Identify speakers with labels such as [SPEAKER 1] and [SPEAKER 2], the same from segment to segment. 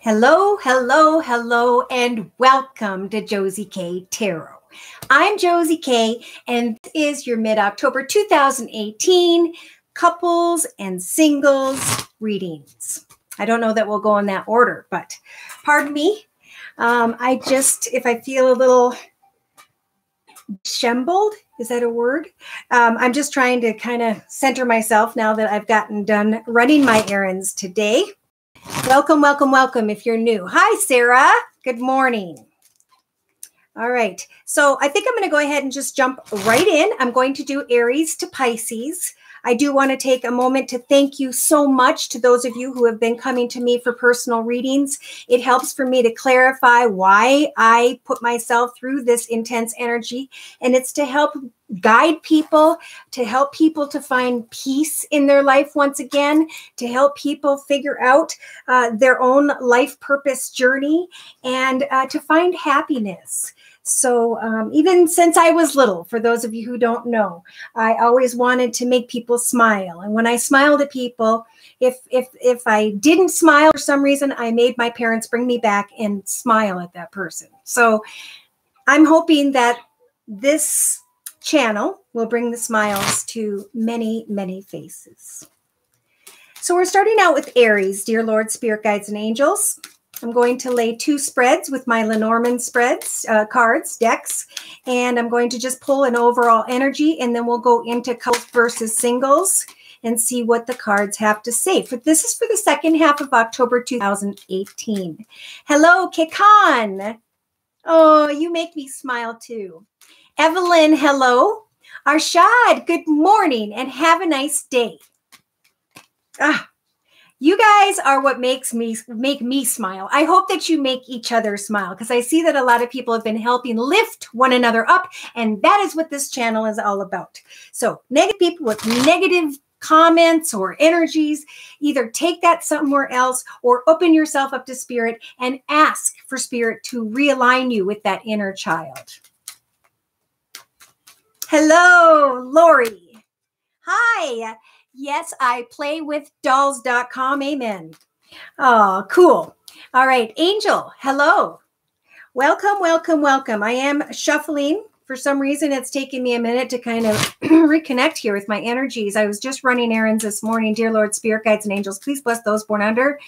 [SPEAKER 1] Hello, hello, hello, and welcome to Josie K Tarot. I'm Josie K, and this is your mid-October 2018 couples and singles readings. I don't know that we'll go in that order, but pardon me. If I feel a little disheveled, is that a word? I'm just trying to kind of center myself now that I've gotten done running my errands today. Welcome, welcome, welcome if you're new. Hi, Sarah. Good morning. All right. So I think I'm going to go ahead and just jump right in. I'm going to do Aries to Pisces. I do want to take a moment to thank you so much to those of you who have been coming to me for personal readings. It helps for me to clarify why I put myself through this intense energy, and it's to help guide people, to help people to find peace in their life once again, to help people figure out their own life purpose journey, and to find happiness. So even since I was little, for those of you who don't know, I always wanted to make people smile. And when I smiled at people, if I didn't smile for some reason, I made my parents bring me back and smile at that person. So I'm hoping that this channel will bring the smiles to many, many faces. So we're starting out with Aries, dear Lord, Spirit Guides, and Angels. I'm going to lay two spreads with my Lenormand spreads, decks, and I'm going to just pull an overall energy, and then we'll go into couples versus singles and see what the cards have to say. But this is for the second half of October 2018. Hello, Kikan. Oh, you make me smile too. Evelyn, hello. Arshad, good morning and have a nice day. You guys are what make me smile. I hope that you make each other smile, because I see that a lot of people have been helping lift one another up, and that is what this channel is all about. So negative people with negative comments or energies, either take that somewhere else or open yourself up to Spirit and ask for Spirit to realign you with that inner child. Hello, Lori. Hi. Yes, I play with dolls.com. Amen. Oh, cool. All right. Angel, hello. Welcome, welcome, welcome. I am shuffling. For some reason, it's taken me a minute to kind of reconnect here with my energies. I was just running errands this morning. Dear Lord, Spirit Guides, and Angels, please bless those born under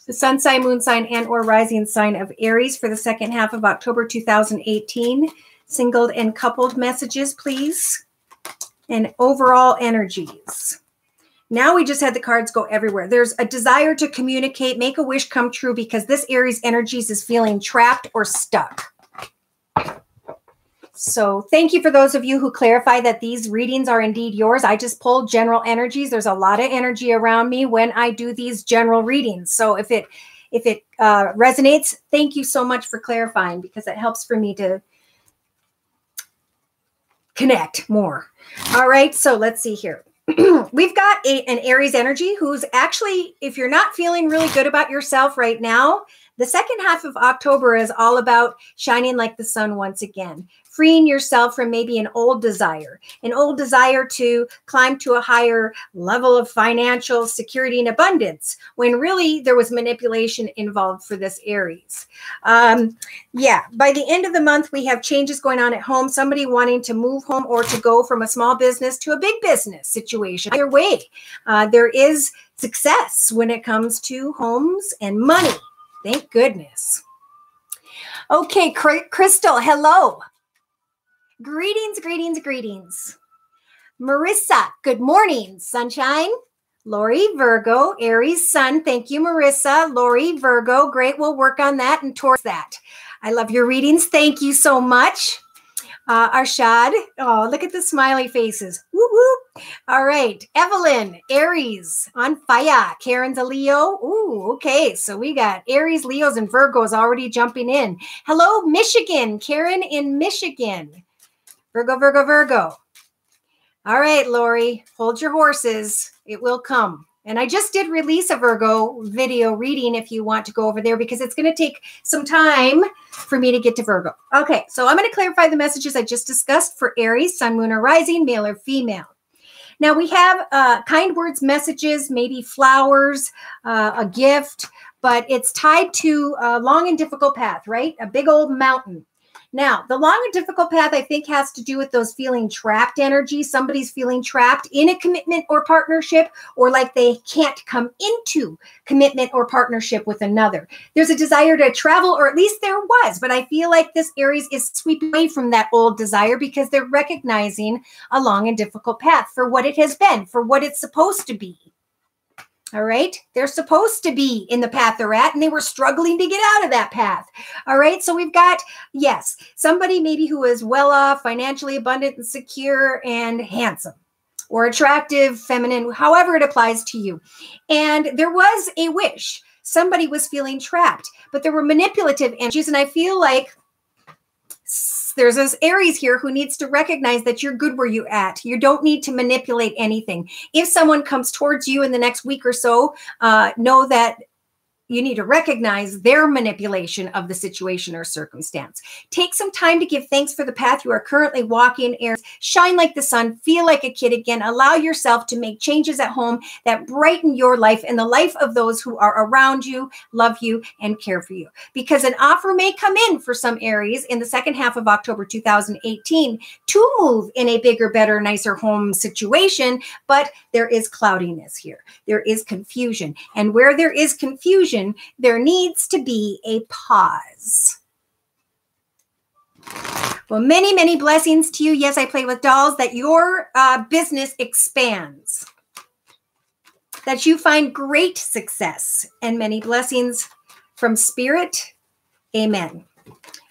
[SPEAKER 1] the sun sign, moon sign, and or rising sign of Aries for the second half of October 2018. Singled and coupled messages, please. And overall energies. Now we just had the cards go everywhere. There's a desire to communicate, make a wish come true, because this Aries energies is feeling trapped or stuck. So thank you for those of you who clarify that these readings are indeed yours. I just pulled general energies. There's a lot of energy around me when I do these general readings. So if it resonates, thank you so much for clarifying, because it helps for me to connect more. All right, so let's see here. We've got an Aries energy who's actually, if you're not feeling really good about yourself right now, the second half of October is all about shining like the sun once again, freeing yourself from maybe an old desire to climb to a higher level of financial security and abundance, when really there was manipulation involved for this Aries. Yeah, by the end of the month, we have changes going on at home, somebody wanting to move home or to go from a small business to a big business situation. Either way, there is success when it comes to homes and money. Thank goodness. Okay, Crystal, hello. Greetings, greetings, greetings. Marissa, good morning, sunshine. Lori, Virgo, Aries, sun. Thank you, Marissa. Lori, Virgo, great. We'll work on that and towards that. I love your readings. Thank you so much. Arshad, oh, look at the smiley faces. Woo woo. All right, Evelyn, Aries, on fire. Karen's a Leo. Ooh, okay, so we got Aries, Leos, and Virgos already jumping in. Hello, Michigan. Karen in Michigan. Virgo, Virgo, Virgo. All right, Lori, hold your horses. It will come. And I just did release a Virgo video reading if you want to go over there, because it's going to take some time for me to get to Virgo. Okay, so I'm going to clarify the messages I just discussed for Aries, sun, moon, or rising, male or female. Now we have kind words, messages, maybe flowers, a gift, but it's tied to a long and difficult path, right? A big old mountain. Now, the long and difficult path, I think, has to do with those feeling trapped energies. Somebody's feeling trapped in a commitment or partnership, or like they can't come into commitment or partnership with another. There's a desire to travel, or at least there was, but I feel like this Aries is sweeping away from that old desire because they're recognizing a long and difficult path for what it has been, for what it's supposed to be. All right. They're supposed to be in the path they're at, and they were struggling to get out of that path. All right. So we've got, yes, somebody maybe who is well off, financially abundant and secure and handsome or attractive, feminine, however it applies to you. And there was a wish. Somebody was feeling trapped, but there were manipulative energies. And I feel like there's this Aries here who needs to recognize that you're good where you're at. You don't need to manipulate anything. If someone comes towards you in the next week or so, know that you need to recognize their manipulation of the situation or circumstance. Take some time to give thanks for the path you are currently walking. Aries, shine like the sun, feel like a kid again. Allow yourself to make changes at home that brighten your life and the life of those who are around you, love you, and care for you. Because an offer may come in for some Aries in the second half of October 2018 to move in a bigger, better, nicer home situation, but there is cloudiness here. There is confusion. And where there is confusion, there needs to be a pause. Well, many, many blessings to you. Yes, I play with dolls. That your business expands. That you find great success. And many blessings from Spirit. Amen.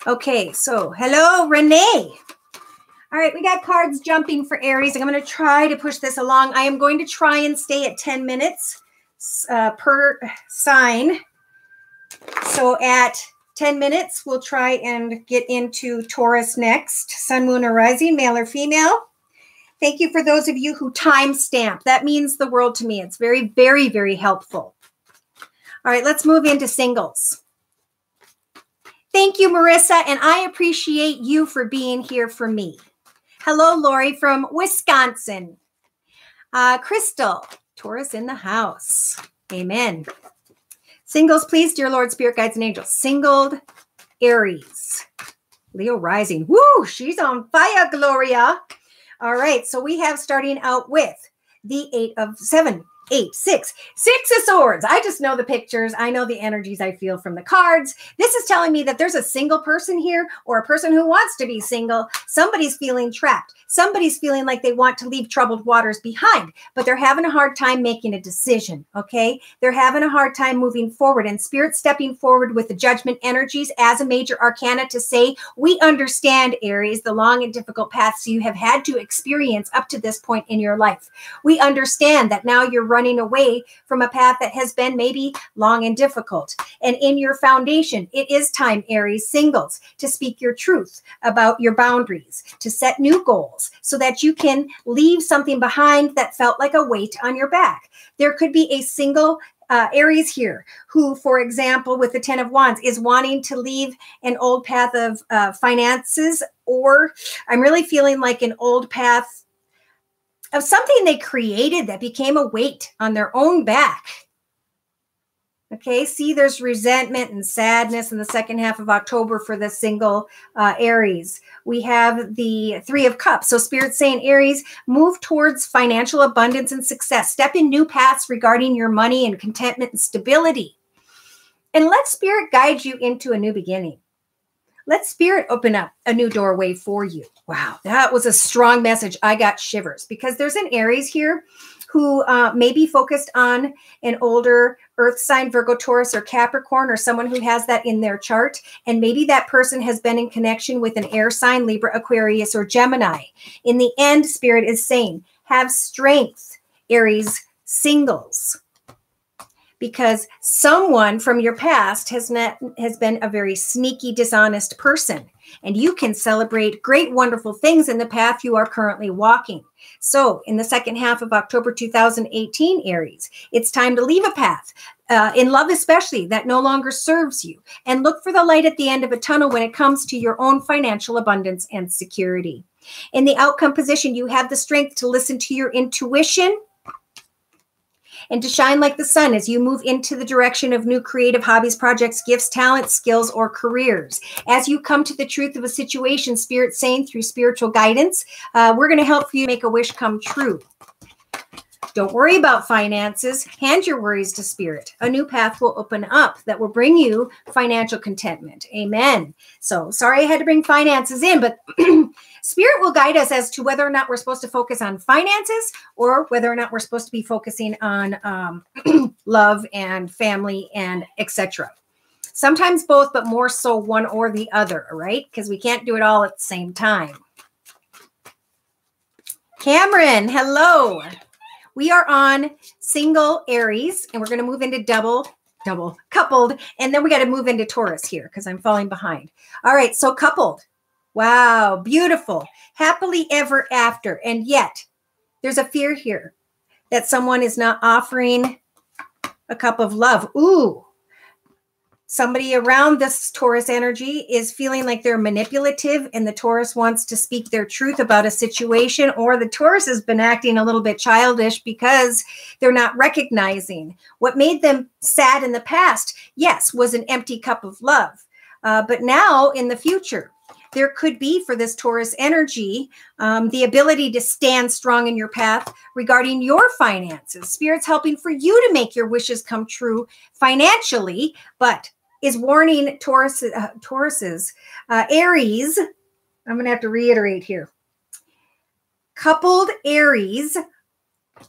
[SPEAKER 1] Okay, so hello, Renee. All right, we got cards jumping for Aries. I'm going to try to push this along. I am going to try and stay at 10 minutes. Per sign. So at 10 minutes, we'll try and get into Taurus next. Sun, moon, or rising, male or female. Thank you for those of you who timestamp. That means the world to me. It's very, very, very helpful. All right, let's move into singles. Thank you, Marissa, and I appreciate you for being here for me. Hello, Lori from Wisconsin. Crystal. Taurus in the house. Amen. Singles, please, dear Lord, Spirit, Guides, and Angels. Singled Aries. Leo rising. Woo, she's on fire, Gloria. All right, so we have starting out with the 8 of 7, 8, 6. 6 of Swords. I just know the pictures. I know the energies I feel from the cards. This is telling me that there's a single person here or a person who wants to be single. Somebody's feeling trapped. Somebody's feeling like they want to leave troubled waters behind, but they're having a hard time making a decision, okay? They're having a hard time moving forward, and Spirit stepping forward with the judgment energies as a major arcana to say, we understand, Aries, the long and difficult paths you have had to experience up to this point in your life. We understand that now you're running away from a path that has been maybe long and difficult. And in your foundation, it is time, Aries, singles, to speak your truth about your boundaries, to set new goals, so that you can leave something behind that felt like a weight on your back. There could be a single Aries here who, for example, with the 10 of Wands, is wanting to leave an old path of finances, or I'm really feeling like an old path of something they created that became a weight on their own back. Okay, see, there's resentment and sadness in the second half of October for the single Aries. We have the 3 of Cups. So Spirit's saying, Aries, move towards financial abundance and success. Step in new paths regarding your money and contentment and stability. And let Spirit guide you into a new beginning. Let Spirit open up a new doorway for you. Wow, that was a strong message. I got shivers because there's an Aries here who may be focused on an older earth sign, Virgo, Taurus, or Capricorn, or someone who has that in their chart. And maybe that person has been in connection with an air sign, Libra, Aquarius, or Gemini. In the end, Spirit is saying, have strength, Aries singles. Because someone from your past has been a very sneaky, dishonest person. And you can celebrate great, wonderful things in the path you are currently walking. So in the second half of October 2018, Aries, it's time to leave a path, in love especially, that no longer serves you. And look for the light at the end of a tunnel when it comes to your own financial abundance and security. In the outcome position, you have the strength to listen to your intuition and to shine like the sun as you move into the direction of new creative hobbies, projects, gifts, talents, skills, or careers. As you come to the truth of a situation, Spirit's saying through spiritual guidance, we're going to help you make a wish come true. Don't worry about finances. Hand your worries to Spirit. A new path will open up that will bring you financial contentment. Amen. So sorry I had to bring finances in, but Spirit will guide us as to whether or not we're supposed to focus on finances or whether or not we're supposed to be focusing on love and family and etc. Sometimes both, but more so one or the other, right? Because we can't do it all at the same time. Cameron, hello. We are on single Aries, and we're going to move into double, coupled, and then we got to move into Taurus here because I'm falling behind. All right, so coupled. Wow, beautiful. Happily ever after. And yet, there's a fear here that someone is not offering a cup of love. Ooh. Somebody around this Taurus energy is feeling like they're manipulative and the Taurus wants to speak their truth about a situation, or the Taurus has been acting a little bit childish because they're not recognizing what made them sad in the past. Yes, was an empty cup of love. But now in the future, there could be for this Taurus energy the ability to stand strong in your path regarding your finances. Spirit's helping for you to make your wishes come true financially, but is warning Taurus's Aries. I'm going to have to reiterate here. Coupled Aries,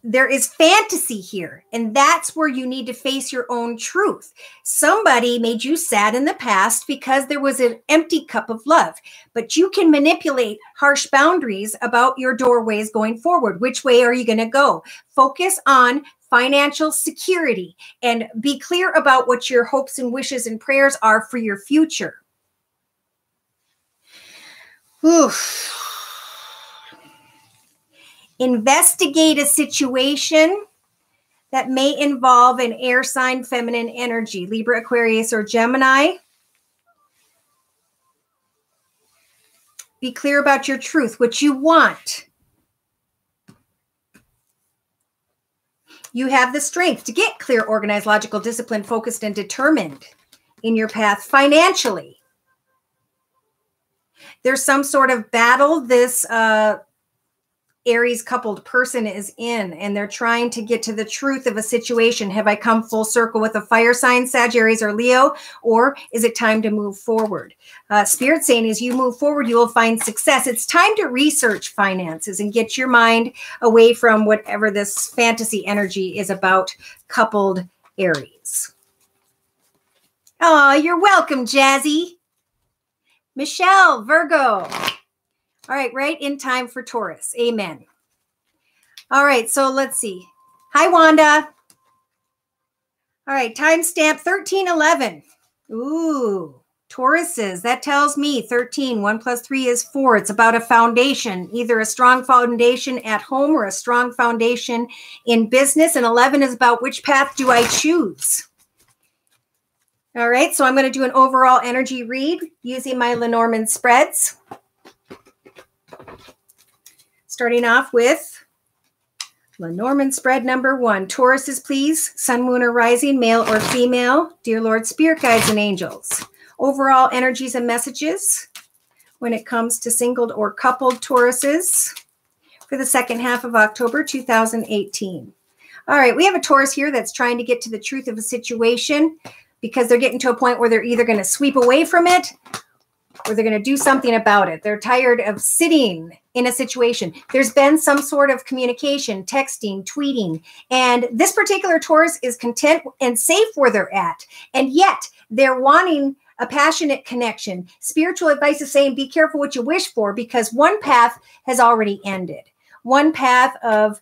[SPEAKER 1] there is fantasy here, and that's where you need to face your own truth. Somebody made you sad in the past because there was an empty cup of love, but you can manipulate harsh boundaries about your doorways going forward. Which way are you going to go? Focus on financial security and be clear about what your hopes and wishes and prayers are for your future. Oof. Investigate a situation that may involve an air sign, feminine energy, Libra, Aquarius, or Gemini. Be clear about your truth, what you want. You have the strength to get clear, organized, logical, disciplined, focused, and determined in your path financially. There's some sort of battle this Aries coupled person is in, and they're trying to get to the truth of a situation. Have I come full circle with a fire sign, Sagittarius or Leo, or is it time to move forward? Spirit saying as you move forward, you will find success. It's time to research finances and get your mind away from whatever this fantasy energy is about, coupled Aries. Oh, you're welcome, Jazzy. Michelle, Virgo. All right, right in time for Taurus. Amen. All right, so let's see. Hi, Wanda. All right, timestamp 1311. Ooh, Tauruses. That tells me 13. 1 + 3 is 4. It's about a foundation, either a strong foundation at home or a strong foundation in business. And 11 is about which path do I choose? All right, so I'm going to do an overall energy read using my Lenormand spreads. Starting off with Lenormand spread number 1. Tauruses, please. Sun, moon, or rising, male or female. Dear Lord, spirit guides and angels. Overall energies and messages when it comes to singled or coupled Tauruses for the second half of October 2018. All right, we have a Taurus here that's trying to get to the truth of a situation because they're getting to a point where they're either going to sweep away from it or they're going to do something about it. They're tired of sitting in a situation. There's been some sort of communication, texting, tweeting, and this particular Taurus is content and safe where they're at. And yet they're wanting a passionate connection. Spiritual advice is saying, be careful what you wish for, because one path has already ended. One path of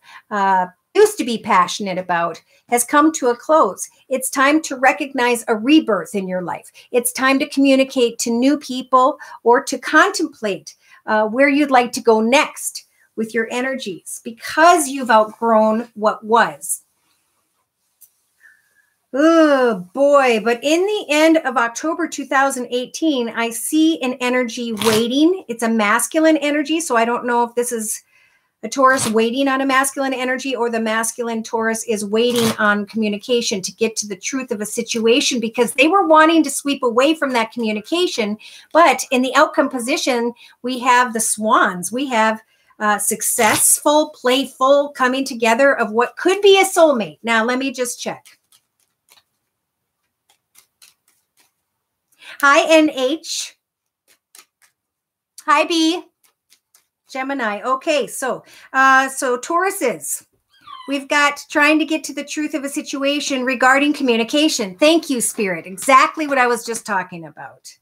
[SPEAKER 1] used to be passionate about has come to a close. It's time to recognize a rebirth in your life. It's time to communicate to new people or to contemplate where you'd like to go next with your energies because you've outgrown what was. Oh boy. But in the end of October 2018, I see an energy waiting. It's a masculine energy. So I don't know if this is a Taurus waiting on a masculine energy or the masculine Taurus is waiting on communication to get to the truth of a situation because they were wanting to sweep away from that communication. But in the outcome position, we have the swans. We have successful, playful coming together of what could be a soulmate. Now, let me just check. Hi, NH. Hi, B. Gemini. Okay, so Tauruses. We've got trying to get to the truth of a situation regarding communication. Thank you, Spirit. Exactly what I was just talking about.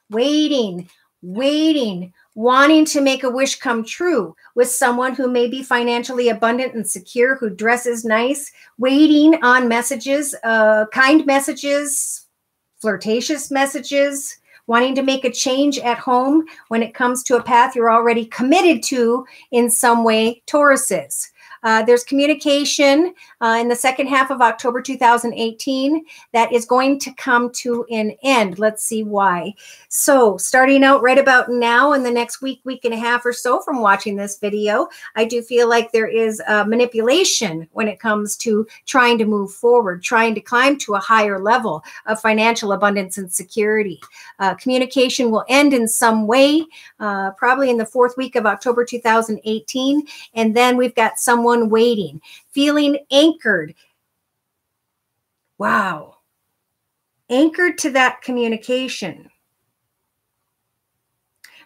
[SPEAKER 1] Waiting, wanting to make a wish come true with someone who may be financially abundant and secure, who dresses nice, waiting on messages, kind messages, flirtatious messages, wanting to make a change at home when it comes to a path you're already committed to in some way, Tauruses. There's communication in the second half of October 2018 that is going to come to an end. Let's see why. So starting out right about now in the next week and a half or so from watching this video, I do feel like there is manipulation when it comes to trying to move forward, trying to climb to a higher level of financial abundance and security. Communication will end in some way, probably in the fourth week of October 2018. And then we've got someone waiting, feeling anchored. Wow. Anchored to that communication.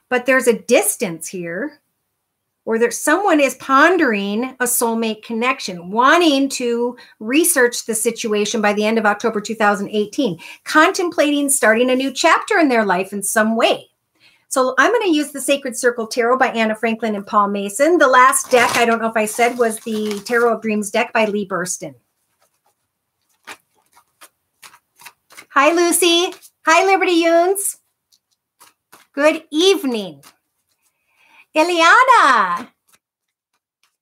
[SPEAKER 1] But there's a distance here, or there's someone is pondering a soulmate connection, wanting to research the situation by the end of October 2018, contemplating starting a new chapter in their life in some way. So I'm going to use the Sacred Circle Tarot by Anna Franklin and Paul Mason. The last deck, I don't know if I said, was the Tarot of Dreams deck by Lee Burston. Hi, Lucy. Hi, Liberty Yunes. Good evening. Ileana.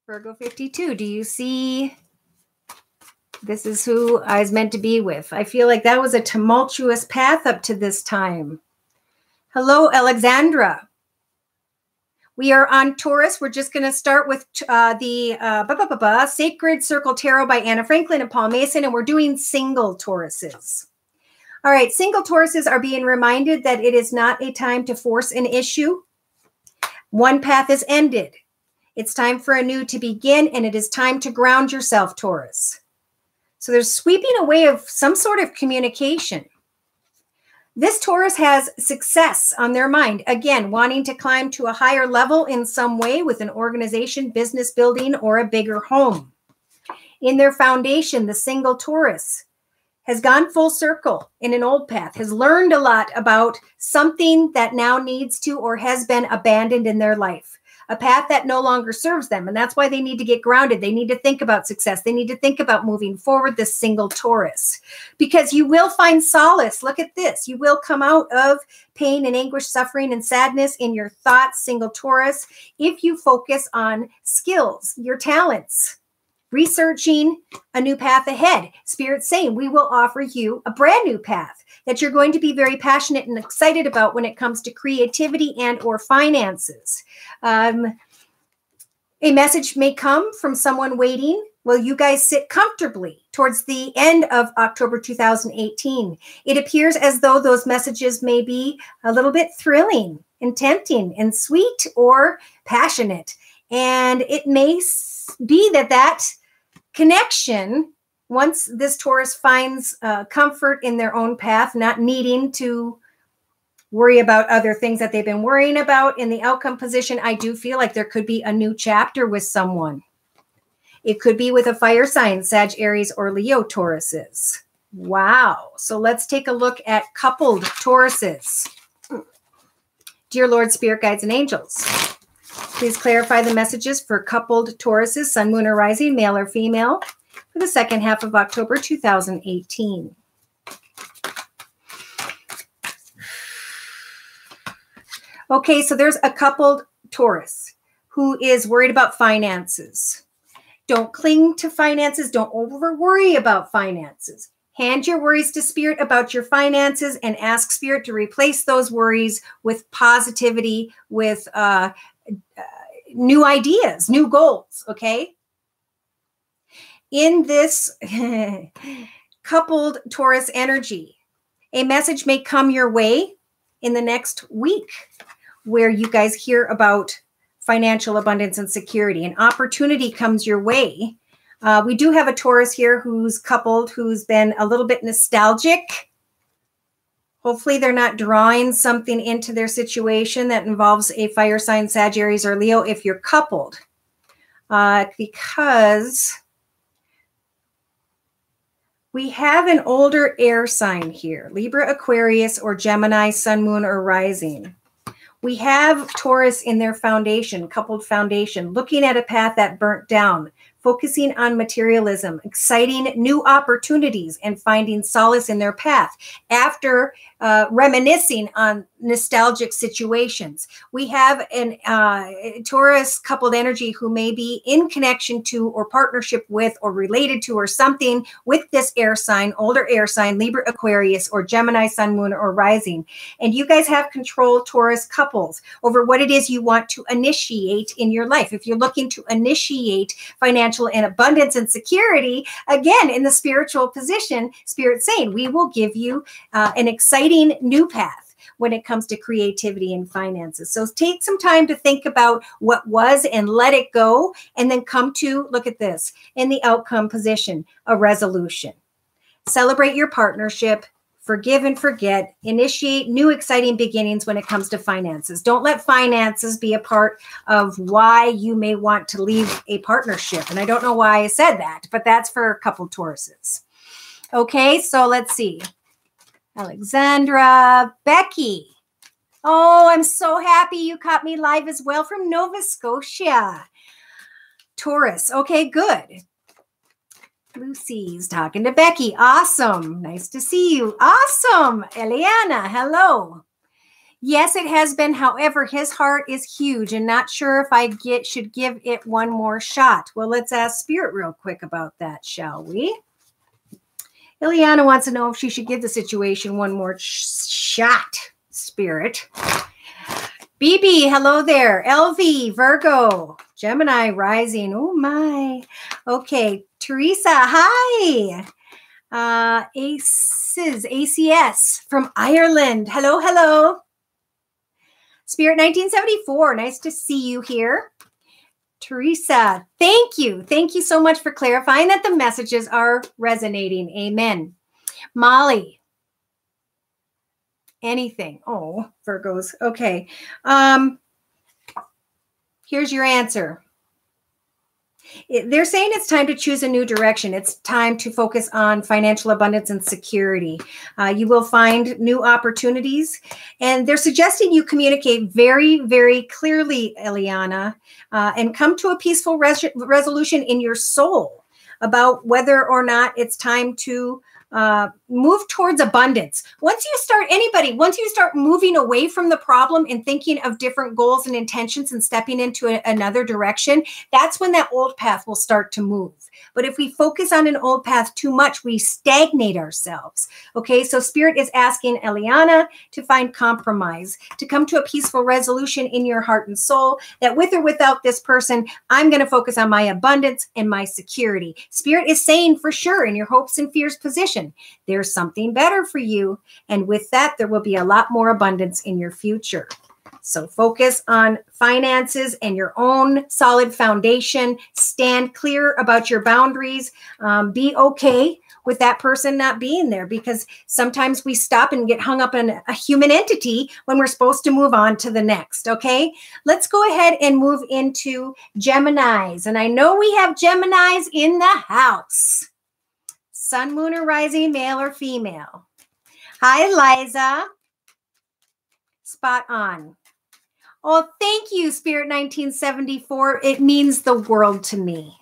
[SPEAKER 1] Virgo 52. Do you see? This is who I was meant to be with. I feel like that was a tumultuous path up to this time. Hello, Alexandra. We are on Taurus. We're just going to start with the Sacred Circle Tarot by Anna Franklin and Paul Mason, and we're doing single Tauruses. All right, single Tauruses are being reminded that it is not a time to force an issue. One path is ended. It's time for a new to begin, and it is time to ground yourself, Taurus. So there's sweeping away of some sort of communication. This Taurus has success on their mind. Again, wanting to climb to a higher level in some way with an organization, business building, or a bigger home. In their foundation, the single Taurus has gone full circle in an old path, has learned a lot about something that now needs to or has been abandoned in their life. A path that no longer serves them. And that's why they need to get grounded. They need to think about success. They need to think about moving forward, this single Taurus. Because you will find solace. Look at this. You will come out of pain and anguish, suffering and sadness in your thoughts, single Taurus, if you focus on skills, your talents, researching a new path ahead. Spirit's saying we will offer you a brand new path that you're going to be very passionate and excited about when it comes to creativity and or finances. A message may come from someone waiting. Will you guys sit comfortably towards the end of October 2018? It appears as though those messages may be a little bit thrilling and tempting and sweet or passionate. And it may be that connection, once this Taurus finds comfort in their own path, not needing to worry about other things that they've been worrying about in the outcome position, I do feel like there could be a new chapter with someone. It could be with a fire sign, Sag, Aries, or Leo Tauruses. Wow. So let's take a look at coupled Tauruses. Dear Lord, Spirit, Guides, and Angels, please clarify the messages for coupled Tauruses, Sun, Moon, or Rising, male or female, for the second half of October 2018. Okay, so there's a coupled Taurus who is worried about finances. Don't cling to finances. Don't over worry about finances. Hand your worries to Spirit about your finances and ask Spirit to replace those worries with positivity, with new ideas, new goals, okay? In this coupled Taurus energy, a message may come your way in the next week where you guys hear about financial abundance and security. An opportunity comes your way. We do have a Taurus here who's coupled, who's been a little bit nostalgic. Hopefully they're not drawing something into their situation that involves a fire sign, Sagittarius or Leo, if you're coupled. Because we have an older air sign here, Libra, Aquarius, or Gemini, Sun, Moon, or Rising. We have Taurus in their foundation, coupled foundation, looking at a path that burnt down, focusing on materialism, exciting new opportunities, and finding solace in their path after reminiscing on nostalgic situations. We have an Taurus coupled energy who may be in connection to or partnership with or related to or something with this air sign, older air sign, Libra, Aquarius, or Gemini, Sun, Moon, or Rising. And you guys have control, Taurus couples, over what it is you want to initiate in your life. If you're looking to initiate financial and abundance and security, again, in the spiritual position, Spirit's saying, we will give you an exciting new path when it comes to creativity and finances. So take some time to think about what was and let it go, and then come to, look at this, in the outcome position, a resolution. Celebrate your partnership, forgive and forget, initiate new exciting beginnings when it comes to finances. Don't let finances be a part of why you may want to leave a partnership. And I don't know why I said that, but that's for a couple Tauruses. Okay, so let's see. Alexandra, Becky. Oh, I'm so happy you caught me live as well from Nova Scotia. Taurus. Okay, good. Lucy's talking to Becky. Awesome. Nice to see you. Awesome. Eliana, hello. Yes, it has been. However, his heart is huge and not sure if I should give it one more shot. Well, let's ask Spirit real quick about that, shall we? Ileana wants to know if she should give the situation one more shot, Spirit. BB, hello there. LV, Virgo, Gemini, Rising. Oh, my. Okay. Teresa, hi. ACS from Ireland. Hello, hello. Spirit 1974, nice to see you here. Teresa, thank you. Thank you so much for clarifying that the messages are resonating. Amen. Molly, anything. Oh, Virgos. Okay. Here's your answer. They're saying it's time to choose a new direction. It's time to focus on financial abundance and security. You will find new opportunities, and they're suggesting you communicate very, very clearly, Eliana, and come to a peaceful resolution in your soul about whether or not it's time to move towards abundance. Once you start moving away from the problem and thinking of different goals and intentions and stepping into another direction, that's when that old path will start to move. But if we focus on an old path too much, we stagnate ourselves. Okay, so Spirit is asking Eliana to find compromise, to come to a peaceful resolution in your heart and soul, that with or without this person, I'm going to focus on my abundance and my security. Spirit is saying for sure in your hopes and fears position, there's something better for you. And with that, there will be a lot more abundance in your future. So focus on finances and your own solid foundation. Stand clear about your boundaries. Be okay with that person not being there, because sometimes we stop and get hung up on a human entity when we're supposed to move on to the next. Okay, let's go ahead and move into Geminis. And I know we have Geminis in the house. Sun, moon, or rising, male or female. Hi, Liza. Spot on. Oh, thank you, Spirit 1974. It means the world to me.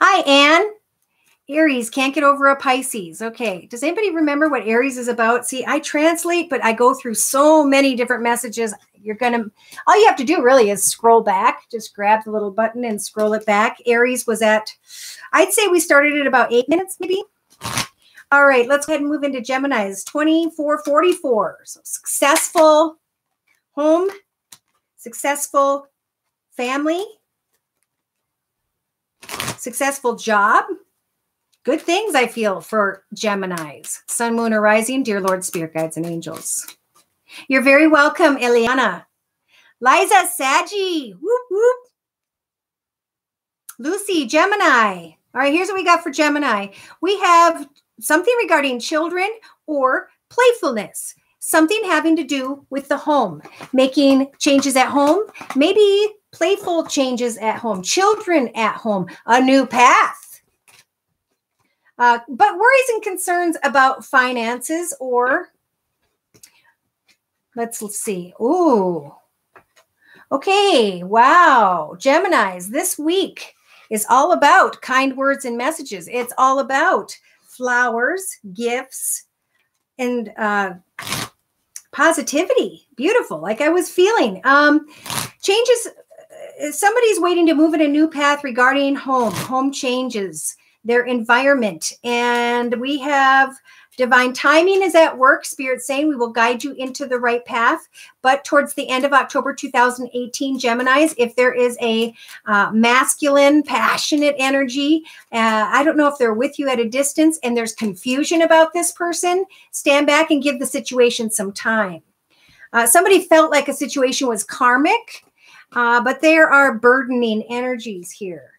[SPEAKER 1] Hi, Anne. Aries, can't get over a Pisces. Okay. Does anybody remember what Aries is about? See, I translate, but I go through so many different messages. All you have to do really is scroll back. Just grab the little button and scroll it back. Aries was I'd say we started at about 8 minutes, maybe. All right, let's go ahead and move into Gemini's 2444. So successful home, successful family, successful job. Good things I feel for Geminis. Sun, moon, or rising, dear Lord, spirit guides, and angels. You're very welcome, Eliana. Liza, Saggy, whoop, whoop. Lucy, Gemini. All right, here's what we got for Gemini. We have something regarding children or playfulness, something having to do with the home, making changes at home, maybe playful changes at home, children at home, a new path. But worries and concerns about finances or, let's see. Ooh. Okay, wow. Geminis, this week is all about kind words and messages. It's all about flowers, gifts, and positivity. Beautiful, like I was feeling. Changes, somebody's waiting to move in a new path regarding home changes, their environment. And we have divine timing is at work. Spirit saying we will guide you into the right path. But towards the end of October 2018, Geminis, if there is a masculine, passionate energy, I don't know if they're with you at a distance and there's confusion about this person, stand back and give the situation some time. Somebody felt like a situation was karmic, but there are burdening energies here.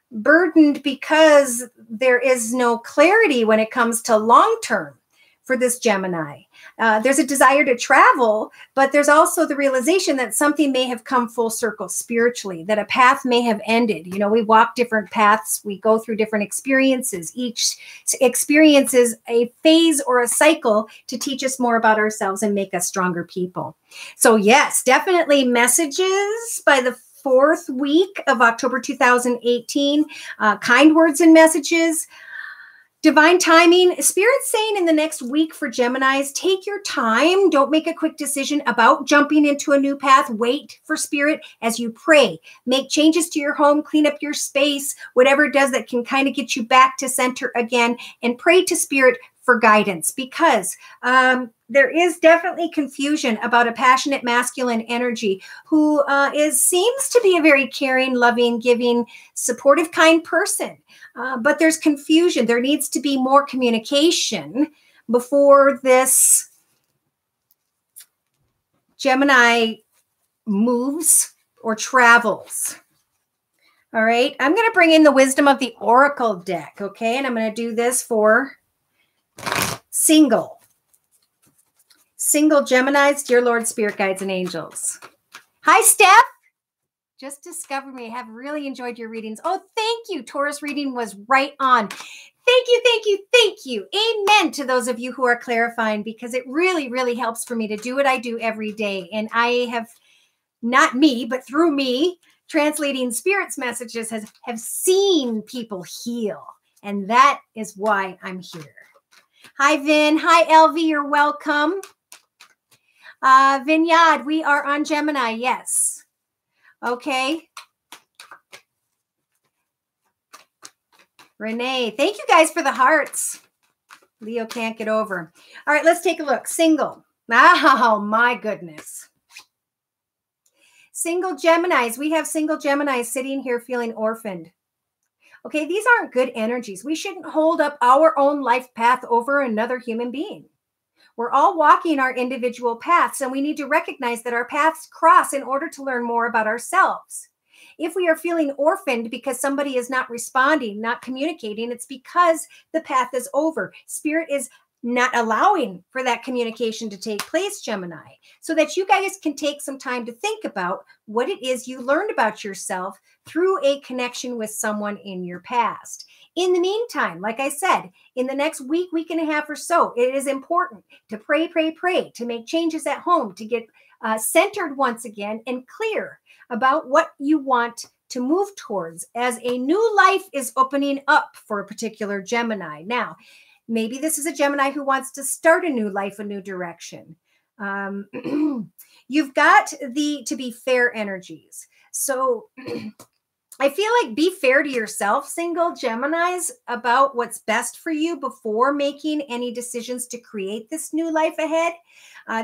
[SPEAKER 1] Burdened because there is no clarity when it comes to long-term for this Gemini. There's a desire to travel, but there's also the realization that something may have come full circle spiritually, that a path may have ended. You know, we walk different paths, we go through different experiences. Each experience is a phase or a cycle to teach us more about ourselves and make us stronger people. So yes, definitely messages by the fourth week of October 2018, kind words and messages, divine timing. Spirit's saying in the next week for Geminis, take your time. Don't make a quick decision about jumping into a new path. Wait for Spirit as you pray. Make changes to your home, clean up your space, whatever it does that can kind of get you back to center again, and pray to Spirit for guidance, because there is definitely confusion about a passionate masculine energy who seems to be a very caring, loving, giving, supportive, kind person. But there's confusion. There needs to be more communication before this Gemini moves or travels. All right. I'm going to bring in the wisdom of the Oracle deck. Okay. And I'm going to do this for single Geminis, dear Lord, spirit guides, and angels. Hi, Steph. Just discovered me. I have really enjoyed your readings. Oh, thank you. Taurus reading was right on. Thank you, thank you, thank you. Amen to those of you who are clarifying, because it really, really helps for me to do what I do every day. And I have, not me, but through me, translating Spirit's messages have seen people heal. And that is why I'm here. Hi, Vin. Hi, Elvie. You're welcome. Vinyad, we are on Gemini. Yes. Okay. Renee, thank you guys for the hearts. Leo can't get over. All right, let's take a look. Single. Oh, my goodness. Single Geminis. We have single Geminis sitting here feeling orphaned. Okay, these aren't good energies. We shouldn't hold up our own life path over another human being. We're all walking our individual paths, and we need to recognize that our paths cross in order to learn more about ourselves. If we are feeling orphaned because somebody is not responding, not communicating, it's because the path is over. Spirit is not allowing for that communication to take place, Gemini, so that you guys can take some time to think about what it is you learned about yourself through a connection with someone in your past. In the meantime, like I said, in the next week, week and a half or so, it is important to pray, to make changes at home, to get centered once again and clear about what you want to move towards as a new life is opening up for a particular Gemini. Now, maybe this is a Gemini who wants to start a new life, a new direction. You've got the to be fair energies. So I feel like be fair to yourself, single Geminis, about what's best for you before making any decisions to create this new life ahead.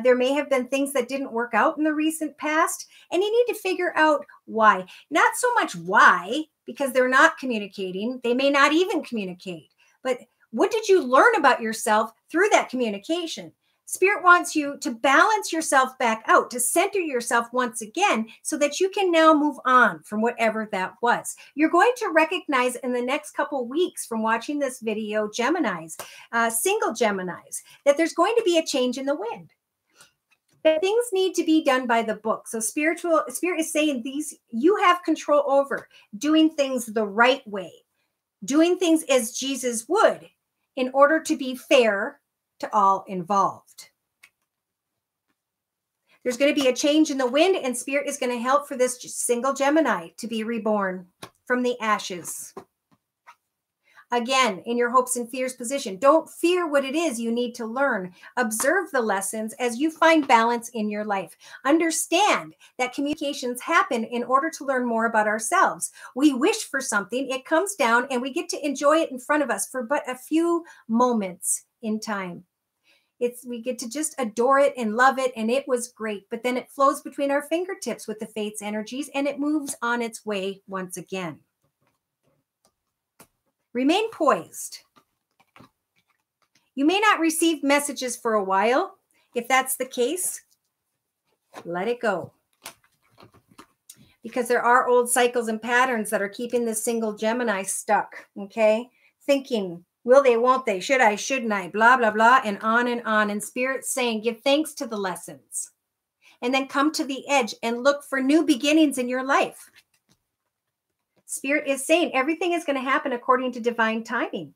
[SPEAKER 1] There may have been things that didn't work out in the recent past, and you need to figure out why. Not so much why, because they're not communicating. They may not even communicate. But what did you learn about yourself through that communication? Spirit wants you to balance yourself back out, to center yourself once again so that you can now move on from whatever that was. You're going to recognize in the next couple weeks from watching this video, Geminis, single Geminis, that there's going to be a change in the wind. That things need to be done by the book. So Spirit is saying these you have control over doing things the right way, doing things as Jesus would in order to be fair to all involved. There's going to be a change in the wind, and Spirit is going to help for this single Gemini to be reborn from the ashes. Again, in your hopes and fears position, don't fear what it is you need to learn. Observe the lessons as you find balance in your life. Understand that communications happen in order to learn more about ourselves. We wish for something, it comes down, and we get to enjoy it in front of us for but a few moments in time. We get to just adore it and love it, and it was great. But then it flows between our fingertips with the fates energies, and it moves on its way once again. Remain poised. You may not receive messages for a while. If that's the case, let it go. Because there are old cycles and patterns that are keeping this single Gemini stuck, okay? Thinking, will they, won't they, should I, shouldn't I, blah, blah, blah, and on and on. And Spirit's saying, give thanks to the lessons. And then come to the edge and look for new beginnings in your life. Spirit is saying everything is going to happen according to divine timing.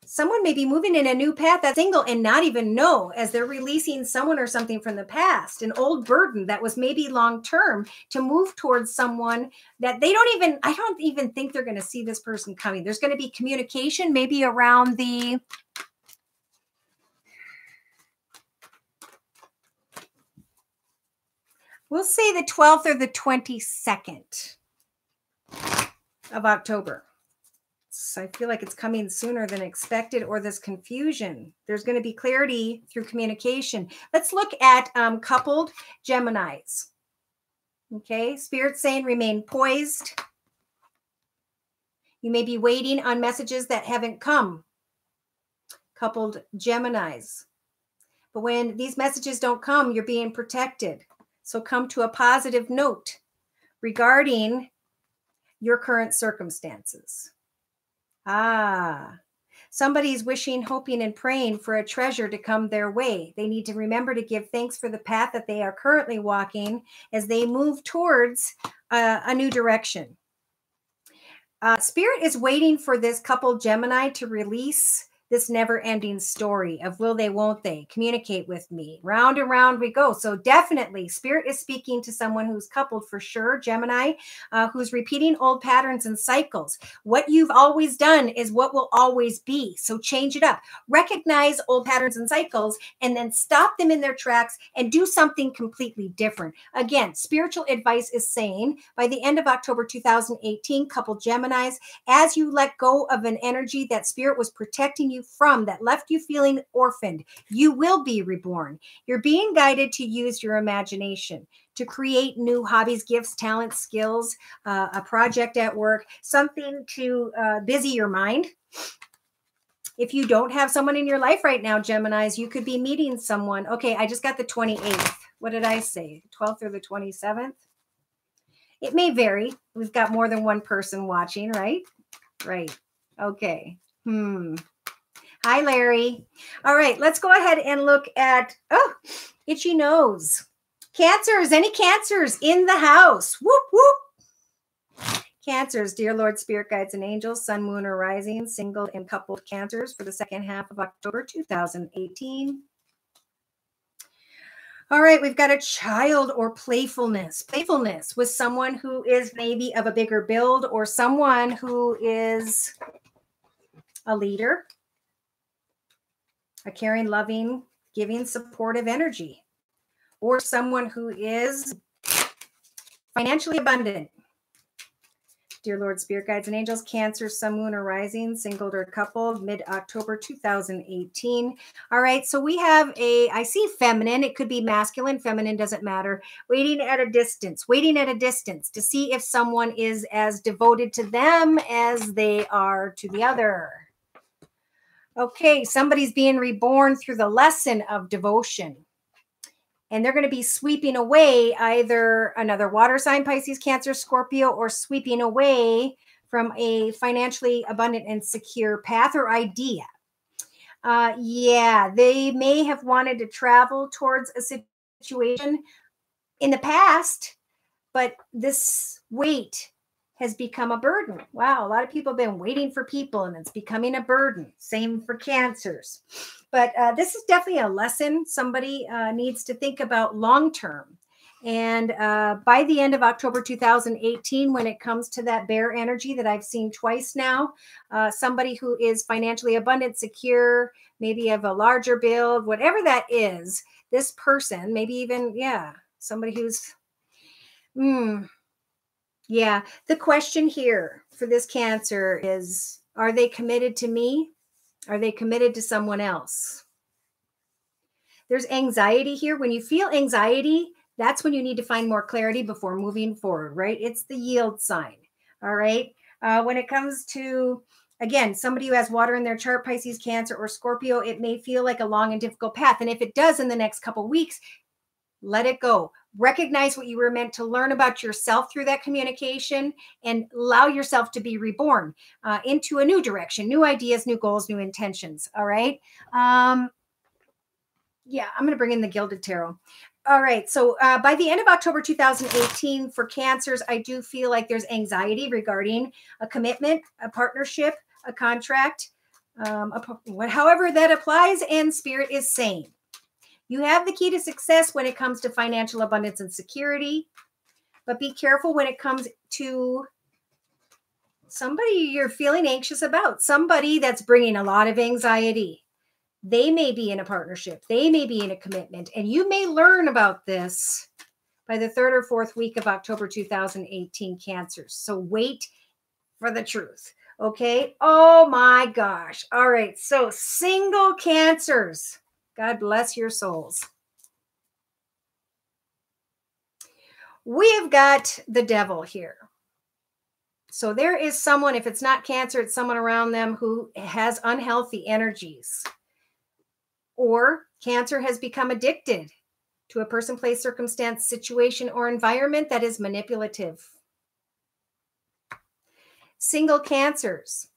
[SPEAKER 1] Someone may be moving in a new path that's single and not even know as they're releasing someone or something from the past, an old burden that was maybe long-term, to move towards someone that I don't even think they're going to see this person coming. There's going to be communication maybe around we'll say the 12th or the 22nd of October. So I feel like it's coming sooner than expected, or this confusion. There's going to be clarity through communication. Let's look at coupled Geminis. Okay, Spirit's saying remain poised. You may be waiting on messages that haven't come. Coupled Geminis. But when these messages don't come, you're being protected. So come to a positive note regarding your current circumstances. Somebody's wishing, hoping, and praying for a treasure to come their way. They need to remember to give thanks for the path that they are currently walking as they move towards a new direction. Spirit is waiting for this couple Gemini to release this never-ending story of will they, won't they, communicate with me. Round and round we go. So definitely, Spirit is speaking to someone who's coupled for sure, Gemini, who's repeating old patterns and cycles. What you've always done is what will always be. So change it up. Recognize old patterns and cycles and then stop them in their tracks and do something completely different. Again, spiritual advice is saying by the end of October 2018, couple Geminis, as you let go of an energy that Spirit was protecting you from, that left you feeling orphaned, you will be reborn. You're being guided to use your imagination to create new hobbies, gifts, talents, skills, a project at work, something to busy your mind. If you don't have someone in your life right now, Geminis, you could be meeting someone. Okay, I just got the 28th. What did I say? 12th or the 27th? It may vary. We've got more than one person watching, right? Right. Okay. Hi, Larry. All right, let's go ahead and look at, itchy nose. Cancers, any Cancers in the house? Whoop, whoop. Cancers, dear Lord, Spirit Guides and Angels, Sun, Moon, or Rising, single and coupled Cancers for the second half of October 2018. All right, we've got a child or playfulness. Playfulness with someone who is maybe of a bigger build or someone who is a leader. A caring, loving, giving, supportive energy, or someone who is financially abundant. Dear Lord, Spirit Guides and Angels, Cancer, Sun, Moon, or Rising, single or coupled, mid-October 2018. All right, so we have I see feminine. It could be masculine, feminine, doesn't matter. Waiting at a distance to see if someone is as devoted to them as they are to the other. Okay, somebody's being reborn through the lesson of devotion. And they're going to be sweeping away either another water sign, Pisces, Cancer, Scorpio, or sweeping away from a financially abundant and secure path or idea. Yeah, they may have wanted to travel towards a situation in the past, but this weight has become a burden. Wow, a lot of people have been waiting for people and it's becoming a burden. Same for Cancers. But this is definitely a lesson somebody needs to think about long-term. And by the end of October 2018, when it comes to that bear energy that I've seen twice now, somebody who is financially abundant, secure, maybe have a larger build, whatever that is, this person, maybe even, yeah, somebody who's, yeah. The question here for this Cancer is, are they committed to me? Are they committed to someone else? There's anxiety here. When you feel anxiety, that's when you need to find more clarity before moving forward, right? It's the yield sign. All right. When it comes to, again, somebody who has water in their chart, Pisces, Cancer, or Scorpio, it may feel like a long and difficult path. And if it does in the next couple of weeks, let it go. Recognize what you were meant to learn about yourself through that communication and allow yourself to be reborn into a new direction, new ideas, new goals, new intentions. All right. Yeah, I'm going to bring in the Gilded Tarot. All right. So by the end of October 2018 for Cancers, I do feel like there's anxiety regarding a commitment, a partnership, a contract, however that applies. And Spirit is saying, you have the key to success when it comes to financial abundance and security, but be careful when it comes to somebody you're feeling anxious about, somebody that's bringing a lot of anxiety. They may be in a partnership. They may be in a commitment, and you may learn about this by the 3rd or 4th week of October 2018, Cancers. So wait for the truth. Okay. Oh my gosh. All right. So single Cancers. God bless your souls. We have got the Devil here. So there is someone, if it's not Cancer, it's someone around them who has unhealthy energies. Or Cancer has become addicted to a person, place, circumstance, situation, or environment that is manipulative. Single Cancers.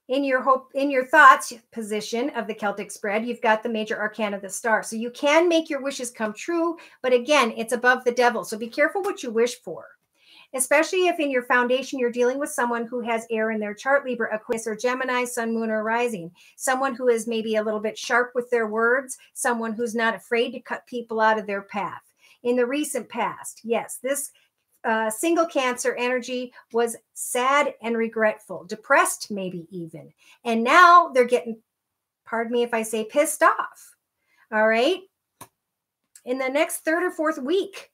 [SPEAKER 1] In your thoughts position of the Celtic spread, you've got the major arcana, the star. So you can make your wishes come true, but again, it's above the Devil. So be careful what you wish for, especially if in your foundation, you're dealing with someone who has air in their chart, Libra, Aquarius, or Gemini, Sun, Moon, or Rising. Someone who is maybe a little bit sharp with their words, someone who's not afraid to cut people out of their path. In the recent past, yes, this single Cancer energy was sad and regretful, depressed maybe even. And now they're getting, pardon me if I say, pissed off. All right. In the next 3rd or 4th week,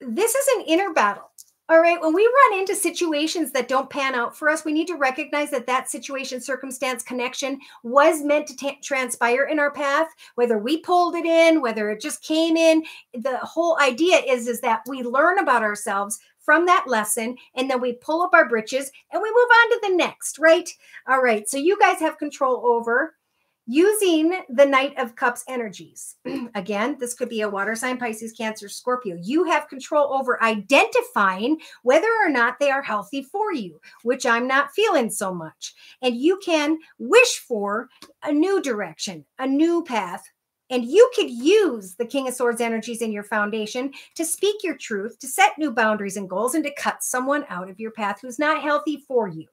[SPEAKER 1] this is an inner battle. All right. When we run into situations that don't pan out for us, we need to recognize that that situation, circumstance, connection was meant to transpire in our path, whether we pulled it in, whether it just came in. The whole idea is that we learn about ourselves from that lesson, and then we pull up our britches and we move on to the next, right? All right. So you guys have control over using the Knight of Cups energies. Again, this could be a water sign, Pisces, Cancer, Scorpio. You have control over identifying whether or not they are healthy for you, which I'm not feeling so much. And you can wish for a new direction, a new path. And you could use the King of Swords energies in your foundation to speak your truth, to set new boundaries and goals, and to cut someone out of your path who's not healthy for you,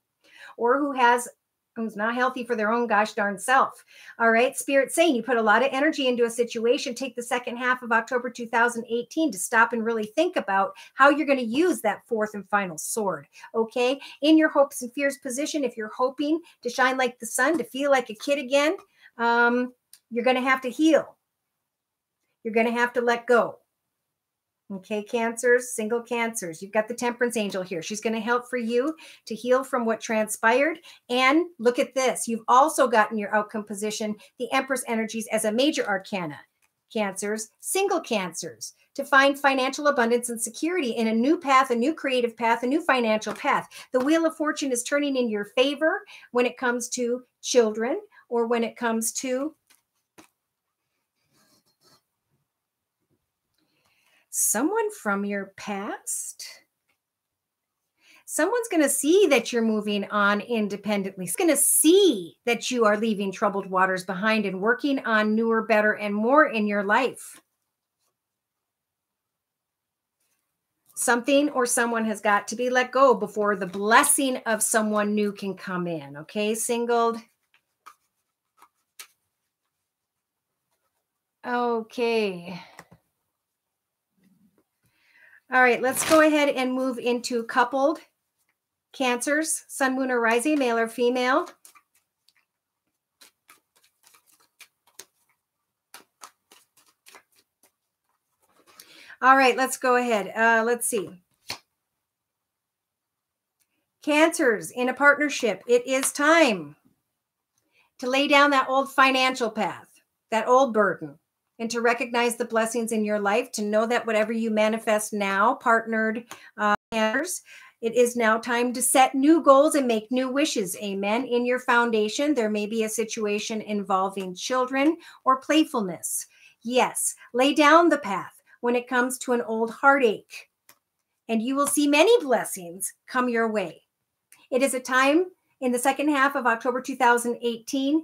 [SPEAKER 1] or who's not healthy for their own gosh darn self. All right. Spirit saying you put a lot of energy into a situation. Take the second half of October 2018 to stop and really think about how you're going to use that 4th and final sword. Okay. In your hopes and fears position, if you're hoping to shine like the sun, to feel like a kid again, you're going to have to heal. You're going to have to let go. Okay, Cancers, single Cancers. You've got the Temperance Angel here. She's going to help for you to heal from what transpired. And look at this. You've also gotten your outcome position, the Empress energies as a major arcana. Cancers, single Cancers, to find financial abundance and security in a new path, a new creative path, a new financial path. The Wheel of Fortune is turning in your favor when it comes to children or when it comes to someone from your past. Someone's going to see that you're moving on independently. It's going to see that you are leaving troubled waters behind and working on newer, better, and more in your life. Something or someone has got to be let go before the blessing of someone new can come in. Okay, singled. Okay. All right, let's go ahead and move into coupled Cancers, Sun, Moon, or Rising, male or female. All right, let's go ahead. Let's see. Cancers in a partnership, it is time to lay down that old financial path, that old burden, and to recognize the blessings in your life, to know that whatever you manifest now, partnered Cancers, it is now time to set new goals and make new wishes. Amen. In your foundation, there may be a situation involving children or playfulness. Yes, lay down the path when it comes to an old heartache, and you will see many blessings come your way. It is a time in the second half of October 2018,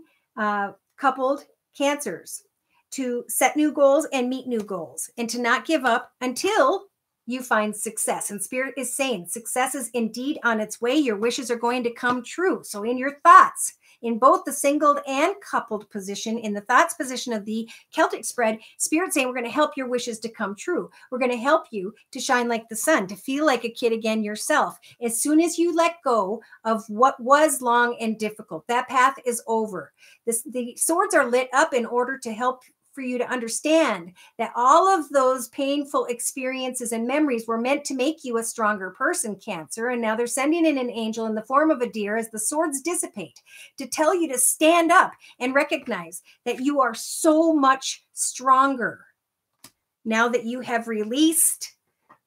[SPEAKER 1] coupled Cancers, to set new goals and meet new goals, and to not give up until you find success. And Spirit is saying success is indeed on its way. Your wishes are going to come true. So in your thoughts, in both the singled and coupled position, in the thoughts position of the Celtic spread, Spirit saying we're going to help your wishes to come true. We're going to help you to shine like the sun, to feel like a kid again yourself. As soon as you let go of what was long and difficult, that path is over. The swords are lit up in order to help for you to understand that all of those painful experiences and memories were meant to make you a stronger person, Cancer. And now they're sending in an angel in the form of a deer as the swords dissipate to tell you to stand up and recognize that you are so much stronger now that you have released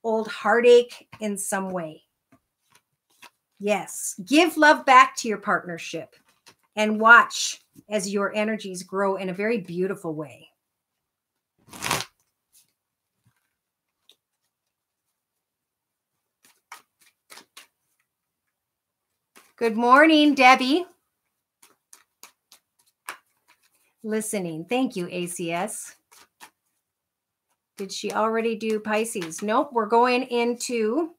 [SPEAKER 1] old heartache in some way. Yes, give love back to your partnership and watch as your energies grow in a very beautiful way. Good morning, Debbie. Listening. Thank you, ACS. Did she already do Pisces? Nope. We're going into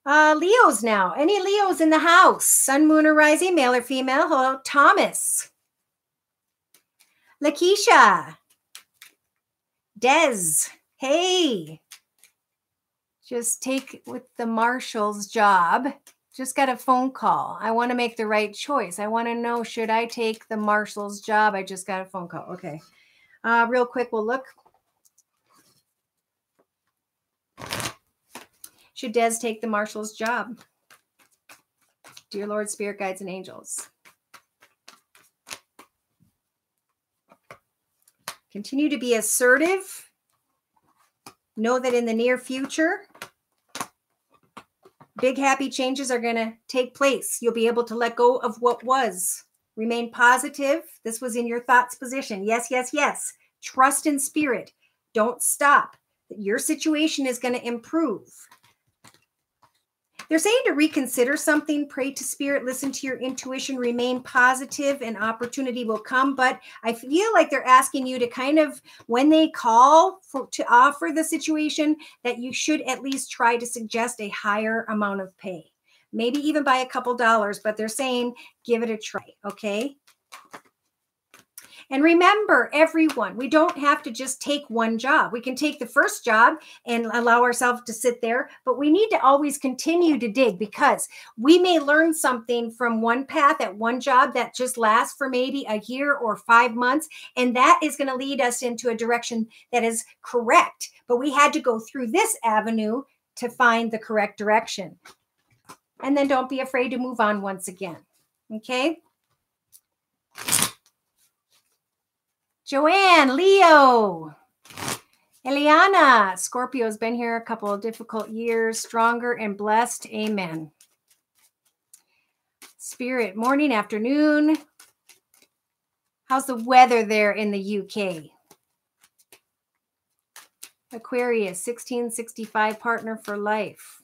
[SPEAKER 1] Leos now. Any Leos in the house? Sun, Moon, or Rising, male or female? Hello, Thomas. Lakeisha. Des. Hey. Just take with the marshal's job. Just got a phone call. I want to make the right choice. I want to know, should I take the marshal's job? I just got a phone call. Okay. Real quick, we'll look. Should Des take the marshal's job? Dear Lord, Spirit, Guides, and Angels. Continue to be assertive. Know that in the near future, big happy changes are going to take place. You'll be able to let go of what was. Remain positive. This was in your thoughts position. Yes, yes, yes. Trust in Spirit. Don't stop. Your situation is going to improve. They're saying to reconsider something, pray to Spirit, listen to your intuition, remain positive, and opportunity will come. But I feel like they're asking you to kind of, when they call to offer the situation, that you should at least try to suggest a higher amount of pay. Maybe even by a couple dollars, but they're saying give it a try, okay? And remember, everyone, we don't have to just take one job. We can take the first job and allow ourselves to sit there, but we need to always continue to dig, because we may learn something from one path at one job that just lasts for maybe a year or 5 months. And that is going to lead us into a direction that is correct. But we had to go through this avenue to find the correct direction. And then don't be afraid to move on once again. Okay. Joanne, Leo, Eliana, Scorpio's been here a couple of difficult years, stronger and blessed. Amen. Spirit, morning, afternoon. How's the weather there in the UK? Aquarius, 1665, partner for life.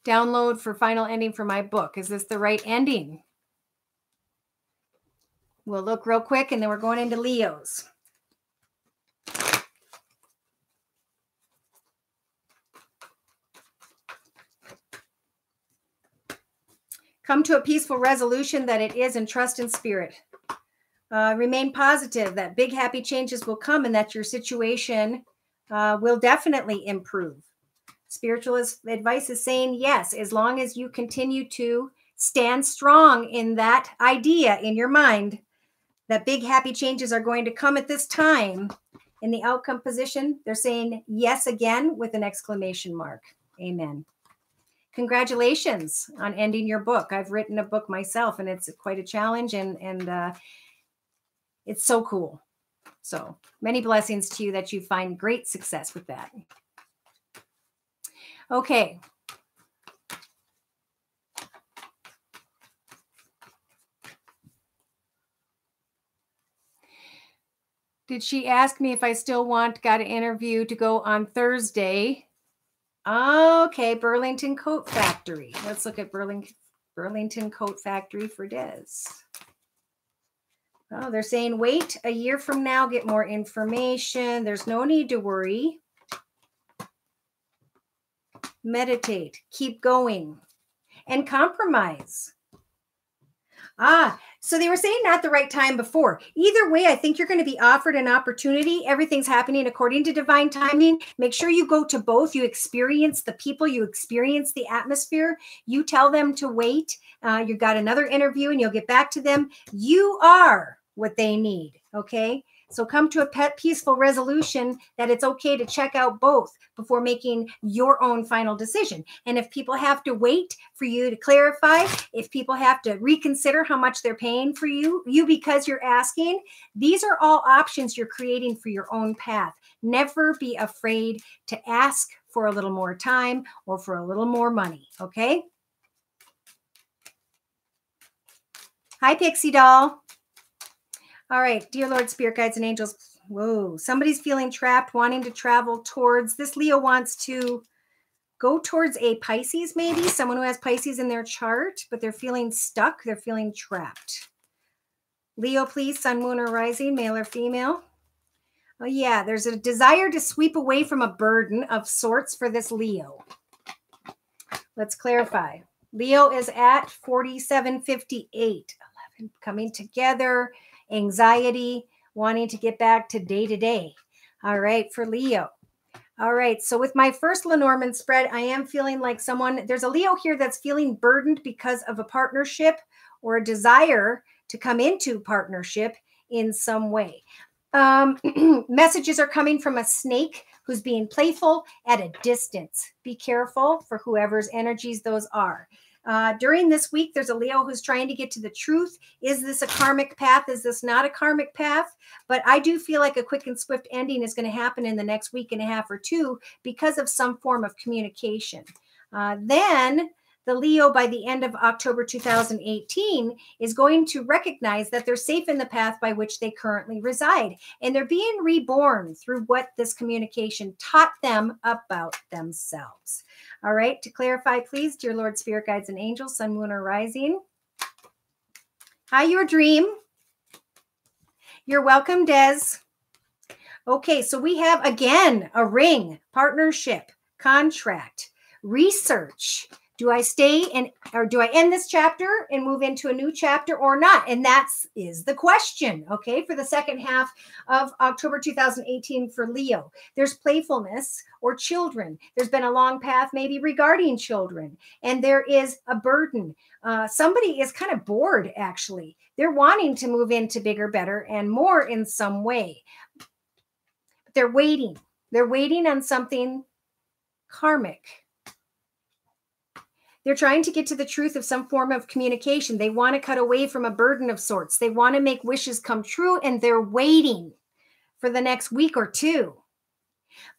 [SPEAKER 1] Download for final ending for my book. Is this the right ending? We'll look real quick, and then we're going into Leos. Come to a peaceful resolution that it is, and trust in spirit. Remain positive that big happy changes will come, and that your situation will definitely improve. Spiritual advice is saying yes, as long as you continue to stand strong in that idea in your mind that big happy changes are going to come at this time. In the outcome position, they're saying yes again with an exclamation mark. Amen. Congratulations on ending your book. I've written a book myself, and it's quite a challenge, and it's so cool. So many blessings to you that you find great success with that. Okay. Did she ask me if I still got an interview to go on Thursday? Okay, Burlington Coat Factory. Let's look at Burlington Coat Factory for Des. Oh, they're saying wait a year from now, get more information. There's no need to worry. Meditate, keep going, and compromise. So they were saying not the right time before. Either way, I think you're going to be offered an opportunity. Everything's happening according to divine timing. Make sure you go to both. You experience the people, you experience the atmosphere. You tell them to wait. You've got another interview, and you'll get back to them. You are what they need. Okay. So come to a peaceful resolution that it's okay to check out both before making your own final decision. And if people have to wait for you to clarify, if people have to reconsider how much they're paying for you because you're asking, these are all options you're creating for your own path. Never be afraid to ask for a little more time or for a little more money. Okay. Hi, Pixie Doll. All right, dear Lord, Spirit Guides and Angels. Whoa, somebody's feeling trapped, wanting to travel towards, this Leo wants to go towards a Pisces, maybe someone who has Pisces in their chart, but they're feeling stuck. They're feeling trapped. Leo, please, sun, moon, or rising, male or female. Oh yeah, there's a desire to sweep away from a burden of sorts for this Leo. Let's clarify. Leo is at 4758, 11 coming together. Anxiety, wanting to get back to day. All right, for Leo. All right, so with my first Lenormand spread, I am feeling like there's a Leo here that's feeling burdened because of a partnership or a desire to come into partnership in some way. Messages are coming from a snake who's being playful at a distance. Be careful for whoever's energies those are. During this week, there's a Leo who's trying to get to the truth. Is this a karmic path? Is this not a karmic path? But I do feel like a quick and swift ending is going to happen in the next week and a half or two because of some form of communication. Then the Leo, by the end of October 2018, is going to recognize that they're safe in the path by which they currently reside. And they're being reborn through what this communication taught them about themselves. All right, to clarify, please, dear Lord, Spirit Guides and Angels, sun, moon, or rising. Hi, your dream. You're welcome, Des. Okay, so we have, again, a ring, partnership, contract, research. Do I stay or do I end this chapter and move into a new chapter or not? And is the question, okay, for the second half of October 2018 for Leo. There's playfulness or children. There's been a long path maybe regarding children, and there is a burden. Somebody is kind of bored, actually. They're wanting to move into bigger, better, and more in some way. But they're waiting. They're waiting on something karmic. They're trying to get to the truth of some form of communication. They want to cut away from a burden of sorts. They want to make wishes come true, and they're waiting for the next week or two.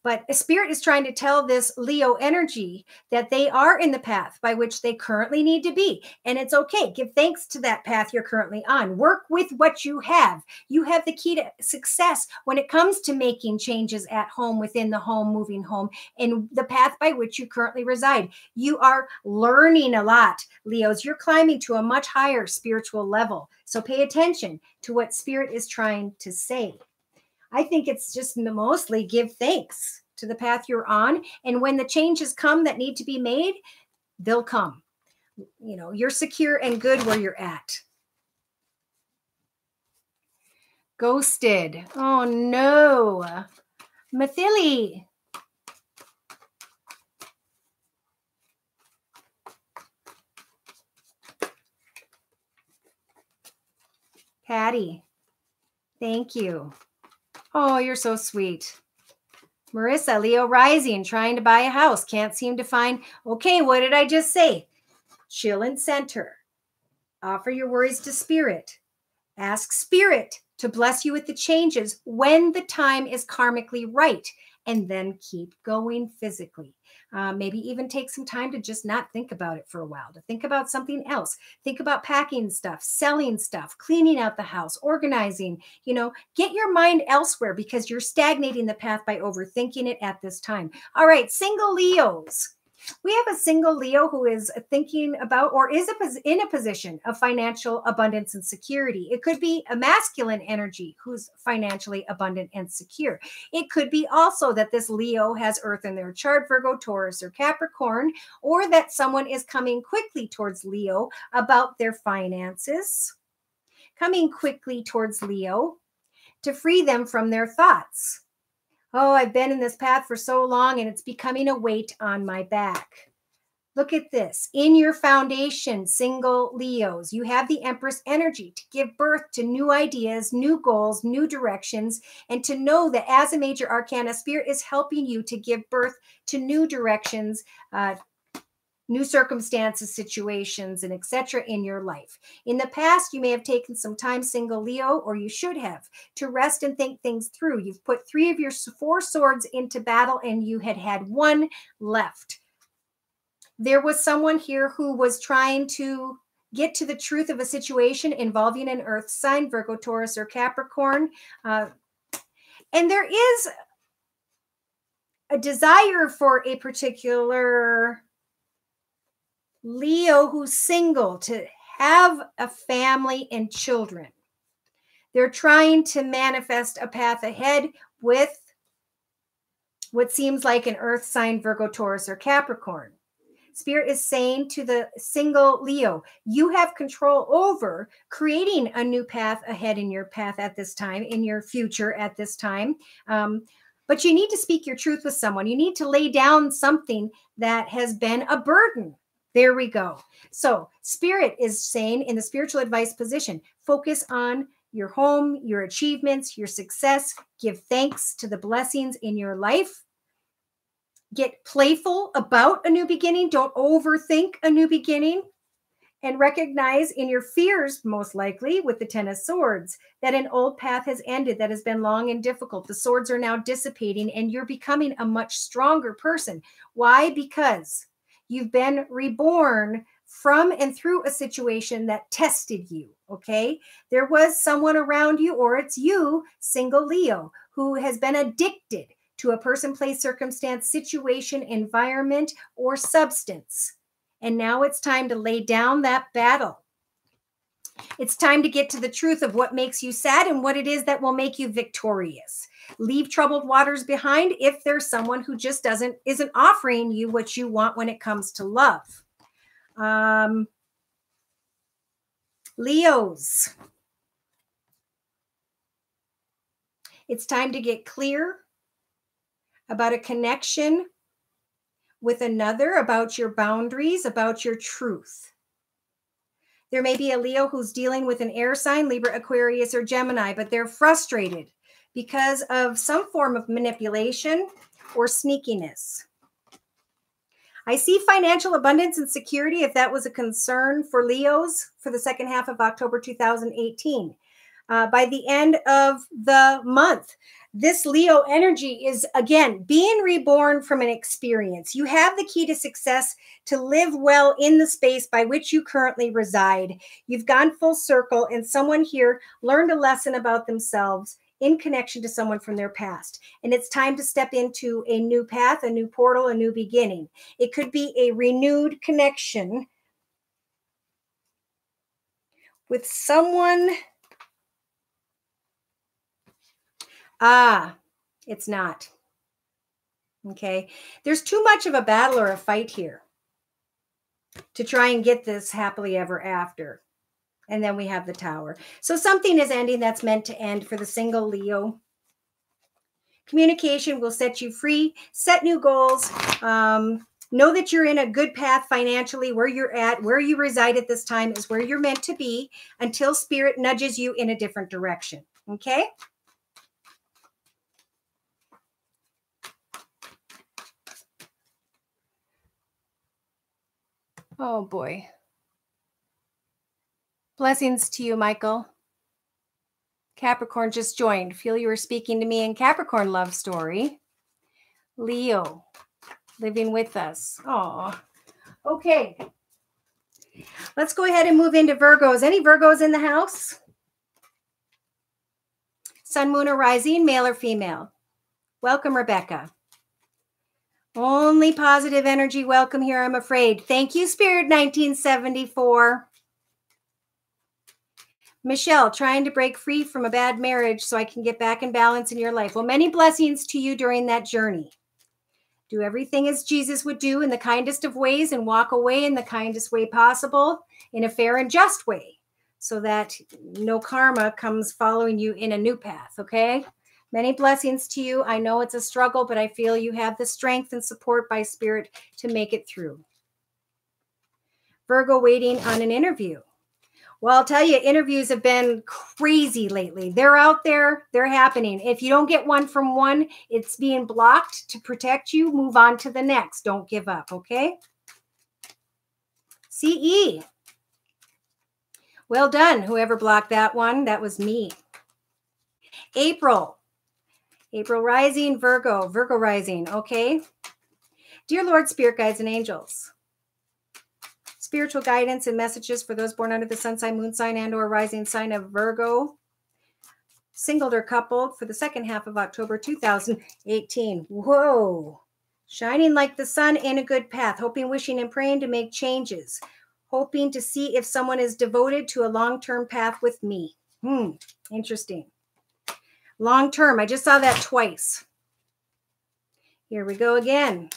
[SPEAKER 1] But a spirit is trying to tell this Leo energy that they are in the path by which they currently need to be. And it's okay. Give thanks to that path you're currently on. Work with what you have. You have the key to success when it comes to making changes at home, within the home, moving home, and the path by which you currently reside. You are learning a lot, Leos. You're climbing to a much higher spiritual level. So pay attention to what Spirit is trying to say. I think it's just mostly give thanks to the path you're on. And when the changes come that need to be made, they'll come. You know, you're secure and good where you're at. Ghosted. Oh, no. Mathili. Patty. Thank you. Oh, you're so sweet. Marissa, Leo rising, trying to buy a house. Can't seem to find. Okay, what did I just say? Chill and center. Offer your worries to Spirit. Ask Spirit to bless you with the changes when the time is karmically right. And then keep going physically. Maybe even take some time to just not think about it for a while, to think about something else. Think about packing stuff, selling stuff, cleaning out the house, organizing, get your mind elsewhere because you're stagnating the path by overthinking it at this time. All right, single Leos. We have a single Leo who is thinking about or is in a position of financial abundance and security. It could be a masculine energy who's financially abundant and secure. It could be also that this Leo has Earth in their chart, Virgo, Taurus, or Capricorn, or that someone is coming quickly towards Leo about their finances, coming quickly towards Leo to free them from their thoughts. Oh, I've been in this path for so long and it's becoming a weight on my back. Look at this. In your foundation, single Leos, you have the Empress energy to give birth to new ideas, new goals, new directions, and to know that as a major arcana, Spirit is helping you to give birth to new directions, new circumstances, situations, and etc. in your life. In the past, you may have taken some time, single Leo, or you should have, to rest and think things through. You've put 3 of your 4 swords into battle and you had 1 left. There was someone here who was trying to get to the truth of a situation involving an earth sign, Virgo, Taurus, or Capricorn. And there is a desire for a particular Leo who's single to have a family and children. They're trying to manifest a path ahead with what seems like an earth sign, Virgo, Taurus, or Capricorn. Spirit is saying to the single Leo, you have control over creating a new path ahead in your path at this time, in your future at this time. But you need to speak your truth with someone. You need to lay down something that has been a burden. There we go. So Spirit is saying in the spiritual advice position, focus on your home, your achievements, your success. Give thanks to the blessings in your life. Get playful about a new beginning. Don't overthink a new beginning. And recognize in your fears, most likely with the 10 of Swords, that an old path has ended that has been long and difficult. The swords are now dissipating and you're becoming a much stronger person. Why? Because you've been reborn from and through a situation that tested you, okay? There was someone around you, or it's you, single Leo, who has been addicted to a person, place, circumstance, situation, environment, or substance. And now it's time to lay down that battle. It's time to get to the truth of what makes you sad and what it is that will make you victorious. Leave troubled waters behind if there's someone who just isn't offering you what you want when it comes to love. Leos, it's time to get clear about a connection with another, about your boundaries, about your truth. There may be a Leo who's dealing with an air sign, Libra, Aquarius, or Gemini, but they're frustrated because of some form of manipulation or sneakiness. I see financial abundance and security if that was a concern for Leos for the second half of October 2018. By the end of the month, this Leo energy is, again, being reborn from an experience. You have the key to success to live well in the space by which you currently reside. You've gone full circle, and someone here learned a lesson about themselves in connection to someone from their past. And it's time to step into a new path, a new portal, a new beginning. It could be a renewed connection with someone. It's not. Okay. There's too much of a battle or a fight here to try and get this happily ever after. And then we have the Tower. So something is ending that's meant to end for the single Leo. Communication will set you free, set new goals. Know that you're in a good path financially. Where you're at, where you reside at this time is where you're meant to be until Spirit nudges you in a different direction. Okay? Oh, boy. Blessings to you, Michael. Capricorn just joined. Feel you were speaking to me in Capricorn love story. Leo, living with us. Oh, okay. Let's go ahead and move into Virgos. Any Virgos in the house? Sun, moon, or rising, male or female? Welcome, Rebecca. Only positive energy welcome here, I'm afraid. Thank you, Spirit 1974. Michelle, trying to break free from a bad marriage so I can get back in balance in your life. Well, many blessings to you during that journey. Do everything as Jesus would do in the kindest of ways and walk away in the kindest way possible in a fair and just way so that no karma comes following you in a new path, okay? Many blessings to you. I know it's a struggle, but I feel you have the strength and support by Spirit to make it through. Virgo, waiting on an interview. Well, I'll tell you, interviews have been crazy lately. They're out there. They're happening. If you don't get one from one, it's being blocked to protect you. Move on to the next. Don't give up, okay? CE. Well done, whoever blocked that one. That was me. April. April rising, Virgo. Virgo rising, okay? Dear Lord, Spirit, guides, and angels. Spiritual guidance and messages for those born under the sun sign, moon sign, and or rising sign of Virgo, singled or coupled, for the second half of October 2018. Whoa. Shining like the sun in a good path, hoping, wishing, and praying to make changes, hoping to see if someone is devoted to a long-term path with me. Interesting. Long-term, I just saw that twice. Here we go again.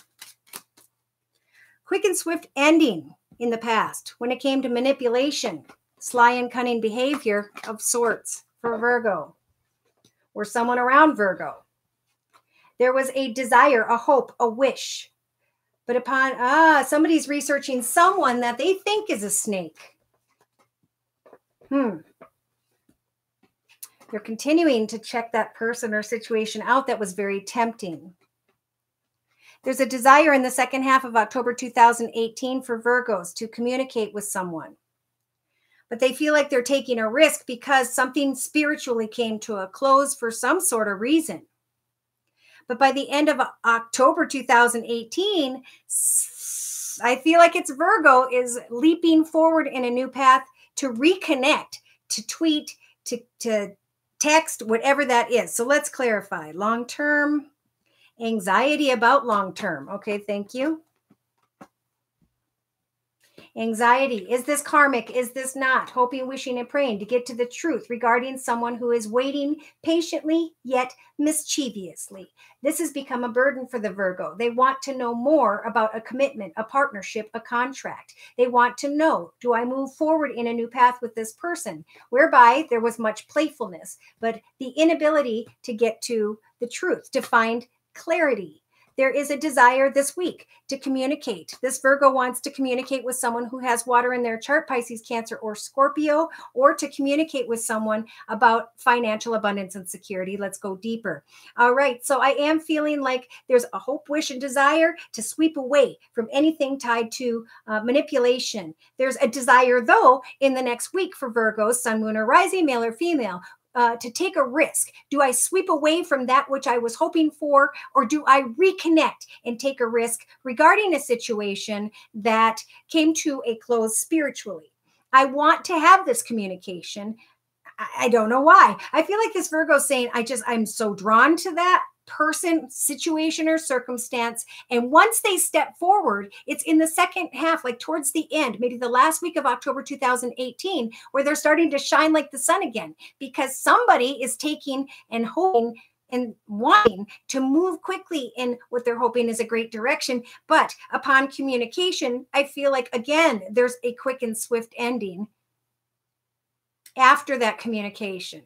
[SPEAKER 1] Quick and swift ending in the past when it came to manipulation, sly and cunning behavior of sorts for Virgo or someone around Virgo. There was a desire, a hope, a wish. But upon, somebody's researching someone that they think is a snake. They're continuing to check that person or situation out that was very tempting. There's a desire in the second half of October 2018 for Virgos to communicate with someone. But they feel like they're taking a risk because something spiritually came to a close for some sort of reason. But by the end of October 2018, I feel like it's Virgo is leaping forward in a new path to reconnect, to tweet, to text, whatever that is. So let's clarify. Long-term, anxiety about long-term. Okay, thank you. Anxiety. Is this karmic? Is this not? Hoping, wishing, and praying to get to the truth regarding someone who is waiting patiently yet mischievously. This has become a burden for the Virgo. They want to know more about a commitment, a partnership, a contract. They want to know, do I move forward in a new path with this person? Whereby there was much playfulness, but the inability to get to the truth, to find clarity. There is a desire this week to communicate. This Virgo wants to communicate with someone who has water in their chart, Pisces, Cancer, or Scorpio, or to communicate with someone about financial abundance and security. Let's go deeper. All right. So I am feeling like there's a hope, wish, and desire to sweep away from anything tied to manipulation. There's a desire, though, in the next week for Virgos, sun, moon, or rising, male or female, to take a risk. Do I sweep away from that which I was hoping for, or do I reconnect and take a risk regarding a situation that came to a close spiritually? I want to have this communication. I don't know why. I feel like this Virgo is saying, I'm so drawn to that person, situation, or circumstance. And once they step forward, it's in the second half, like towards the end, maybe the last week of October 2018, where they're starting to shine like the sun again, because somebody is taking and hoping and wanting to move quickly in what they're hoping is a great direction. But upon communication, I feel like, again, there's a quick and swift ending after that communication.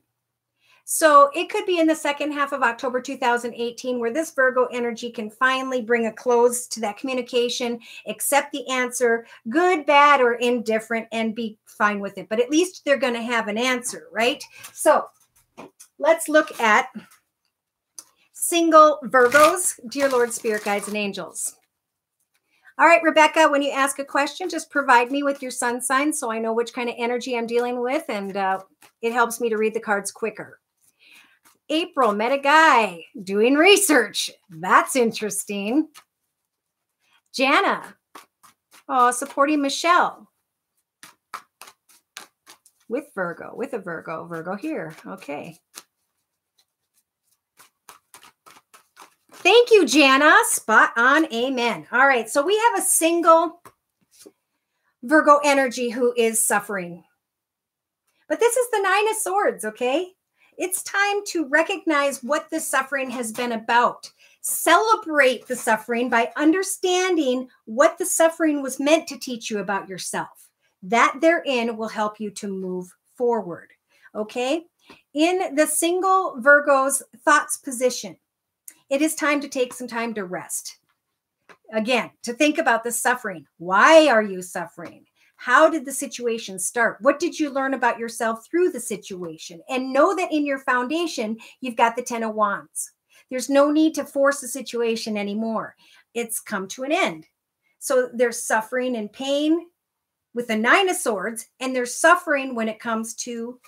[SPEAKER 1] So it could be in the second half of October 2018 where this Virgo energy can finally bring a close to that communication, accept the answer, good, bad, or indifferent, and be fine with it. But at least they're going to have an answer, right? So let's look at single Virgos, dear Lord, Spirit Guides, and Angels. All right, Rebecca, when you ask a question, just provide me with your sun sign so I know which kind of energy I'm dealing with, and it helps me to read the cards quicker. April, met a guy doing research. That's interesting. Jana, supporting Michelle with a Virgo here. Okay. Thank you, Jana. Spot on. Amen. All right. So we have a single Virgo energy who is suffering. But this is the Nine of Swords, okay? It's time to recognize what the suffering has been about. Celebrate the suffering by understanding what the suffering was meant to teach you about yourself. That therein will help you to move forward, okay? In the single Virgo's thoughts position, it is time to take some time to rest. Again, to think about the suffering. Why are you suffering? How did the situation start? What did you learn about yourself through the situation? And know that in your foundation, you've got the 10 of Wands. There's no need to force the situation anymore. It's come to an end. So there's suffering and pain with the Nine of Swords, and there's suffering when it comes to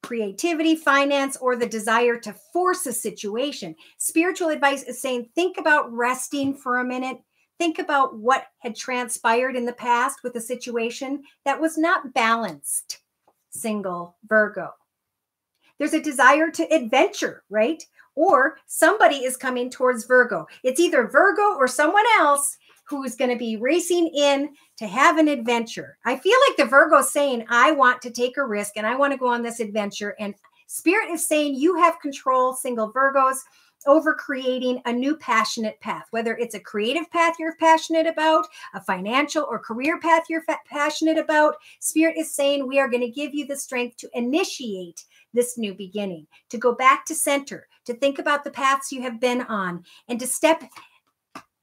[SPEAKER 1] creativity, finance, or the desire to force a situation. Spiritual advice is saying, think about resting for a minute. Think about what had transpired in the past with a situation that was not balanced, single Virgo. There's a desire to adventure, right? Or somebody is coming towards Virgo. It's either Virgo or someone else who is going to be racing in to have an adventure. I feel like the Virgo is saying, I want to take a risk and I want to go on this adventure. And Spirit is saying you have control, single Virgos, over creating a new passionate path, whether it's a creative path you're passionate about, a financial or career path you're passionate about. Spirit is saying we are going to give you the strength to initiate this new beginning, to go back to center, to think about the paths you have been on, and to step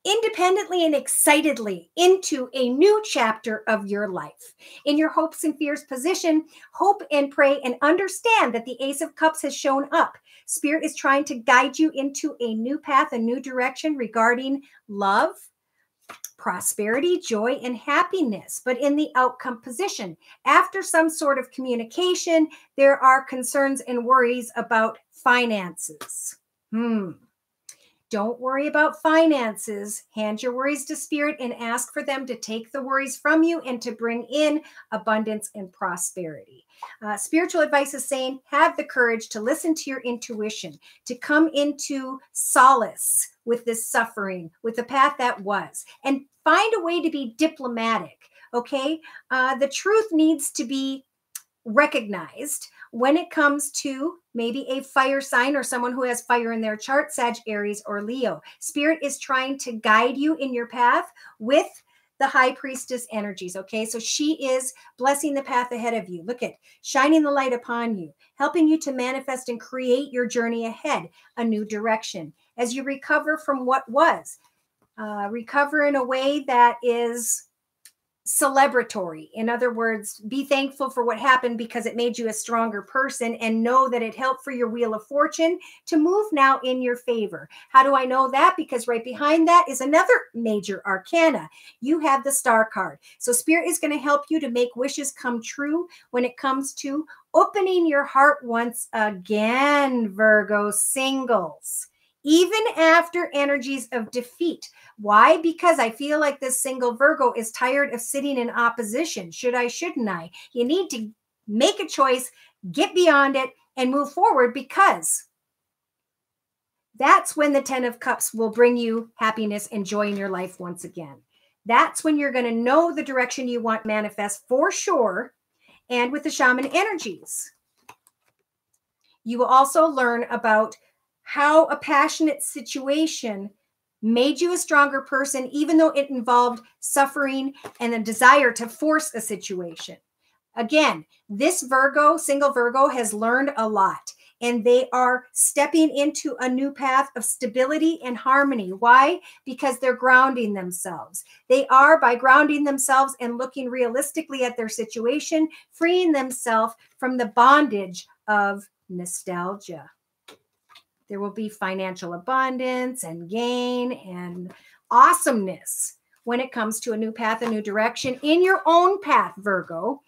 [SPEAKER 1] independently and excitedly into a new chapter of your life. In your hopes and fears position, hope and pray and understand that the Ace of Cups has shown up. Spirit is trying to guide you into a new path, a new direction regarding love, prosperity, joy, and happiness. But in the outcome position, after some sort of communication, there are concerns and worries about finances. Don't worry about finances. Hand your worries to Spirit and ask for them to take the worries from you and to bring in abundance and prosperity. Spiritual advice is saying, have the courage to listen to your intuition, to come into solace with this suffering, with the path that was, and find a way to be diplomatic Okay. The truth needs to be recognized when it comes to maybe a fire sign or someone who has fire in their chart, Sag, Aries, or Leo. Spirit is trying to guide you in your path with the high priestess energies. Okay. So she is blessing the path ahead of you. Look at shining the light upon you, helping you to manifest and create your journey ahead, a new direction as you recover from what was. Recover in a way that is celebratory. In other words, be thankful for what happened because it made you a stronger person, and know that it helped for your wheel of fortune to move now in your favor. How do I know that? Because right behind that is another major arcana. You have the star card. So Spirit is going to help you to make wishes come true when it comes to opening your heart once again, Virgo singles, even after energies of defeat. Why? Because I feel like this single Virgo is tired of sitting in opposition. Should I, shouldn't I? You need to make a choice, get beyond it, and move forward, because that's when the 10 of Cups will bring you happiness and joy in your life once again. That's when you're going to know the direction you want to manifest for sure. And with the shaman energies, you will also learn about how a passionate situation made you a stronger person, even though it involved suffering and a desire to force a situation. Again, this Virgo, single Virgo, has learned a lot, and they are stepping into a new path of stability and harmony. Why? Because they're grounding themselves. They are, by grounding themselves and looking realistically at their situation, freeing themselves from the bondage of nostalgia. There will be financial abundance and gain and awesomeness when it comes to a new path, a new direction in your own path, Virgo,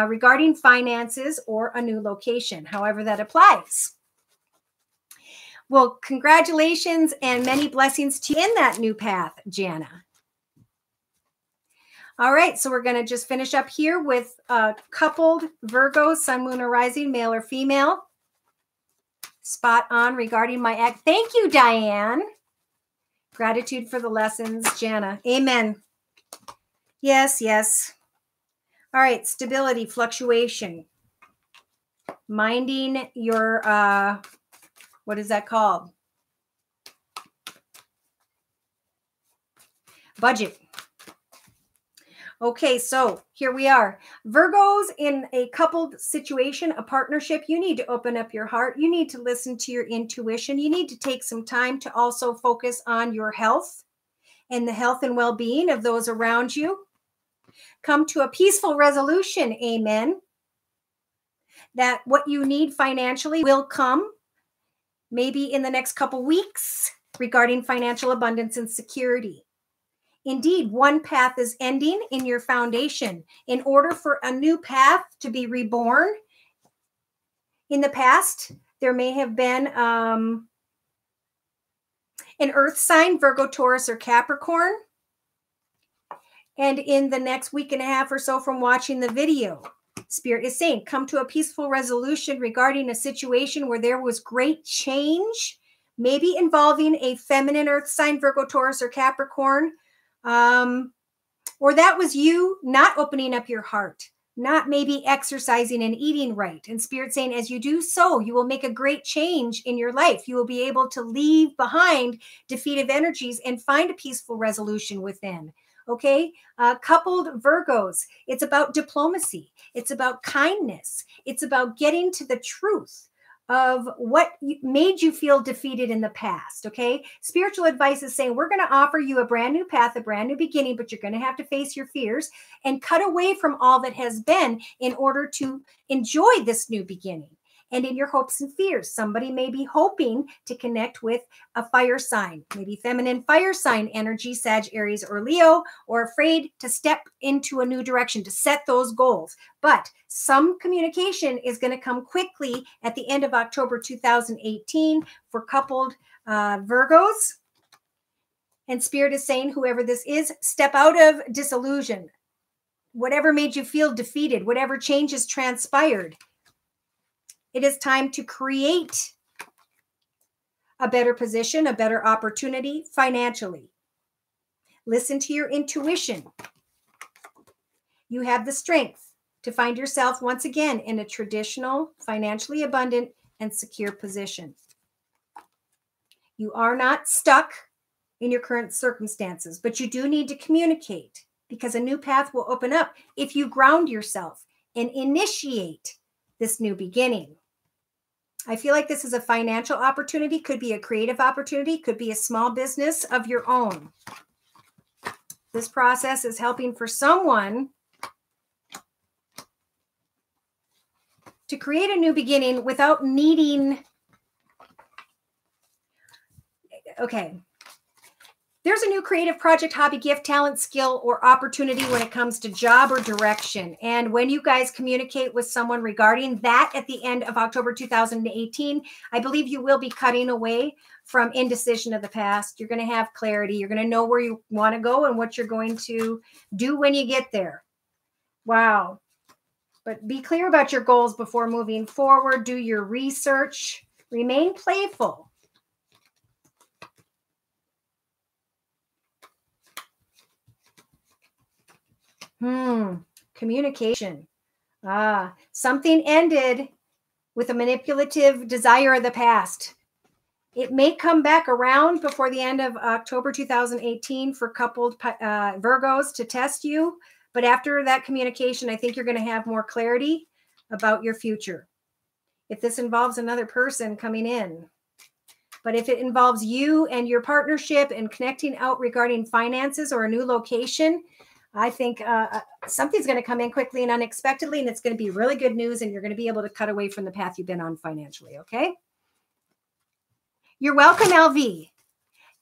[SPEAKER 1] regarding finances or a new location, however that applies. Well, congratulations and many blessings to you in that new path, Jana. All right, so we're going to just finish up here with coupled Virgo, sun, moon, or rising, male or female. Spot on regarding my act. Thank you, Diane. Gratitude for the lessons, Jana. Amen. Yes, yes. All right, stability, fluctuation. Minding your, what is that called? Budget. Okay, so here we are. Virgos in a coupled situation, a partnership, you need to open up your heart. You need to listen to your intuition. You need to take some time to also focus on your health and the health and well-being of those around you. Come to a peaceful resolution, amen, that what you need financially will come maybe in the next couple weeks regarding financial abundance and security. Indeed, one path is ending in your foundation. In order for a new path to be reborn, in the past, there may have been an earth sign, Virgo, Taurus, or Capricorn. And in the next week and a half or so from watching the video, Spirit is saying, come to a peaceful resolution regarding a situation where there was great change, maybe involving a feminine earth sign, Virgo, Taurus, or Capricorn. Or that was you not opening up your heart, not maybe exercising and eating right. And Spirit saying, as you do so, you will make a great change in your life. You will be able to leave behind defeative energies and find a peaceful resolution within. Okay. Coupled Virgos, it's about diplomacy. It's about kindness. It's about getting to the truth of what made you feel defeated in the past. Okay. Spiritual advice is saying, we're going to offer you a brand new path, a brand new beginning, but you're going to have to face your fears and cut away from all that has been in order to enjoy this new beginning. And in your hopes and fears, somebody may be hoping to connect with a fire sign, maybe feminine fire sign energy, Sag, Aries, or Leo, or afraid to step into a new direction, to set those goals. But some communication is going to come quickly at the end of October 2018 for coupled Virgos. And Spirit is saying, whoever this is, step out of disillusion. Whatever made you feel defeated, whatever changes transpired, it is time to create a better position, a better opportunity financially. Listen to your intuition you have the strength to find yourself once again in a traditional, financially abundant, and secure position. You are not stuck in your current circumstances, but you do need to communicate, because a new path will open up if you ground yourself and initiate this new beginning. I feel like this is a financial opportunity, could be a creative opportunity, could be a small business of your own. This process is helping for someone to create a new beginning without needing. Okay. There's a new creative project, hobby, gift, talent, skill, or opportunity when it comes to job or direction. And when you guys communicate with someone regarding that at the end of October 2018, I believe you will be cutting away from indecision of the past. You're going to have clarity. You're going to know where you want to go and what you're going to do when you get there. Wow. But be clear about your goals before moving forward. Do your research. Remain playful. Communication. Something ended with a manipulative desire of the past. It may come back around before the end of October 2018 for coupled Virgos to test you. But after that communication, I think you're going to have more clarity about your future. If this involves another person coming in. But if it involves you and your partnership and connecting out regarding finances or a new location, I think something's going to come in quickly and unexpectedly, and it's going to be really good news, and you're going to be able to cut away from the path you've been on financially, okay? You're welcome, LV.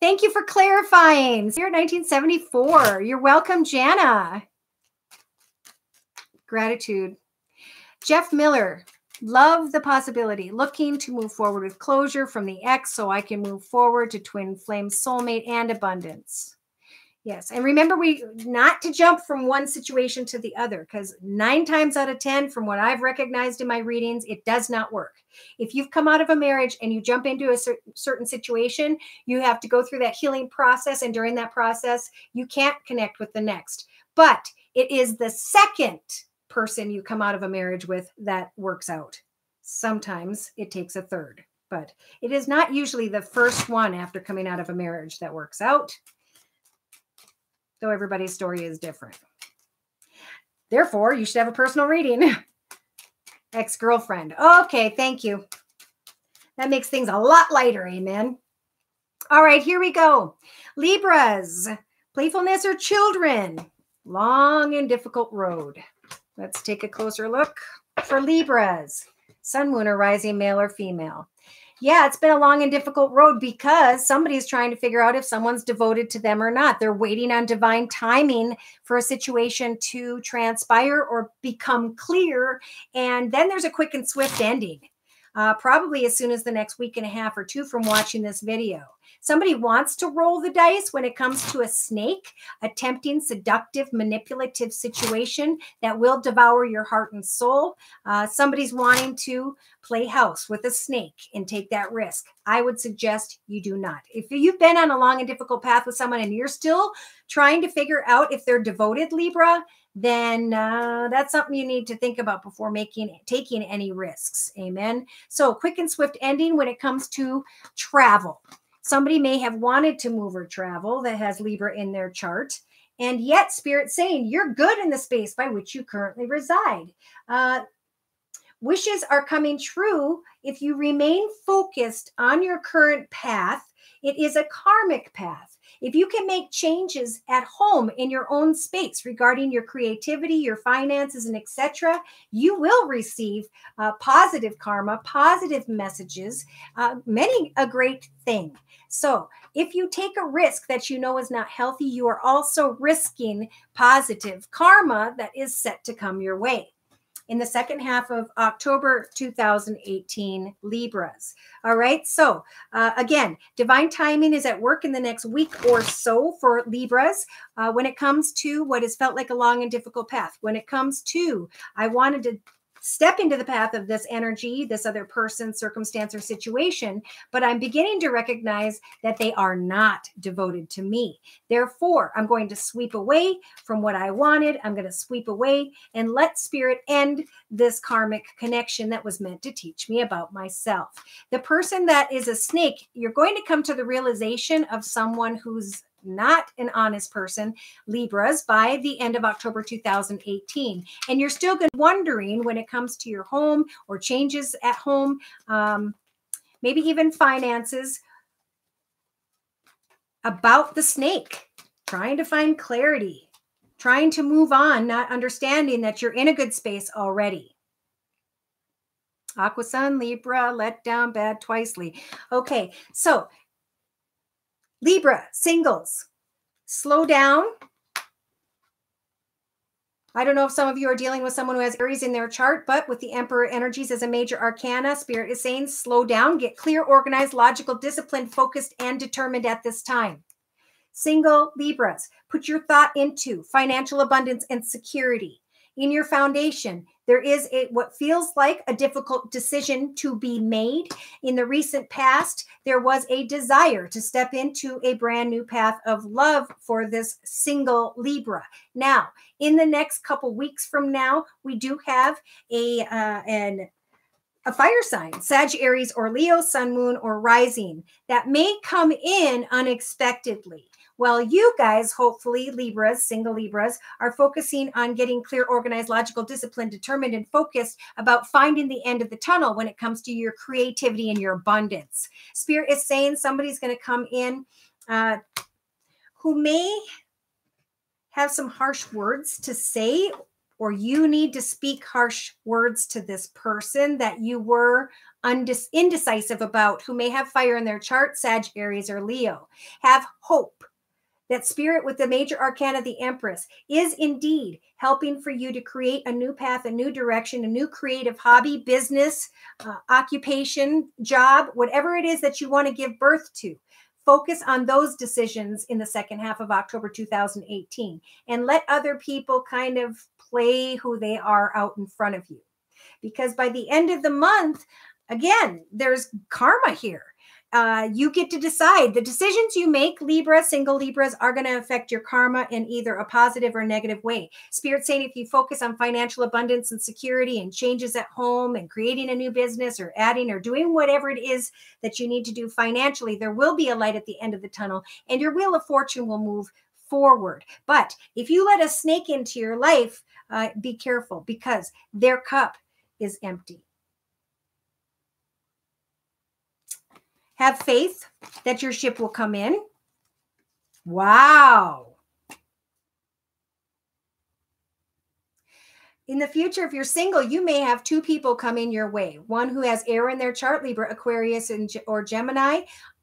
[SPEAKER 1] Thank you for clarifying. Year 1974. You're welcome, Jana. Gratitude. Jeff Miller. Love the possibility. Looking to move forward with closure from the ex so I can move forward to twin flame soulmate and abundance. Yes. And remember, not to jump from one situation to the other, because 9 times out of 10, from what I've recognized in my readings, it does not work. If you've come out of a marriage and you jump into a certain situation, you have to go through that healing process. And during that process, you can't connect with the next. But it is the second person you come out of a marriage with that works out. Sometimes it takes a third, but it is not usually the first one after coming out of a marriage that works out. Though everybody's story is different. Therefore, you should have a personal reading. Ex-girlfriend. Okay, thank you. That makes things a lot lighter, amen. All right, here we go. Libras, playfulness or children. Long and difficult road. Let's take a closer look for Libras. Sun, moon, or rising, male or female. Yeah, it's been a long and difficult road because somebody's trying to figure out if someone's devoted to them or not. They're waiting on divine timing for a situation to transpire or become clear. And then there's a quick and swift ending, probably as soon as the next week and a half or 2 from watching this video. Somebody wants to roll the dice when it comes to a snake, a tempting, seductive, manipulative situation that will devour your heart and soul. Somebody's wanting to play house with a snake and take that risk. I would suggest you do not. If you've been on a long and difficult path with someone and you're still trying to figure out if they're devoted, Libra, then that's something you need to think about before taking any risks. Amen. So quick and swift ending when it comes to travel. Somebody may have wanted to move or travel that has Libra in their chart, and yet Spirit's saying you're good in the space by which you currently reside. Wishes are coming true if you remain focused on your current path. It is a karmic path. If you can make changes at home in your own space regarding your creativity, your finances, and etc., you will receive positive karma, positive messages, many a great thing. So if you take a risk that you know is not healthy, you are also risking positive karma that is set to come your way in the second half of October 2018, Libras. All right. So again, divine timing is at work in the next week or so for Libras when it comes to what has felt like a long and difficult path. When it comes to, I wanted to step into the path of this energy, this other person, circumstance, or situation, but I'm beginning to recognize that they are not devoted to me. Therefore, I'm going to sweep away from what I wanted. I'm going to sweep away and let spirit end this karmic connection that was meant to teach me about myself. The person that is a snake, you're going to come to the realization of someone who's not an honest person, Libras, by the end of October 2018. And you're still going to be wondering when it comes to your home or changes at home, maybe even finances, about the snake, trying to find clarity, trying to move on, not understanding that you're in a good space already. Aqua Sun, Libra, let down, bad, twicely. Okay, so Libra, singles, slow down. I don't know if some of you are dealing with someone who has Aries in their chart, but with the Emperor energies as a major arcana, Spirit is saying slow down, get clear, organized, logical, disciplined, focused, and determined at this time. Single Libras, put your thought into financial abundance and security. In your foundation, there is what feels like a difficult decision to be made. In the recent past, there was a desire to step into a brand new path of love for this single Libra. Now, in the next couple weeks from now, we do have a fire sign, Sag, Aries, or Leo, Sun, Moon, or Rising, that may come in unexpectedly. Well, you guys, hopefully, Libras, single Libras, are focusing on getting clear, organized, logical, disciplined, determined, and focused about finding the end of the tunnel when it comes to your creativity and your abundance. Spirit is saying somebody's going to come in who may have some harsh words to say, or you need to speak harsh words to this person that you were indecisive about, who may have fire in their chart, Sag, Aries, or Leo. Have hope that Spirit with the major arcana, the Empress, is indeed helping for you to create a new path, a new direction, a new creative hobby, business, occupation, job, whatever it is that you want to give birth to. Focus on those decisions in the second half of October 2018 and let other people kind of play who they are out in front of you. Because by the end of the month, again, there's karma here. You get to decide. The decisions you make, Libra, single Libras, are going to affect your karma in either a positive or negative way. Spirit saying if you focus on financial abundance and security and changes at home and creating a new business or adding or doing whatever it is that you need to do financially, there will be a light at the end of the tunnel and your wheel of fortune will move forward. But if you let a snake into your life, be careful because their cup is empty. Have faith that your ship will come in. Wow. In the future, if you're single, you may have two people come in your way. One who has air in their chart, Libra, Aquarius, or Gemini,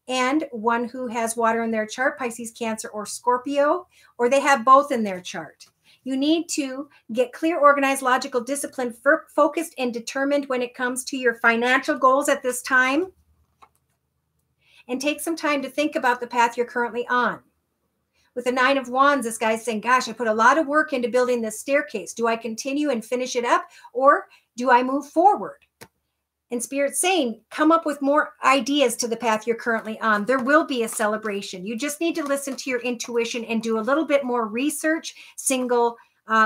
[SPEAKER 1] and one who has water in their chart, Pisces, Cancer, or Scorpio, or they have both in their chart. You need to get clear, organized, logical, disciplined, focused, and determined when it comes to your financial goals at this time. And take some time to think about the path you're currently on. With the Nine of Wands, this guy's saying, gosh, I put a lot of work into building this staircase. Do I continue and finish it up, or do I move forward? And Spirit's saying, come up with more ideas to the path you're currently on. There will be a celebration. You just need to listen to your intuition and do a little bit more research, single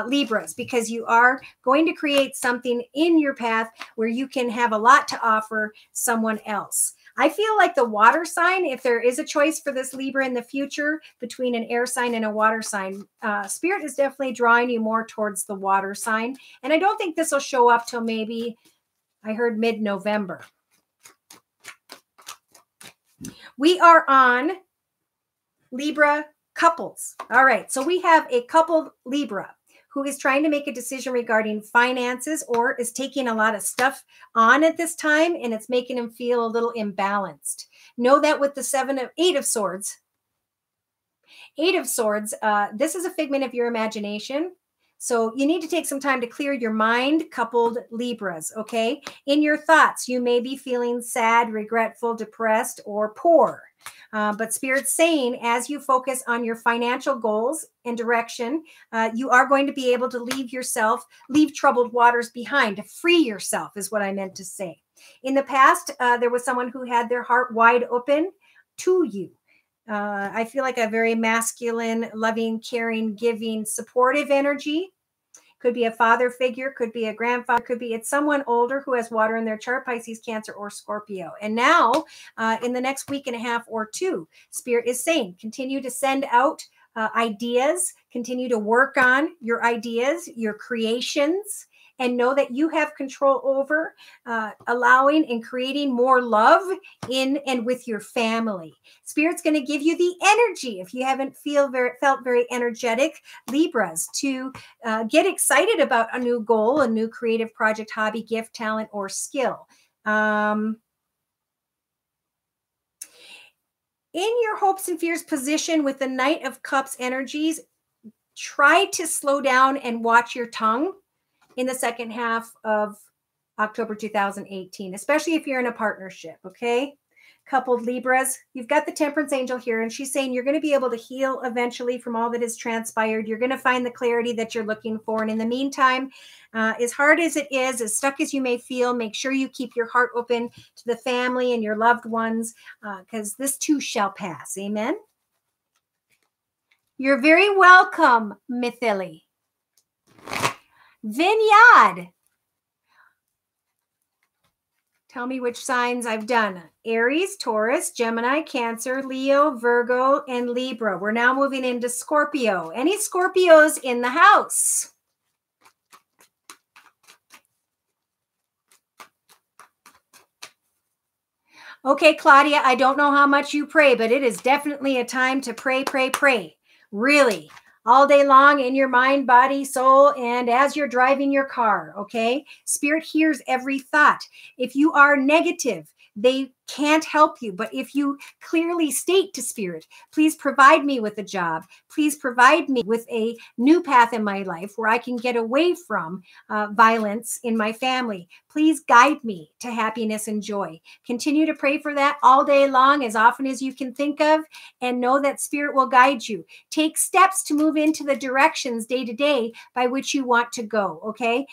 [SPEAKER 1] Libras, because you are going to create something in your path where you can have a lot to offer someone else. I feel like the water sign, if there is a choice for this Libra in the future between an air sign and a water sign, Spirit is definitely drawing you more towards the water sign. And I don't think this will show up till maybe, I heard mid-November. We are on Libra couples. All right, so we have a coupled Libra who is trying to make a decision regarding finances or is taking a lot of stuff on at this time, and it's making him feel a little imbalanced. Know that with the Eight of Swords, this is a figment of your imagination. So you need to take some time to clear your mind, coupled Libras, okay? In your thoughts, you may be feeling sad, regretful, depressed, or poor. But Spirit's saying, as you focus on your financial goals and direction, you are going to be able to leave troubled waters behind, to free yourself is what I meant to say. In the past, there was someone who had their heart wide open to you. I feel like a very masculine, loving, caring, giving, supportive energy. Could be a father figure, could be a grandfather, it's someone older who has water in their chart, Pisces, Cancer, or Scorpio. And now, in the next week and a half or two, Spirit is saying, continue to send out ideas, continue to work on your ideas, your creations, and know that you have control over allowing and creating more love in and with your family. Spirit's going to give you the energy, if you haven't felt very energetic, Libras, to get excited about a new goal, a new creative project, hobby, gift, talent, or skill. In your hopes and fears position with the Knight of Cups energies, try to slow down and watch your tongue in the second half of October 2018, especially if you're in a partnership, okay? Coupled Libras, you've got the Temperance Angel here, and she's saying you're going to be able to heal eventually from all that has transpired. You're going to find the clarity that you're looking for. And in the meantime, as hard as it is, as stuck as you may feel, make sure you keep your heart open to the family and your loved ones, because this too shall pass. Amen? You're very welcome, Mithili. Vinyad. Tell me which signs I've done. Aries, Taurus, Gemini, Cancer, Leo, Virgo, and Libra. We're now moving into Scorpio. Any Scorpios in the house? Okay, Claudia, I don't know how much you pray, but it is definitely a time to pray, pray, pray. Really. All day long in your mind, body, soul, and as you're driving your car, okay? Spirit hears every thought. If you are negative, they can't help you. But if you clearly state to Spirit, please provide me with a job. Please provide me with a new path in my life where I can get away from violence in my family. Please guide me to happiness and joy. Continue to pray for that all day long, as often as you can think of, and know that Spirit will guide you. Take steps to move into the directions day to day by which you want to go, okay?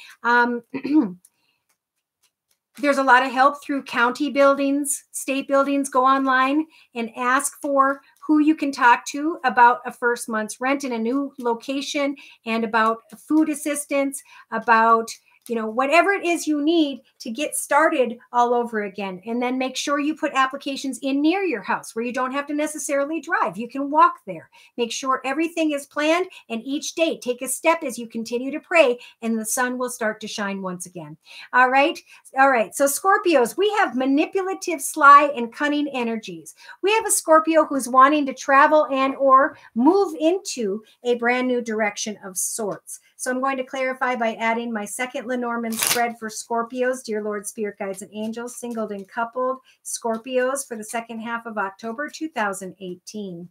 [SPEAKER 1] There's a lot of help through county buildings, state buildings. Go online and ask for who you can talk to about a first month's rent in a new location, and about food assistance, about whatever it is you need to get started all over again. And then make sure you put applications in near your house where you don't have to necessarily drive. You can walk there. Make sure everything is planned, and each day take a step as you continue to pray, and the sun will start to shine once again. All right. All right. So Scorpios, we have manipulative, sly, and cunning energies. We have a Scorpio who's wanting to travel and or move into a brand new direction of sorts. So I'm going to clarify by adding my second Lenormand spread for Scorpios, dear Lord, Spirit Guides, and Angels, singled and coupled Scorpios for the second half of October 2018.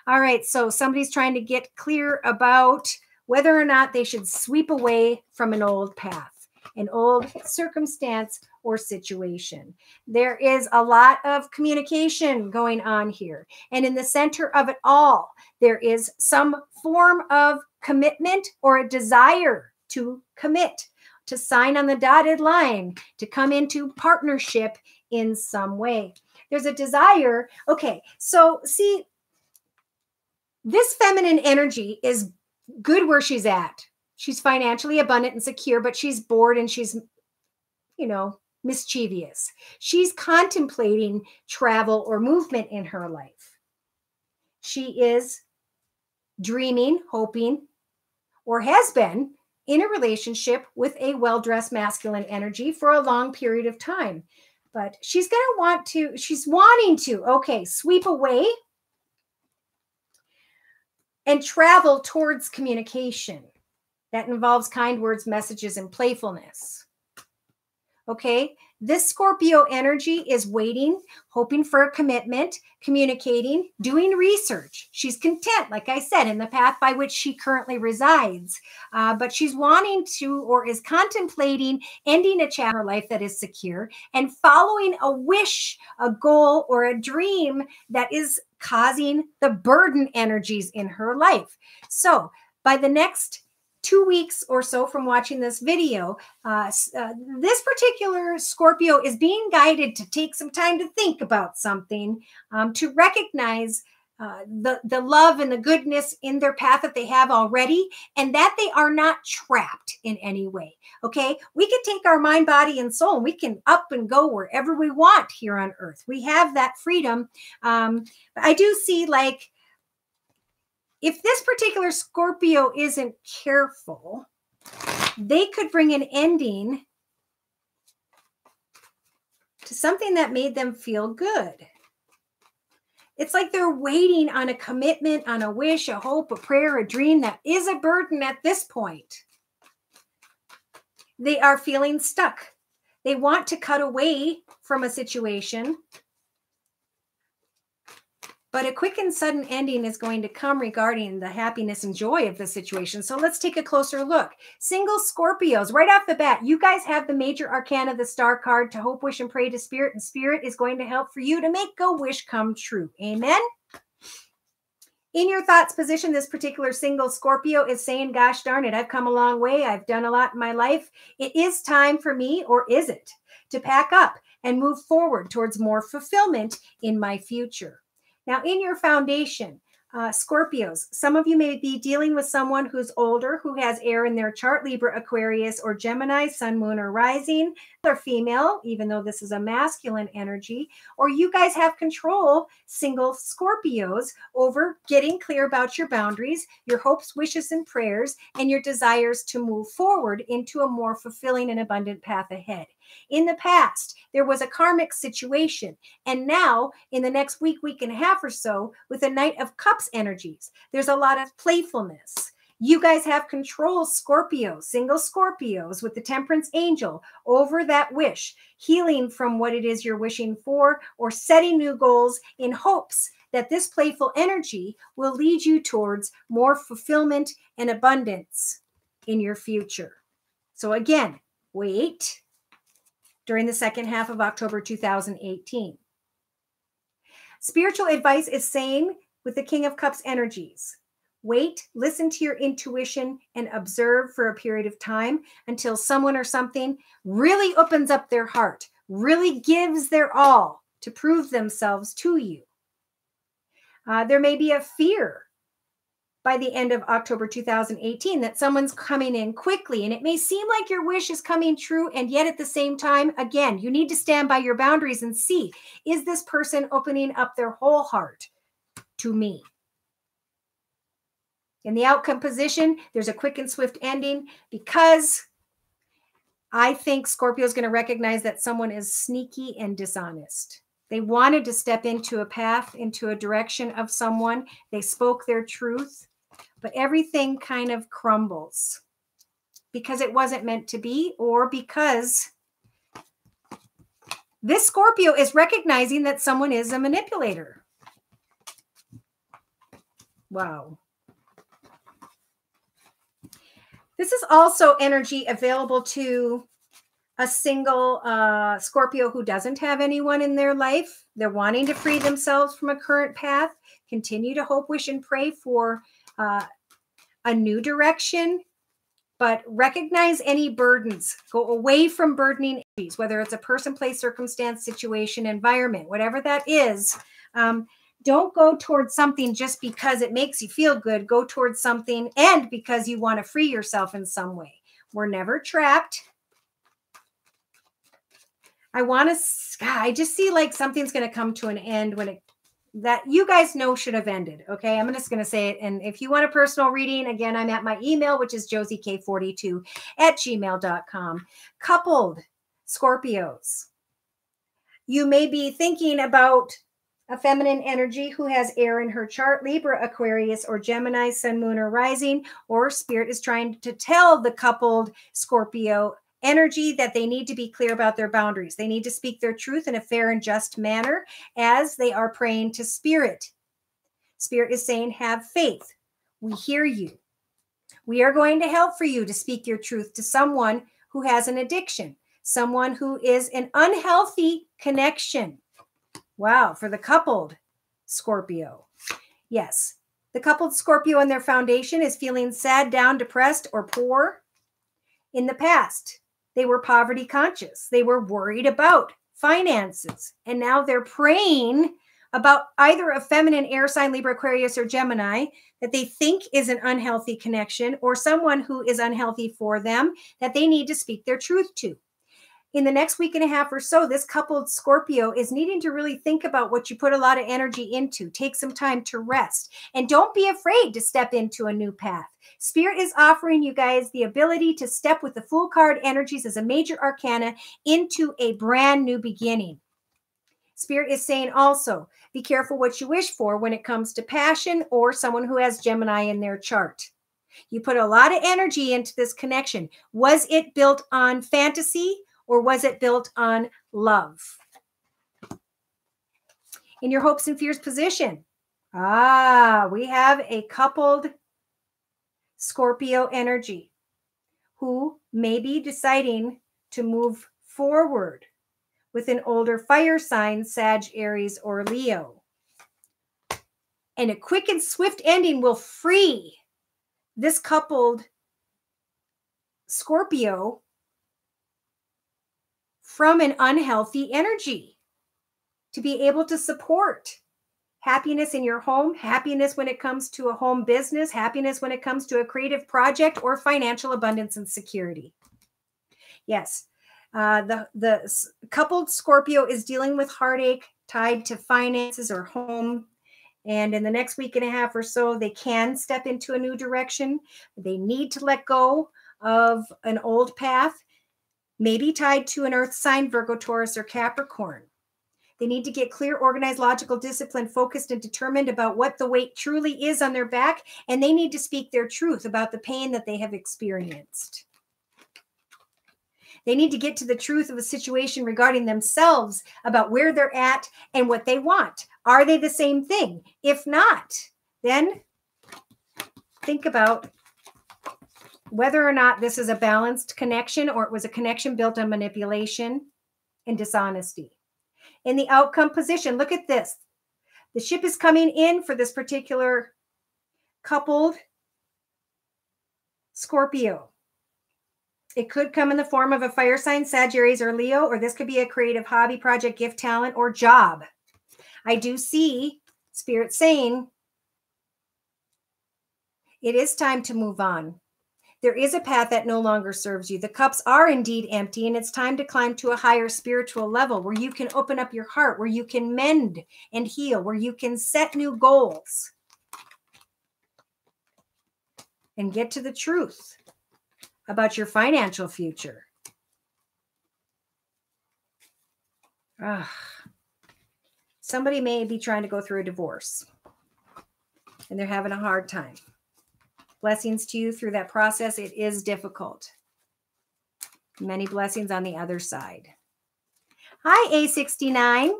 [SPEAKER 1] All right, so somebody's trying to get clear about whether or not they should sweep away from an old path, an old circumstance or situation. There is a lot of communication going on here. And in the center of it all, there is some form of commitment or a desire to commit, to sign on the dotted line, to come into partnership in some way. There's a desire. Okay, so see, this feminine energy is good where she's at. She's financially abundant and secure, but she's bored and she's, mischievous. She's contemplating travel or movement in her life. She is dreaming, hoping, or has been in a relationship with a well-dressed masculine energy for a long period of time. But she's wanting to, sweep away and travel towards communication. That involves kind words, messages, and playfulness. Okay, This Scorpio energy is waiting, hoping for a commitment, communicating, doing research. She's content, like I said, in the path by which she currently resides. But she's wanting to, or is contemplating, ending a chapter of her life that is secure and following a wish, a goal, or a dream that is causing the burden energies in her life. So by the next 2 weeks or so from watching this video, this particular Scorpio is being guided to take some time to think about something, to recognize the love and the goodness in their path that they have already, and that they are not trapped in any way. Okay, we can take our mind, body, and soul, and we can up and go wherever we want here on earth. We have that freedom. But I do see, like, if this particular Scorpio isn't careful, they could bring an ending to something that made them feel good. It's like they're waiting on a commitment, on a wish, a hope, a prayer, a dream that is a burden at this point. They are feeling stuck. They want to cut away from a situation, but a quick and sudden ending is going to come regarding the happiness and joy of the situation. So let's take a closer look. Single Scorpios, right off the bat, you guys have the major arcana, the star card, to hope, wish, and pray to Spirit. And Spirit is going to help for you to make a wish come true. Amen? In your thoughts position, this particular single Scorpio is saying, gosh darn it, I've come a long way. I've done a lot in my life. It is time for me, or is it, to pack up and move forward towards more fulfillment in my future. Now, in your foundation, Scorpios, some of you may be dealing with someone who's older, who has air in their chart, Libra, Aquarius, or Gemini, sun, moon, or rising. They're female, even though this is a masculine energy. Or you guys have control, single Scorpios, over getting clear about your boundaries, your hopes, wishes, and prayers, and your desires to move forward into a more fulfilling and abundant path ahead. In the past, there was a karmic situation. And now, in the next week, week and a half or so, with the Knight of Cups energies, there's a lot of playfulness. You guys have control, Scorpios, single Scorpios, with the Temperance Angel over that wish, healing from what it is you're wishing for, or setting new goals in hopes that this playful energy will lead you towards more fulfillment and abundance in your future. So again, wait during the second half of October 2018. Spiritual advice is saying with the King of Cups energies, wait, listen to your intuition, and observe for a period of time until someone or something really opens up their heart, really gives their all to prove themselves to you. There may be a fear by the end of October 2018 that someone's coming in quickly, and it may seem like your wish is coming true, and yet at the same time, again, you need to stand by your boundaries and see, is this person opening up their whole heart to me? In the outcome position, there's a quick and swift ending, because I think Scorpio is going to recognize that someone is sneaky and dishonest. They wanted to step into a path, into a direction of someone. They spoke their truth, but everything kind of crumbles because it wasn't meant to be, or because this Scorpio is recognizing that someone is a manipulator. Wow. This is also energy available to a single Scorpio who doesn't have anyone in their life. They're wanting to free themselves from a current path, continue to hope, wish, and pray for a new direction, but recognize any burdens. Go away from burdening energies, whether it's a person, place, circumstance, situation, environment, whatever that is. Don't go towards something just because it makes you feel good. Go towards something and because you want to free yourself in some way. We're never trapped. I just see like something's going to come to an end when that you guys know should have ended. Okay. I'm just going to say it. And if you want a personal reading, again, I'm at my email, which is josiek42@gmail.com. Coupled Scorpios. You may be thinking about a feminine energy who has air in her chart, Libra, Aquarius, or Gemini, sun, moon, or rising, or Spirit is trying to tell the coupled Scorpio energy that they need to be clear about their boundaries. They need to speak their truth in a fair and just manner as they are praying to Spirit. Spirit is saying, have faith. We hear you. We are going to help for you to speak your truth to someone who has an addiction, someone who is an unhealthy connection. Wow, for the coupled Scorpio. Yes, the coupled Scorpio in their foundation is feeling sad, down, depressed, or poor. In the past, they were poverty conscious. They were worried about finances. And now they're praying about either a feminine air sign, Libra, Aquarius, or Gemini, that they think is an unhealthy connection, or someone who is unhealthy for them that they need to speak their truth to. In the next week and a half or so, this coupled Scorpio is needing to really think about what you put a lot of energy into. Take some time to rest. And don't be afraid to step into a new path. Spirit is offering you guys the ability to step with the Fool card energies as a major arcana into a brand new beginning. Spirit is saying also, be careful what you wish for when it comes to passion or someone who has Gemini in their chart. You put a lot of energy into this connection. Was it built on fantasy or was it built on love? In your hopes and fears position, we have a coupled Scorpio energy who may be deciding to move forward with an older fire sign, Sag, Aries, or Leo. And a quick and swift ending will free this coupled Scorpio from an unhealthy energy to be able to support happiness in your home, happiness when it comes to a home business, happiness when it comes to a creative project, or financial abundance and security. Yes. The coupled Scorpio is dealing with heartache tied to finances or home. And in the next week and a half or so, they can step into a new direction. They need to let go of an old path, maybe tied to an earth sign, Virgo, Taurus, or Capricorn. They need to get clear, organized, logical, disciplined, focused, and determined about what the weight truly is on their back. And they need to speak their truth about the pain that they have experienced. They need to get to the truth of a situation regarding themselves, about where they're at and what they want. Are they the same thing? If not, then think about whether or not this is a balanced connection or it was a connection built on manipulation and dishonesty. In the outcome position, look at this. The ship is coming in for this particular coupled Scorpio. It could come in the form of a fire sign, Sagittarius, or Leo, or this could be a creative hobby, project, gift, talent, or job. I do see Spirit saying it is time to move on. There is a path that no longer serves you. The cups are indeed empty, and it's time to climb to a higher spiritual level where you can open up your heart, where you can mend and heal, where you can set new goals and get to the truth about your financial future. Somebody may be trying to go through a divorce and they're having a hard time. Blessings to you through that process. It is difficult. Many blessings on the other side. Hi, A69.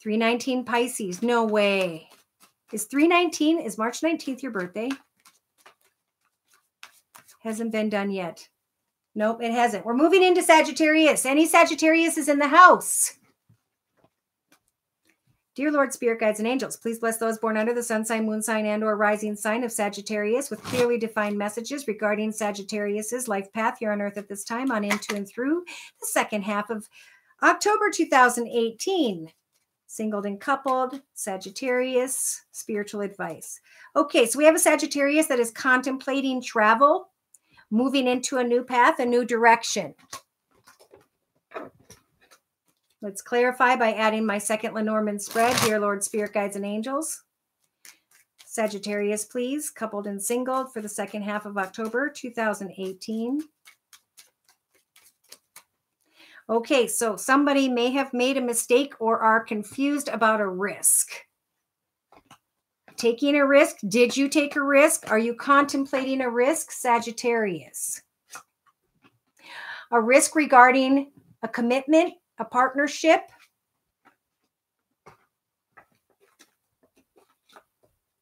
[SPEAKER 1] 319 Pisces. No way. Is March 19th your birthday? Hasn't been done yet. Nope, it hasn't. We're moving into Sagittarius. Any Sagittarius is in the house. Dear Lord, Spirit, Guides, and Angels, please bless those born under the sun sign, moon sign, and or rising sign of Sagittarius with clearly defined messages regarding Sagittarius's life path here on Earth at this time on into and through the second half of October 2018. Singled and coupled, Sagittarius, spiritual advice. Okay, so we have a Sagittarius that is contemplating travel, moving into a new path, a new direction. Let's clarify by adding my second Lenormand spread. Dear Lord, Spirit, Guides, and Angels. Sagittarius, please, coupled and singled for the second half of October 2018. Okay, so somebody may have made a mistake or are confused about a risk. Taking a risk. Did you take a risk? Are you contemplating a risk, Sagittarius? a risk regarding a commitment, a partnership.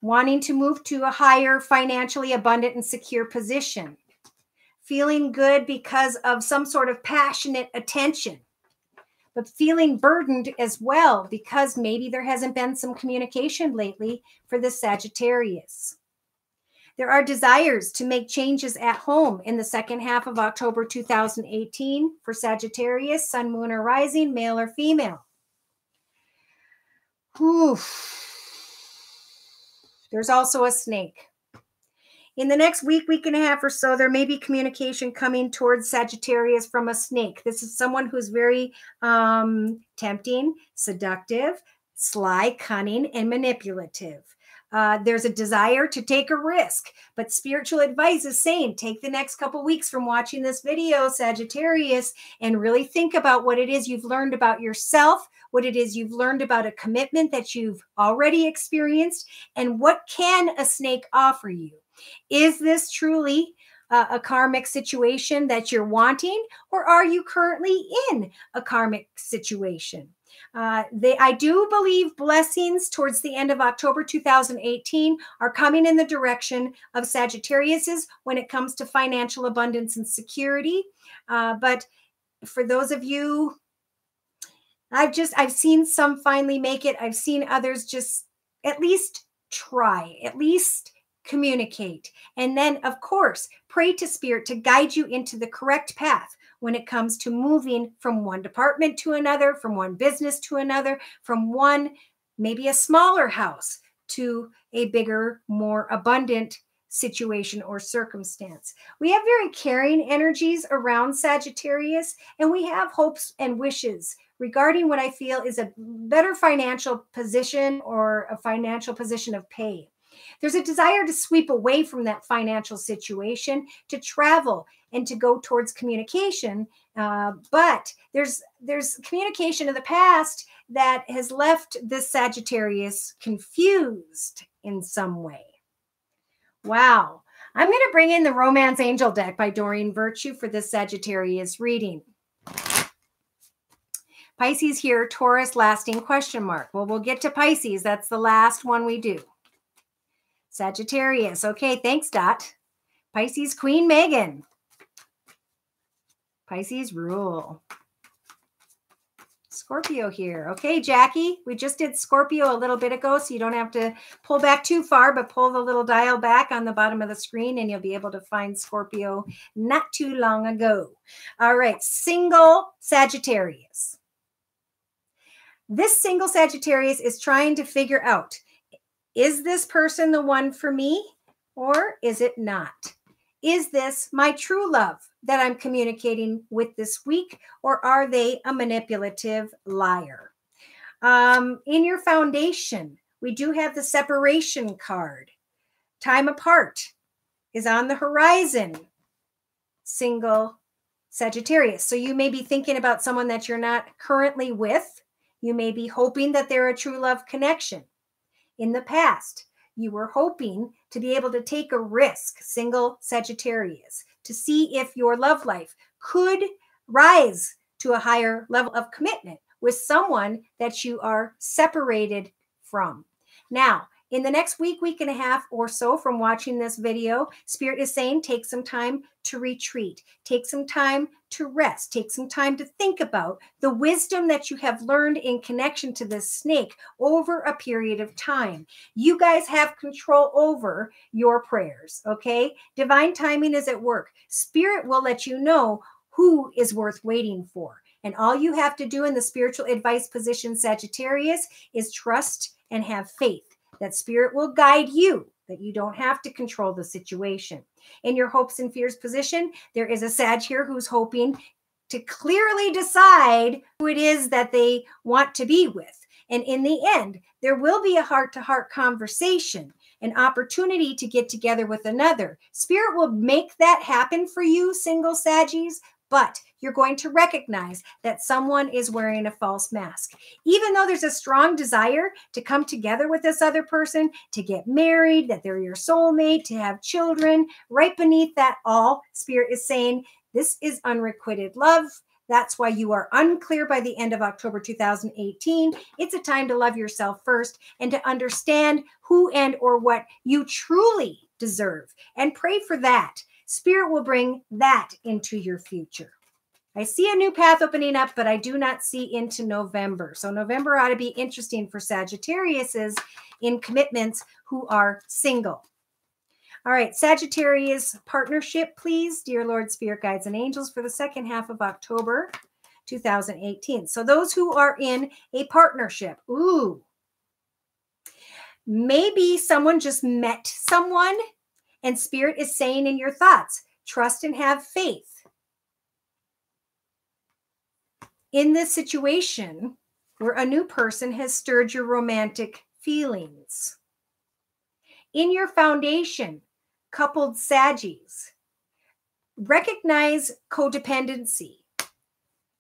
[SPEAKER 1] Wanting to move to a higher financially abundant and secure position. Feeling good because of some sort of passionate attention, but feeling burdened as well because maybe there hasn't been some communication lately for the Sagittarius. There are desires to make changes at home in the second half of October 2018 for Sagittarius, Sun, Moon, or Rising, male or female. Whew. There's also a snake. In the next week, week and a half or so, there may be communication coming towards Sagittarius from a snake. This is someone who's very tempting, seductive, sly, cunning, and manipulative. There's a desire to take a risk, but spiritual advice is saying take the next couple weeks from watching this video, Sagittarius, and really think about what it is you've learned about yourself, what it is you've learned about a commitment that you've already experienced, and what can a snake offer you? Is this truly a karmic situation that you're wanting, or are you currently in a karmic situation? I do believe blessings towards the end of October 2018 are coming in the direction of Sagittarius's when it comes to financial abundance and security. But for those of you, I've seen some finally make it. I've seen others just at least try, at least communicate. And then, of course, pray to Spirit to guide you into the correct path when it comes to moving from one department to another, from one business to another, from one, maybe a smaller house to a bigger, more abundant situation or circumstance. We have very caring energies around Sagittarius, and we have hopes and wishes regarding what I feel is a better financial position or a financial position of pay. There's a desire to sweep away from that financial situation, to travel and to go towards communication. But there's communication in the past that has left this Sagittarius confused in some way. Wow. I'm going to bring in the Romance Angel deck by Doreen Virtue for this Sagittarius reading. Pisces here, Taurus lasting question mark. Well, we'll get to Pisces. That's the last one we do. Sagittarius. Okay, thanks, Dot. Pisces, Queen Megan. Pisces rule. Scorpio here. Okay, Jackie, we just did Scorpio a little bit ago, so you don't have to pull back too far, but pull the little dial back on the bottom of the screen and you'll be able to find Scorpio not too long ago. All right, single Sagittarius. This single Sagittarius is trying to figure out, is this person the one for me or is it not? Is this my true love that I'm communicating with this week, or are they a manipulative liar? In your foundation, we do have the separation card. Time apart is on the horizon. Single Sagittarius. So you may be thinking about someone that you're not currently with. You may be hoping that they're a true love connection. In the past, you were hoping to be able to take a risk, single Sagittarius, to see if your love life could rise to a higher level of commitment with someone that you are separated from. Now, in the next week, week and a half or so from watching this video, Spirit is saying take some time to retreat, take some time to rest, take some time to think about the wisdom that you have learned in connection to this snake over a period of time. You guys have control over your prayers, okay? Divine timing is at work. Spirit will let you know who is worth waiting for. And all you have to do in the spiritual advice position, Sagittarius, is trust and have faith that Spirit will guide you, that you don't have to control the situation. In your hopes and fears position, there is a Sag here who's hoping to clearly decide who it is that they want to be with. And in the end, there will be a heart-to-heart conversation, an opportunity to get together with another. Spirit will make that happen for you, single Saggies, but you're going to recognize that someone is wearing a false mask. Even though there's a strong desire to come together with this other person, to get married, that they're your soulmate, to have children, right beneath that all, Spirit is saying, This is unrequited love. That's why you are unclear by the end of October 2018. It's a time to love yourself first and to understand who and or what you truly deserve. And pray for that. Spirit will bring that into your future. I see a new path opening up, but I do not see into November. So November ought to be interesting for Sagittariuses in commitments who are single. All right, Sagittarius partnership, please, dear Lord, Spirit, Guides, and Angels, for the second half of October 2018. So those who are in a partnership, maybe someone just met someone and Spirit is saying in your thoughts, trust and have faith. In this situation where a new person has stirred your romantic feelings. In your foundation, coupled Saggies, recognize codependency.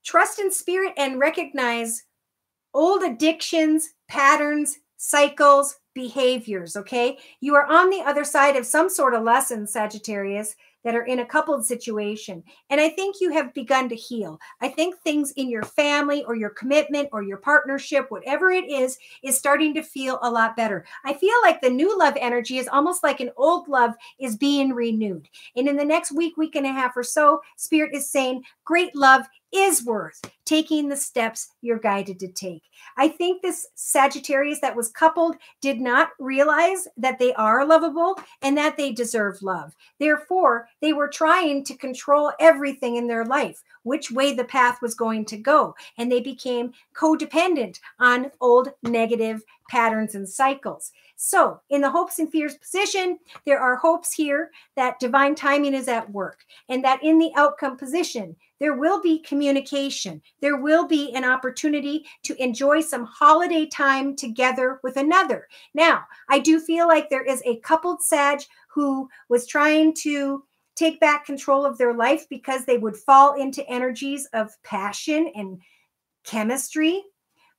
[SPEAKER 1] Trust in Spirit and recognize old addictions, patterns, cycles, behaviors, okay? You are on the other side of some sort of lesson, Sagittarius, that are in a coupled situation. And I think you have begun to heal. I think things in your family or your commitment or your partnership, whatever it is starting to feel a lot better. I feel like the new love energy is almost like an old love is being renewed. And in the next week, week and a half or so, Spirit is saying, great love is worth taking the steps you're guided to take. I think this Sagittarius that was coupled did not realize that they are lovable and that they deserve love. Therefore, they were trying to control everything in their life, which way the path was going to go. And they became codependent on old negative patterns and cycles. So in the hopes and fears position, there are hopes here that divine timing is at work and that in the outcome position, there will be communication. There will be an opportunity to enjoy some holiday time together with another. Now, I do feel like there is a coupled Sag who was trying to take back control of their life because they would fall into energies of passion and chemistry.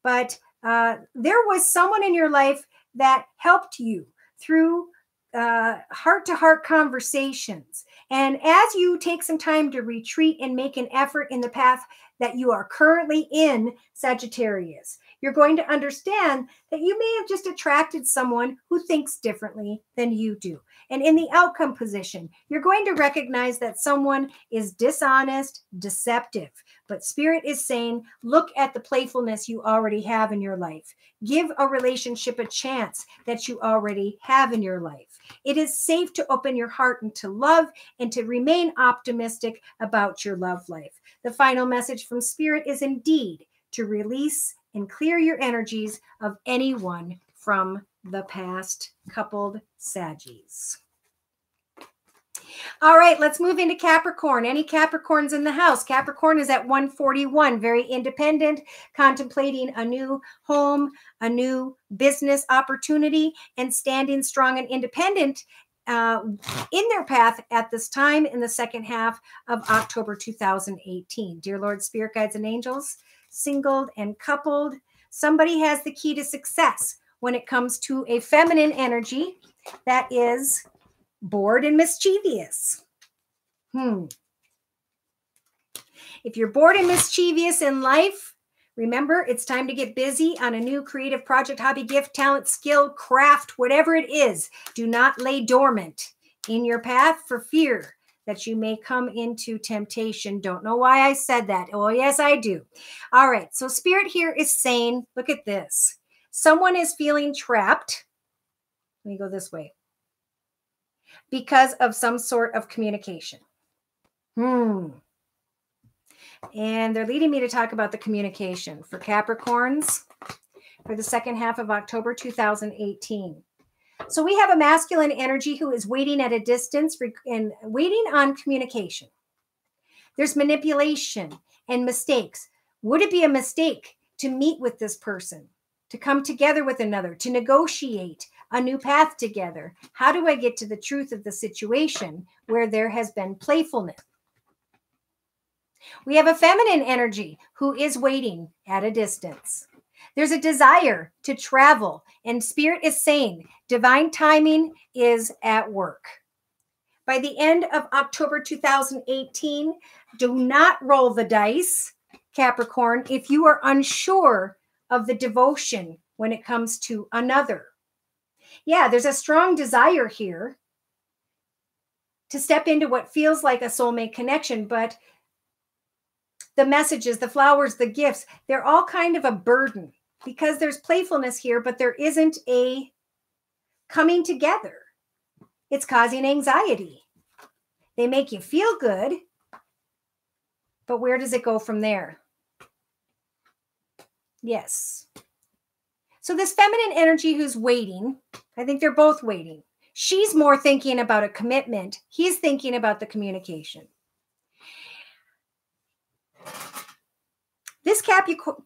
[SPEAKER 1] But there was someone in your life that helped you through heart-to-heart conversations. And as you take some time to retreat and make an effort in the path that you are currently in, Sagittarius, you're going to understand that you may have just attracted someone who thinks differently than you do. And in the outcome position, you're going to recognize that someone is dishonest, deceptive. But Spirit is saying, look at the playfulness you already have in your life. Give a relationship a chance that you already have in your life. It is safe to open your heart and to love and to remain optimistic about your love life. The final message from Spirit is indeed to release and clear your energies of anyone from the past, coupled Saggies. All right, let's move into Capricorn. Any Capricorns in the house? Capricorn is at 141, very independent, contemplating a new home, a new business opportunity, and standing strong and independent in their path at this time in the second half of October 2018. Dear Lord, Spirit, Guides, and Angels, singled and coupled, somebody has the key to success when it comes to a feminine energy that is bored and mischievous. If you're bored and mischievous in life, remember, it's time to get busy on a new creative project, hobby, gift, talent, skill, craft, whatever it is. Do not lay dormant in your path for fear that you may come into temptation. Don't know why I said that. Oh, yes, I do. All right. So Spirit here is saying, look at this. Someone is feeling trapped. Let me go this way. Because of some sort of communication. And they're leading me to talk about the communication for Capricorns for the second half of October 2018. So we have a masculine energy who is waiting at a distance and waiting on communication. There's manipulation and mistakes. Would it be a mistake to meet with this person, to come together with another, to negotiate a new path together? How do I get to the truth of the situation where there has been playfulness? We have a feminine energy who is waiting at a distance. There's a desire to travel, and Spirit is saying divine timing is at work. by the end of October 2018, do not roll the dice, Capricorn, if you are unsure of the devotion when it comes to another. Yeah, there's a strong desire here to step into what feels like a soulmate connection, but the messages, the flowers, the gifts, they're all kind of a burden because there's playfulness here, but there isn't a coming together. It's causing anxiety. They make you feel good, but where does it go from there? Yes. So this feminine energy who's waiting, I think they're both waiting. She's more thinking about a commitment. He's thinking about the communication. This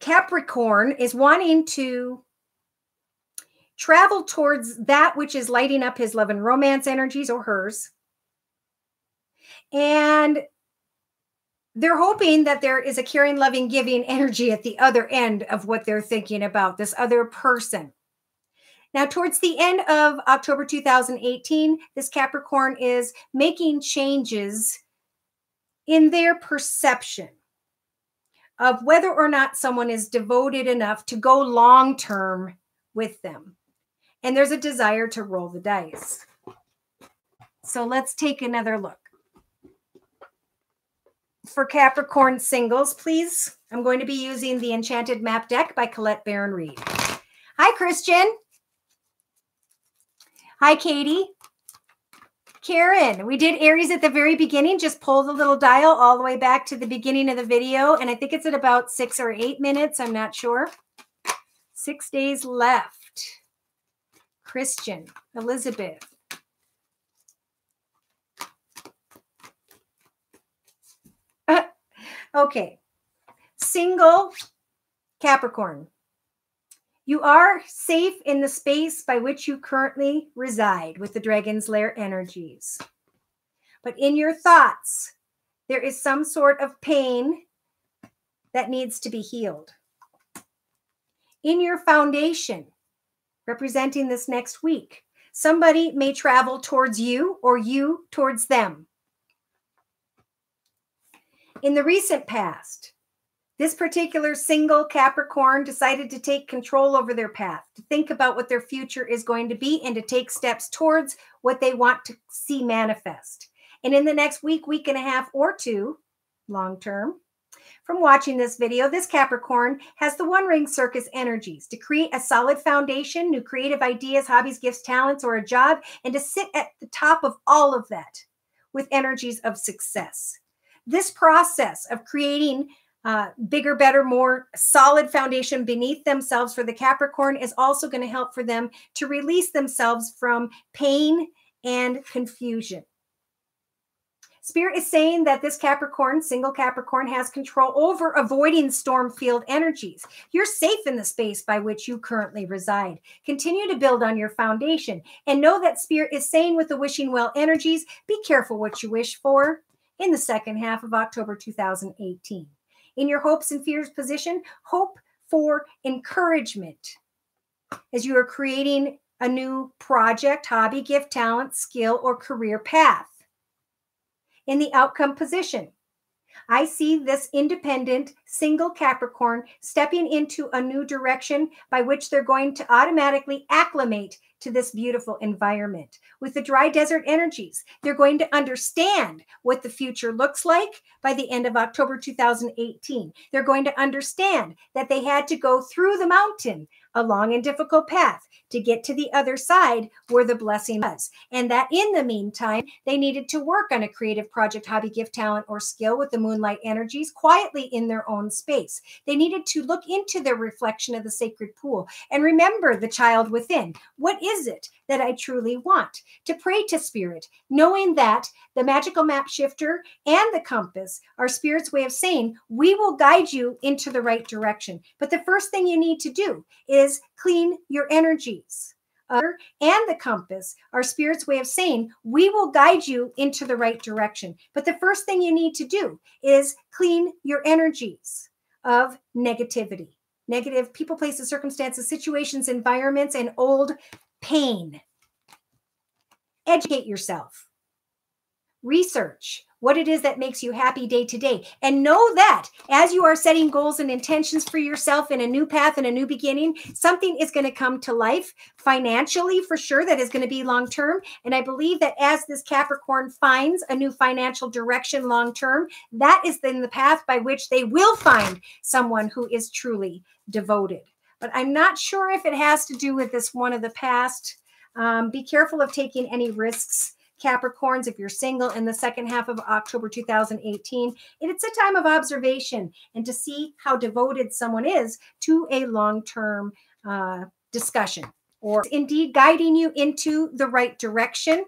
[SPEAKER 1] Capricorn is wanting to travel towards that which is lighting up his love and romance energies, or hers. And they're hoping that there is a caring, loving, giving energy at the other end of what they're thinking about, this other person. Now, towards the end of October 2018, this Capricorn is making changes in their perception of whether or not someone is devoted enough to go long-term with them. And there's a desire to roll the dice. So let's take another look. For Capricorn singles, please, I'm going to be using the Enchanted Map deck by Colette Baron Reed. Hi, Christian. Hi, Katie. Karen, we did Aries at the very beginning. Just pull the little dial all the way back to the beginning of the video. And I think it's at about 6 or 8 minutes. I'm not sure. 6 days left. Christian, Elizabeth. Okay. Single Capricorn. You are safe in the space by which you currently reside with the Dragon's Lair energies. But in your thoughts, there is some sort of pain that needs to be healed. In your foundation, representing this next week, somebody may travel towards you or you towards them. In the recent past, this particular single Capricorn decided to take control over their path, to think about what their future is going to be, and to take steps towards what they want to see manifest. And in the next week, week and a half, or two, long term, from watching this video, this Capricorn has the One Ring Circus energies to create a solid foundation, new creative ideas, hobbies, gifts, talents, or a job, and to sit at the top of all of that with energies of success. This process of creating bigger, better, more solid foundation beneath themselves for the Capricorn is also going to help for them to release themselves from pain and confusion. Spirit is saying that this Capricorn, single Capricorn, has control over avoiding storm field energies. You're safe in the space by which you currently reside. Continue to build on your foundation and know that Spirit is saying with the wishing well energies, be careful what you wish for in the second half of October 2018. In your hopes and fears position, hope for encouragement as you are creating a new project, hobby, gift, talent, skill, or career path. In the outcome position, I see this independent single Capricorn stepping into a new direction by which they're going to automatically acclimate to this beautiful environment. With the dry desert energies, they're going to understand what the future looks like by the end of October 2018. They're going to understand that they had to go through the mountain, a long and difficult path, to get to the other side where the blessing was. And that in the meantime, they needed to work on a creative project, hobby, gift, talent, or skill with the moonlight energies quietly in their own space. They needed to look into their reflection of the sacred pool and remember the child within. What is it that I truly want? To pray to Spirit, knowing that the magical map shifter and the compass are Spirit's way of saying, we will guide you into the right direction. But the first thing you need to do is clean your energies. And the compass are Spirit's way of saying, we will guide you into the right direction. But the first thing you need to do is clean your energies of negativity. Negative people, places, circumstances, situations, environments, and old pain. Educate yourself. Research what it is that makes you happy day to day. And know that as you are setting goals and intentions for yourself in a new path and a new beginning, something is going to come to life financially for sure that is going to be long term. And I believe that as this Capricorn finds a new financial direction long term, that is then the path by which they will find someone who is truly devoted. But I'm not sure if it has to do with this one of the past. Be careful of taking any risks, Capricorns, if you're single in the second half of October 2018. And it's a time of observation and to see how devoted someone is to a long-term discussion, or indeed guiding you into the right direction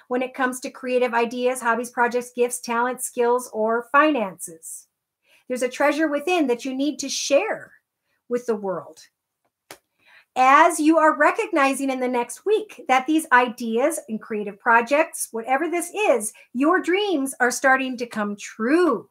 [SPEAKER 1] when it comes to creative ideas, hobbies, projects, gifts, talents, skills, or finances. There's a treasure within that you need to share with the world. As you are recognizing in the next week that these ideas and creative projects, whatever this is, your dreams are starting to come true.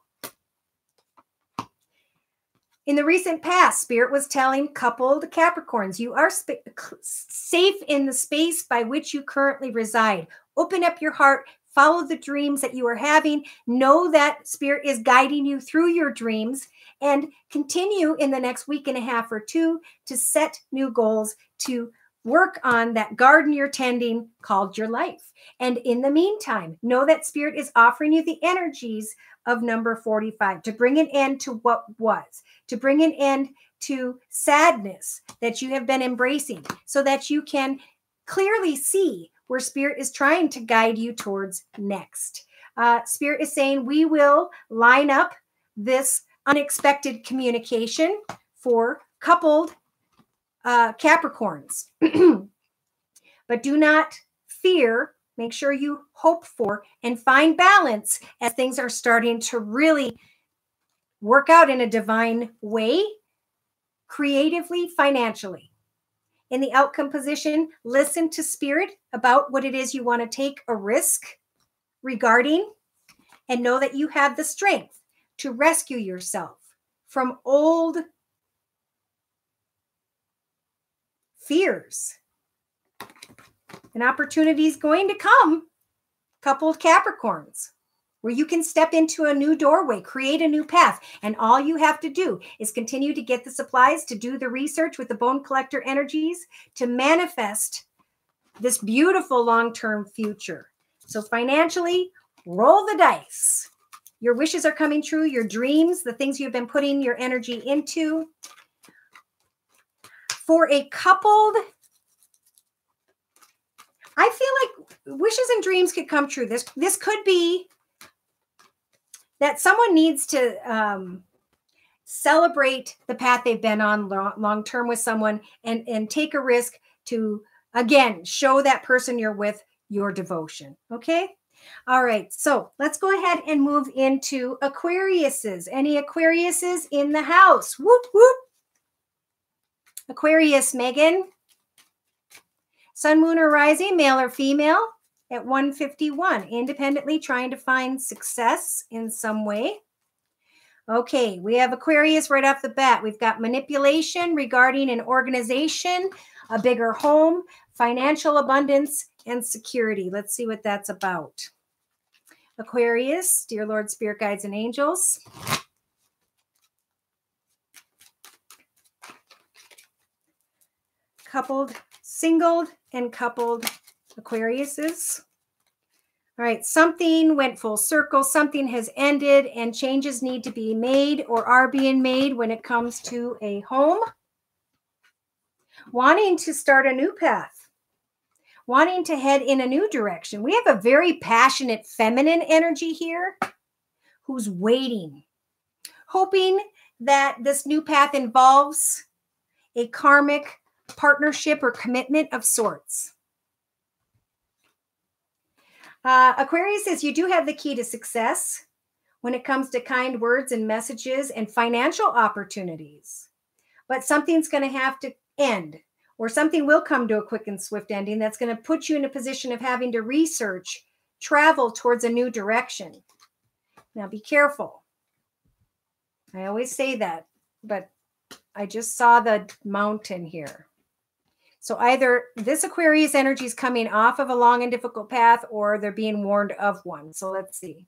[SPEAKER 1] In the recent past, Spirit was telling coupled Capricorns, you are safe in the space by which you currently reside. Open up your heart, follow the dreams that you are having. Know that Spirit is guiding you through your dreams, and continue in the next week and a half or two to set new goals, to work on that garden you're tending called your life. And in the meantime, know that Spirit is offering you the energies of number 45 to bring an end to what was, to bring an end to sadness that you have been embracing, so that you can clearly see where Spirit is trying to guide you towards next. Spirit is saying we will line up this unexpected communication for coupled Capricorns. But do not fear. Make sure you hope for and find balance as things are starting to really work out in a divine way, creatively, financially. In the outcome position, listen to Spirit about what it is you want to take a risk regarding, and know that you have the strength to rescue yourself from old fears. An opportunity is going to come, coupled Capricorns, where you can step into a new doorway, create a new path. And all you have to do is continue to get the supplies, to do the research with the bone collector energies, to manifest this beautiful long-term future. So financially, roll the dice. Your wishes are coming true, your dreams, the things you've been putting your energy into. For a coupled, I feel like wishes and dreams could come true. This could be that someone needs to celebrate the path they've been on long-term with someone, and take a risk to, again, show that person you're with your devotion. Okay? All right, so let's go ahead and move into Aquariuses. Any Aquariuses in the house? Whoop, whoop. Aquarius, Megan. Sun, moon, or rising, male or female, at 151. Independently trying to find success in some way. Okay, we have Aquarius right off the bat. We've got manipulation regarding an organization, a bigger home, financial abundance, and security. Let's see what that's about. Aquarius, dear Lord, Spirit Guides, and Angels. Coupled, singled, and coupled Aquariuses. All right, something went full circle. Something has ended, and changes need to be made or are being made when it comes to a home. Wanting to start a new path. Wanting to head in a new direction. We have a very passionate feminine energy here who's waiting, hoping that this new path involves a karmic partnership or commitment of sorts. Aquarius says you do have the key to success when it comes to kind words and messages and financial opportunities. But something's going to have to end, or something will come to a quick and swift ending that's going to put you in a position of having to research, travel towards a new direction. Now be careful. I always say that, but I just saw the mountain here. So either this Aquarius energy is coming off of a long and difficult path, or they're being warned of one. So let's see.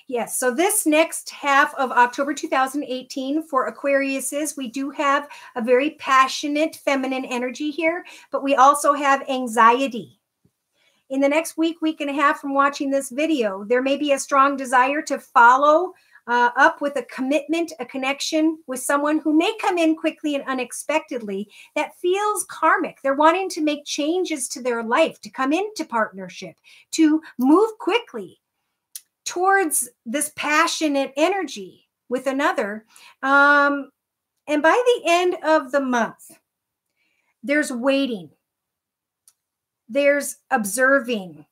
[SPEAKER 1] Yes, so this next half of October 2018 for Aquariuses, we do have a very passionate feminine energy here, but we also have anxiety. In the next week, week and a half from watching this video, there may be a strong desire to follow up with a commitment, a connection with someone who may come in quickly and unexpectedly that feels karmic. They're wanting to make changes to their life, to come into partnership, to move quickly towards this passionate energy with another. And by the end of the month, there's waiting. There's observing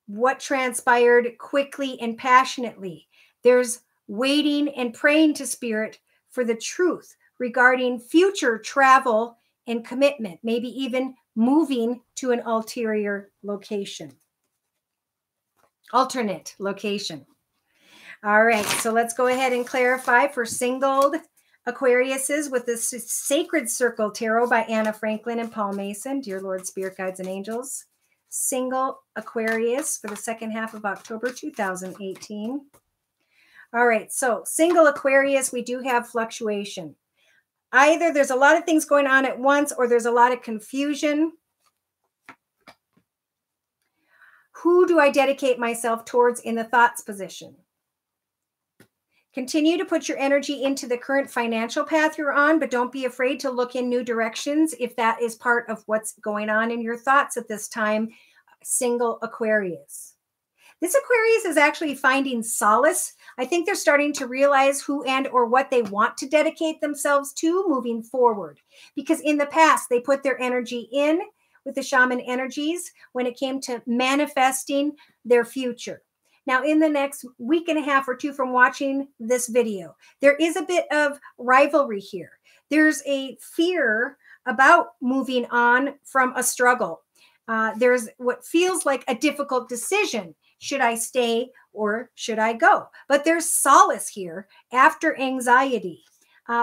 [SPEAKER 1] what transpired quickly and passionately. There's waiting and praying to Spirit for the truth regarding future travel and commitment, maybe even moving to an ulterior location. Alternate location. All right, so let's go ahead and clarify for singled Aquariuses with the Sacred Circle Tarot by Anna Franklin and Paul Mason. Dear Lord, Spirit Guides and Angels. Single Aquarius for the second half of October 2018. All right, so single Aquarius, we do have fluctuation. Either there's a lot of things going on at once, or there's a lot of confusion. Who do I dedicate myself towards in the thoughts position? Continue to put your energy into the current financial path you're on, but don't be afraid to look in new directions if that is part of what's going on in your thoughts at this time, single Aquarius. This Aquarius is actually finding solace. I think they're starting to realize who and or what they want to dedicate themselves to moving forward. Because in the past, they put their energy in with the shaman energies when it came to manifesting their future. Now, in the next week and a half or two from watching this video, there is a bit of rivalry here. There's a fear about moving on from a struggle. There's what feels like a difficult decision. Should I stay or should I go? But there's solace here after anxiety.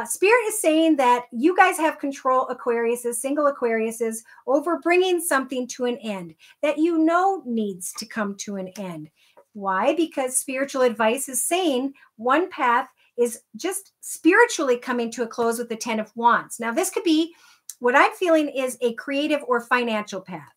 [SPEAKER 1] Spirit is saying that you guys have control, Aquariuses, single Aquariuses, over bringing something to an end that you know needs to come to an end. Why? Because spiritual advice is saying one path is just spiritually coming to a close with the 10 of Wands. Now, this could be what I'm feeling is a creative or financial path.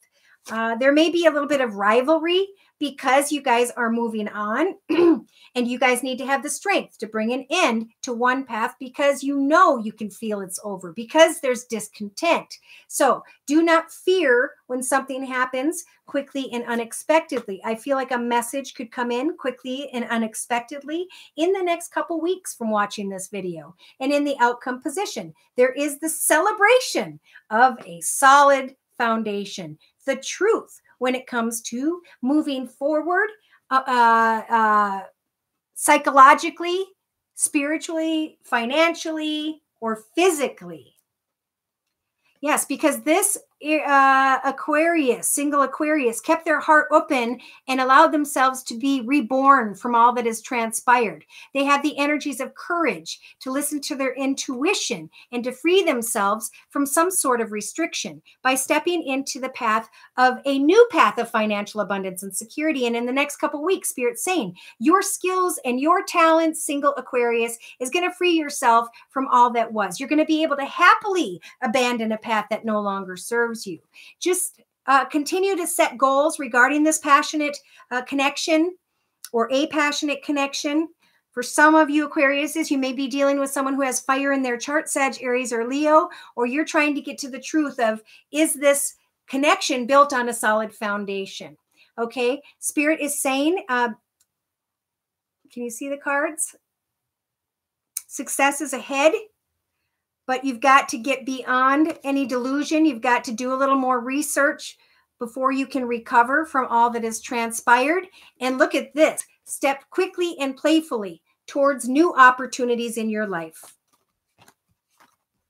[SPEAKER 1] There may be a little bit of rivalry because you guys are moving on and you guys need to have the strength to bring an end to one path because you know you can feel it's over, because there's discontent. So do not fear when something happens quickly and unexpectedly. I feel like a message could come in quickly and unexpectedly in the next couple weeks from watching this video. And in the outcome position, there is the celebration of a solid foundation, the truth when it comes to moving forward psychologically, spiritually, financially, or physically. Yes, because this Aquarius, single Aquarius, kept their heart open and allowed themselves to be reborn from all that has transpired. They had the energies of courage to listen to their intuition and to free themselves from some sort of restriction by stepping into the path of a new path of financial abundance and security. And in the next couple of weeks, Spirit's saying, your skills and your talents, single Aquarius, is going to free yourself from all that was. You're going to be able to happily abandon a path that no longer serves you. Just continue to set goals regarding this passionate connection or a passionate connection. For some of you Aquariuses, you may be dealing with someone who has fire in their chart, Sag, Aries, or Leo, or you're trying to get to the truth of, is this connection built on a solid foundation? Okay, Spirit is saying, can you see the cards? Success is ahead. But you've got to get beyond any delusion. You've got to do a little more research before you can recover from all that has transpired. And look at this. Step quickly and playfully towards new opportunities in your life.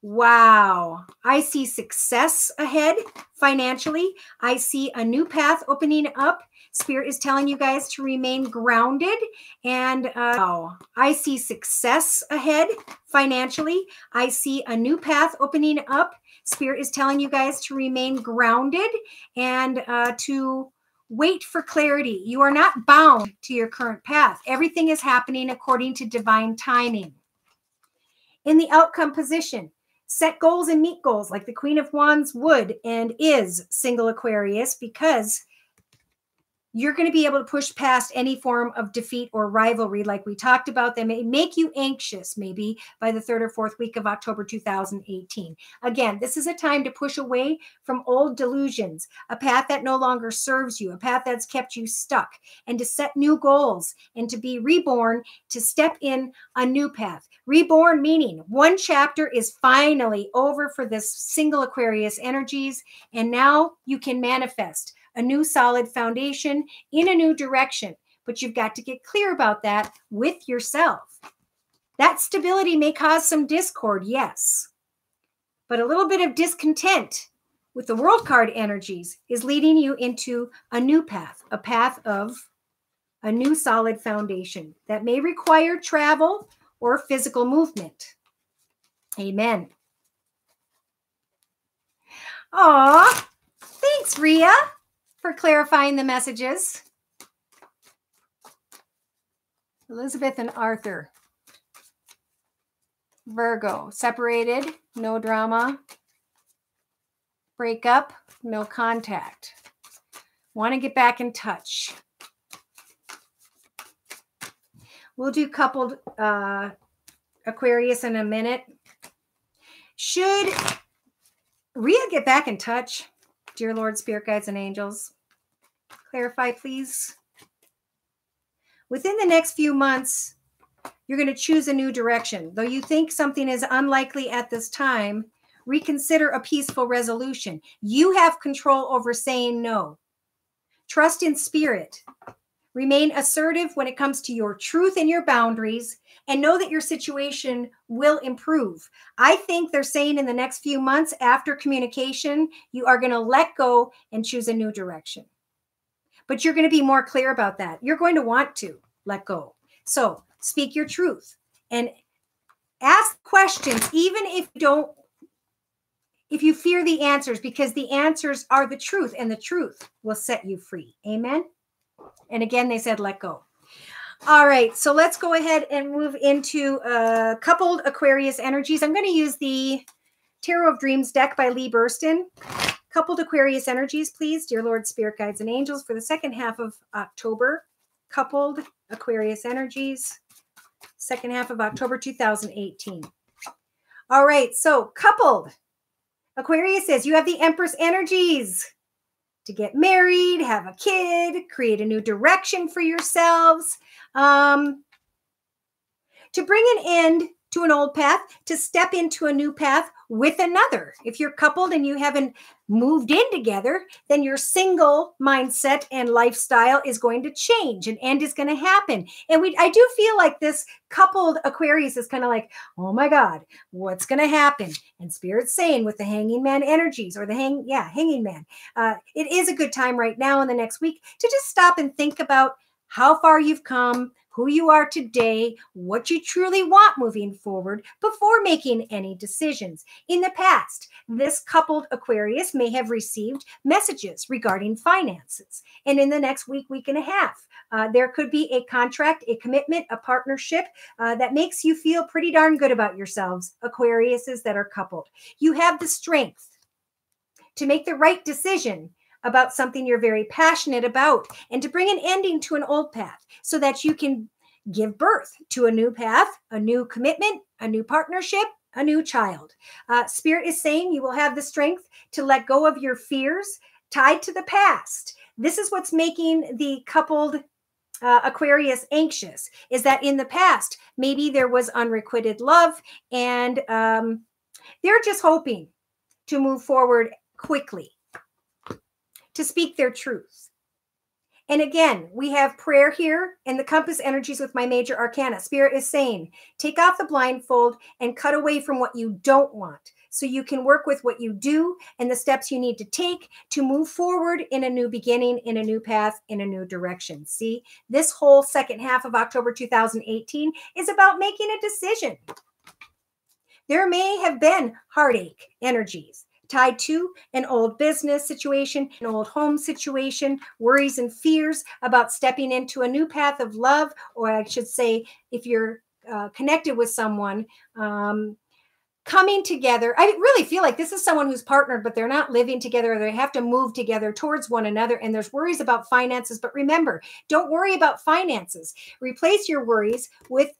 [SPEAKER 1] Wow. I see success ahead financially. I see a new path opening up. Spirit is telling you guys to remain grounded. And I see success ahead financially. I see a new path opening up. Spirit is telling you guys to remain grounded and to wait for clarity. You are not bound to your current path. Everything is happening according to divine timing. In the outcome position, set goals and meet goals like the Queen of Wands would and is, single Aquarius, because you're going to be able to push past any form of defeat or rivalry like we talked about. That may make you anxious maybe by the 3rd or 4th week of October 2018. Again, this is a time to push away from old delusions, a path that no longer serves you, a path that's kept you stuck, and to set new goals and to be reborn, to step in a new path. Reborn meaning one chapter is finally over for this single Aquarius energies, and now you can manifest a new solid foundation in a new direction. But you've got to get clear about that with yourself. That stability may cause some discord, yes. But a little bit of discontent with the World card energies is leading you into a new path, a path of a new solid foundation that may require travel or physical movement. Amen. Aw, thanks, Rhea, for clarifying the messages. Elizabeth and Arthur. Virgo, separated, no drama. Break up, no contact. Want to get back in touch. We'll do coupled Aquarius in a minute. Should Rhea get back in touch? Dear Lord, Spirit Guides, and Angels, clarify, please. Within the next few months, you're going to choose a new direction. Though you think something is unlikely at this time, reconsider a peaceful resolution. You have control over saying no. Trust in Spirit. Remain assertive when it comes to your truth and your boundaries, and know that your situation will improve. I think they're saying in the next few months after communication, you are going to let go and choose a new direction. But you're going to be more clear about that. You're going to want to let go. So speak your truth and ask questions, even if you fear the answers, because the answers are the truth, and the truth will set you free. Amen. And again, they said, let go. All right. So let's go ahead and move into coupled Aquarius energies. I'm going to use the Tarot of Dreams deck by Lee Burston. Coupled Aquarius energies, please, dear Lord, Spirit Guides, and Angels, for the second half of October. Coupled Aquarius energies, second half of October 2018. All right. So coupled Aquarius says you have the Empress energies. To get married, have a kid, create a new direction for yourselves, to bring an end to an old path, to step into a new path with another. If you're coupled and you haven't moved in together, then your single mindset and lifestyle is going to change. An end is going to happen. And I do feel like this coupled Aquarius is kind of like, oh my God, what's going to happen? And Spirit's saying with the Hanging Man energies, or the Hanging Man, it is a good time right now in the next week to just stop and think about how far you've come, who you are today, what you truly want moving forward before making any decisions. In the past, this coupled Aquarius may have received messages regarding finances. And in the next week, week and a half, there could be a contract, a commitment, a partnership that makes you feel pretty darn good about yourselves, Aquariuses that are coupled. You have the strength to make the right decision about something you're very passionate about, and to bring an ending to an old path so that you can give birth to a new path, a new commitment, a new partnership, a new child. Spirit is saying you will have the strength to let go of your fears tied to the past. This is what's making the coupled Aquarius anxious, is that in the past, maybe there was unrequited love, and they're just hoping to move forward quickly, to speak their truth. And again, we have prayer here and the compass energies with my major arcana. Spirit is saying, take off the blindfold and cut away from what you don't want. so you can work with what you do and the steps you need to take to move forward in a new beginning, in a new path, in a new direction. See, this whole second half of October 2018 is about making a decision. There may have been heartache energies tied to an old business situation, an old home situation, worries and fears about stepping into a new path of love, or I should say, if you're connected with someone, coming together. I really feel like this is someone who's partnered, but they're not living together, or they have to move together towards one another, and there's worries about finances. But remember, don't worry about finances. Replace your worries with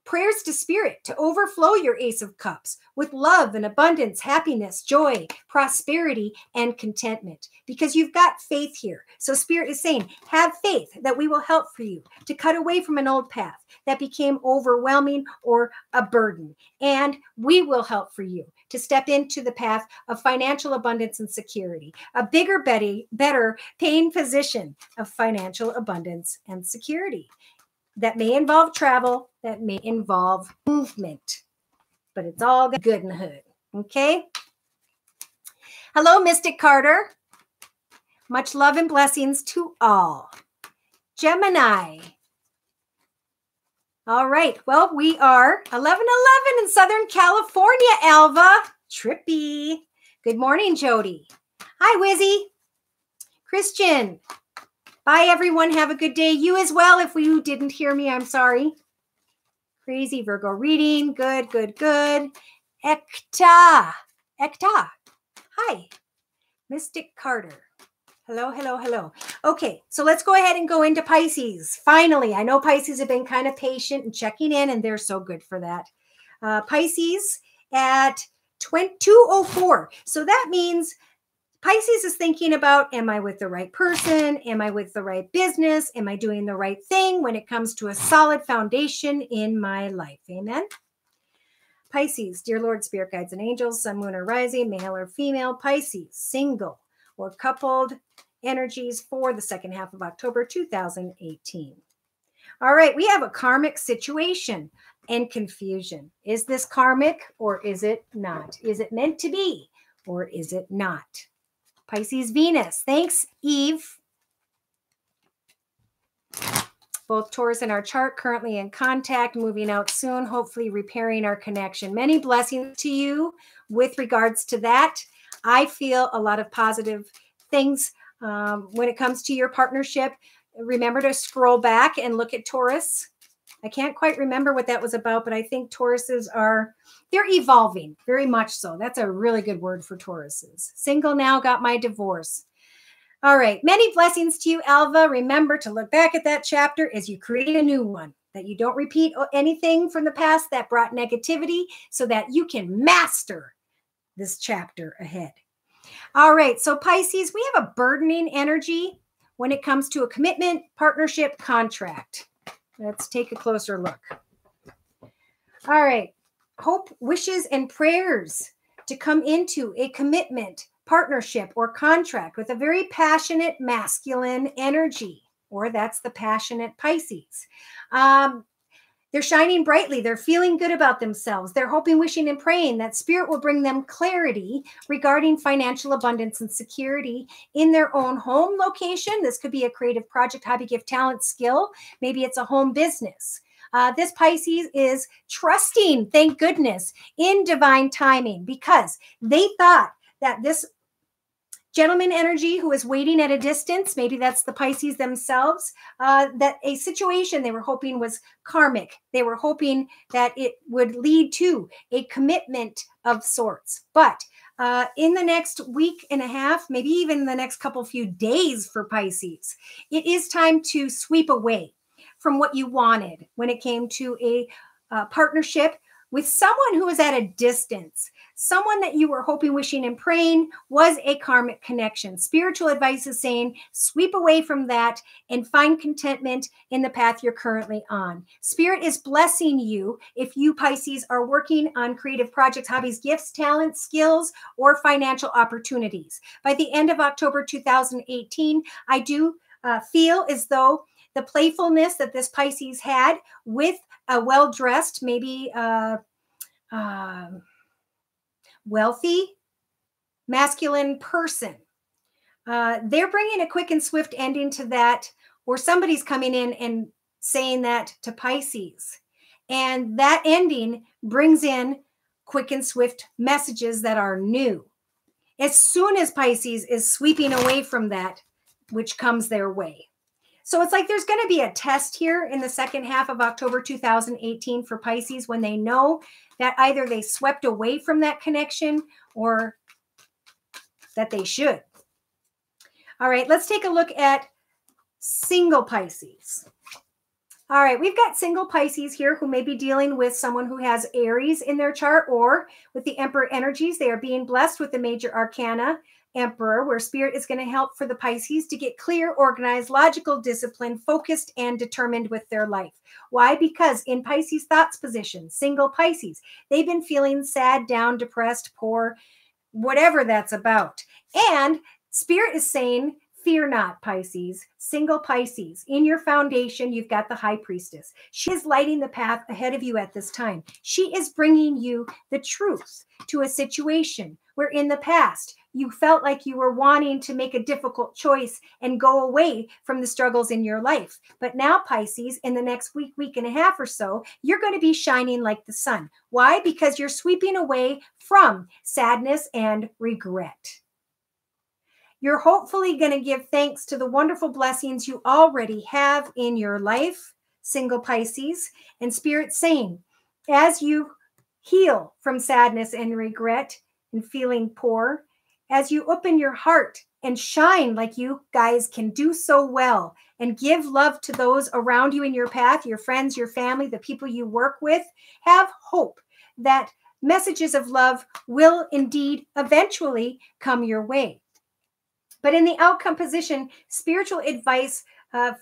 [SPEAKER 1] prayers to Spirit to overflow your Ace of Cups with love and abundance, happiness, joy, prosperity, and contentment, because you've got faith here. So Spirit is saying, have faith that we will help for you to cut away from an old path that became overwhelming or a burden. And we will help for you to step into the path of financial abundance and security, a bigger, better paying position of financial abundance and security. That may involve travel, that may involve movement, but it's all good in the hood, okay? Hello, Mystic Carter. Much love and blessings to all. Gemini. All right, well, we are 11:11 in Southern California, Alva. Trippy. Good morning, Jody. Hi, Wizzy. Christian. Bye, everyone. Have a good day. You as well. If you didn't hear me, I'm sorry. Crazy Virgo reading. Good, good, good. Ekta. Hi. Mystic Carter. Hello, hello, hello. Okay, so let's go ahead and go into Pisces. Finally, I know Pisces have been kind of patient and checking in, and they're so good for that. Pisces at 2:04. So that means Pisces is thinking about, am I with the right person? Am I with the right business? Am I doing the right thing when it comes to a solid foundation in my life? Amen. Pisces, dear Lord, Spirit Guides and Angels, Sun, Moon, or Rising, male or female, Pisces, single or coupled energies for the second half of October 2018. All right, we have a karmic situation and confusion. Is this karmic or is it not? Is it meant to be or is it not? Pisces Venus. Thanks, Eve. Both Taurus and our chart currently in contact, moving out soon, hopefully repairing our connection. Many blessings to you with regards to that. I feel a lot of positive things when it comes to your partnership. Remember to scroll back and look at Taurus. I can't quite remember what that was about, but I think Tauruses they're evolving, very much so. That's a really good word for Tauruses. Single now, got my divorce. All right. Many blessings to you, Alva. Remember to look back at that chapter as you create a new one, that you don't repeat anything from the past that brought negativity, so that you can master this chapter ahead. All right. So Pisces, we have a burdening energy when it comes to a commitment, partnership, contract. Let's take a closer look. All right. Hope, wishes, and prayers to come into a commitment, partnership, or contract with a very passionate masculine energy, or that's the passionate Pisces. They're shining brightly. They're feeling good about themselves. They're hoping, wishing, and praying that Spirit will bring them clarity regarding financial abundance and security in their own home location. This could be a creative project, hobby, gift, talent, skill. Maybe it's a home business. This Pisces is trusting, thank goodness, in divine timing, because they thought that this gentleman energy who is waiting at a distance, maybe that's the Pisces themselves, that a situation they were hoping was karmic. They were hoping that it would lead to a commitment of sorts. But in the next week and a half, maybe even the next few days for Pisces, it is time to sweep away from what you wanted when it came to a partnership with someone who is at a distance. Someone that you were hoping, wishing, and praying was a karmic connection. Spiritual advice is saying, sweep away from that and find contentment in the path you're currently on. Spirit is blessing you if you, Pisces, are working on creative projects, hobbies, gifts, talents, skills, or financial opportunities. By the end of October 2018, I do feel as though the playfulness that this Pisces had with a well-dressed, maybe wealthy, masculine person. They're bringing a quick and swift ending to that, or somebody's coming in and saying that to Pisces. And that ending brings in quick and swift messages that are new. As soon as Pisces is sweeping away from that, which comes their way. So it's like there's going to be a test here in the second half of October 2018 for Pisces when they know that either they swept away from that connection or that they should. All right, let's take a look at single Pisces. All right, we've got single Pisces here who may be dealing with someone who has Aries in their chart, or with the Emperor energies. They are being blessed with the major arcana Emperor, where Spirit is going to help for the Pisces to get clear, organized, logical, disciplined, focused, and determined with their life. Why? Because in Pisces thoughts position, single Pisces, they've been feeling sad, down, depressed, poor, whatever that's about. And Spirit is saying, fear not, Pisces, single Pisces. In your foundation, you've got the High Priestess. She is lighting the path ahead of you at this time. She is bringing you the truth to a situation where in the past, you felt like you were wanting to make a difficult choice and go away from the struggles in your life. But now, Pisces, in the next week, week and a half or so, you're going to be shining like the sun. Why? Because you're sweeping away from sadness and regret. You're hopefully going to give thanks to the wonderful blessings you already have in your life, single Pisces, and Spirit saying, as you heal from sadness and regret and feeling poor, as you open your heart and shine like you guys can do so well and give love to those around you in your path, your friends, your family, the people you work with, have hope that messages of love will indeed eventually come your way. But in the outcome position, spiritual advice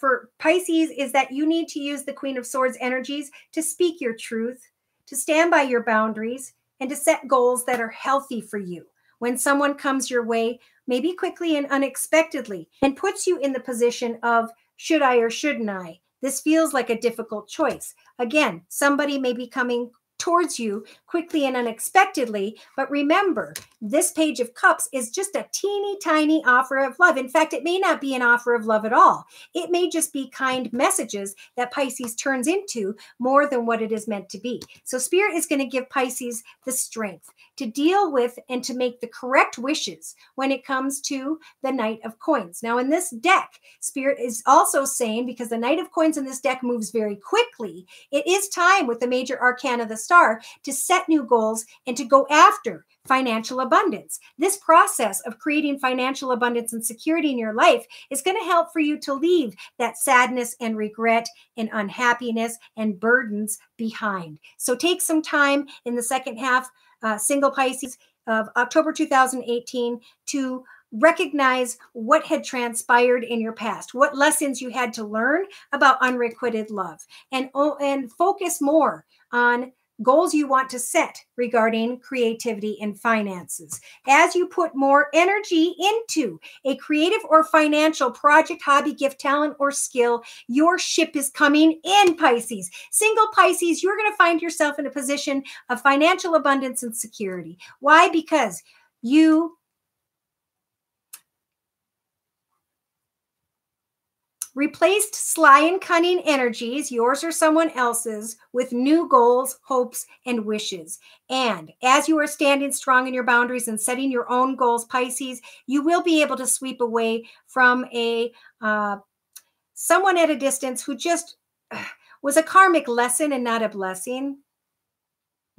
[SPEAKER 1] for Pisces is that you need to use the Queen of Swords energies to speak your truth, to stand by your boundaries, and to set goals that are healthy for you. When someone comes your way, maybe quickly and unexpectedly, and puts you in the position of, should I or shouldn't I? This feels like a difficult choice. Again, somebody may be coming towards you quickly and unexpectedly. But remember, this Page of Cups is just a teeny tiny offer of love. In fact, it may not be an offer of love at all. It may just be kind messages that Pisces turns into more than what it is meant to be. So Spirit is going to give Pisces the strength to deal with and to make the correct wishes when it comes to the Knight of Coins. Now, in this deck, Spirit is also saying, because the Knight of Coins in this deck moves very quickly, it is time with the major arcana of the star to set new goals and to go after financial abundance. This process of creating financial abundance and security in your life is going to help for you to leave that sadness and regret and unhappiness and burdens behind. So take some time in the second half, single Pisces, of October 2018 to recognize what had transpired in your past, what lessons you had to learn about unrequited love, and focus more on goals you want to set regarding creativity and finances. As you put more energy into a creative or financial project, hobby, gift, talent, or skill, your ship is coming in, Pisces. Single Pisces, you're going to find yourself in a position of financial abundance and security. Why? Because you replaced sly and cunning energies, yours or someone else's, with new goals, hopes, and wishes. And as you are standing strong in your boundaries and setting your own goals, Pisces, you will be able to sweep away from someone at a distance who just was a karmic lesson and not a blessing.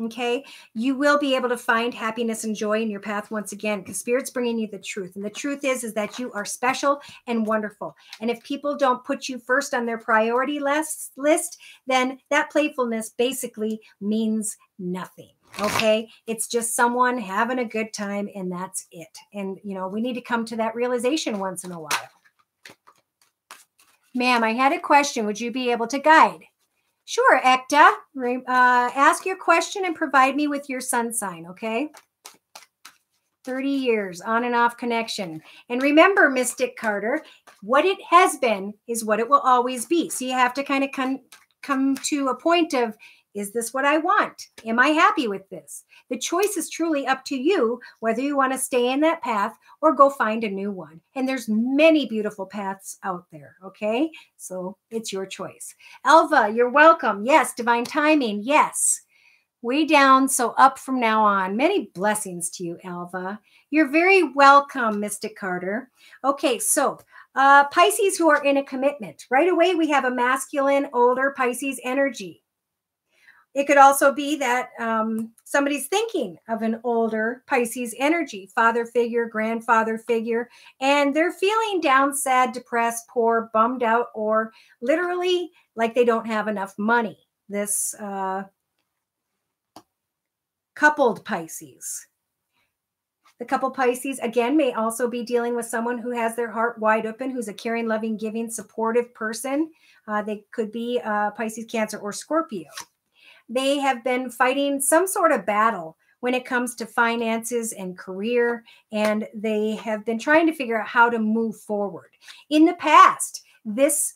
[SPEAKER 1] Okay, you will be able to find happiness and joy in your path once again, because Spirit's bringing you the truth. And the truth is that you are special and wonderful. And if people don't put you first on their priority list, then that playfulness basically means nothing. Okay, it's just someone having a good time, and that's it. And, you know, we need to come to that realization once in a while. Ma'am, I had a question. Would you be able to guide? Sure, Ekta. Ask your question and provide me with your sun sign, okay? 30 years, on and off connection. And remember, Mystic Carter, what it has been is what it will always be. So you have to kind of come to a point of, is this what I want? Am I happy with this? The choice is truly up to you, whether you want to stay in that path or go find a new one. And there's many beautiful paths out there, okay? So it's your choice. Alva, you're welcome. Yes, divine timing. Yes. Way down, so up from now on. Many blessings to you, Alva. You're very welcome, Mystic Carter. Okay, so Pisces who are in a commitment. Right away, we have a masculine, older Pisces energy. It could also be that somebody's thinking of an older Pisces energy, father figure, grandfather figure, and they're feeling down, sad, depressed, poor, bummed out, or literally like they don't have enough money. This coupled Pisces. The coupled Pisces, again, may also be dealing with someone who has their heart wide open, who's a caring, loving, giving, supportive person. They could be Pisces, Cancer, or Scorpio. They have been fighting some sort of battle when it comes to finances and career, and they have been trying to figure out how to move forward. In the past, this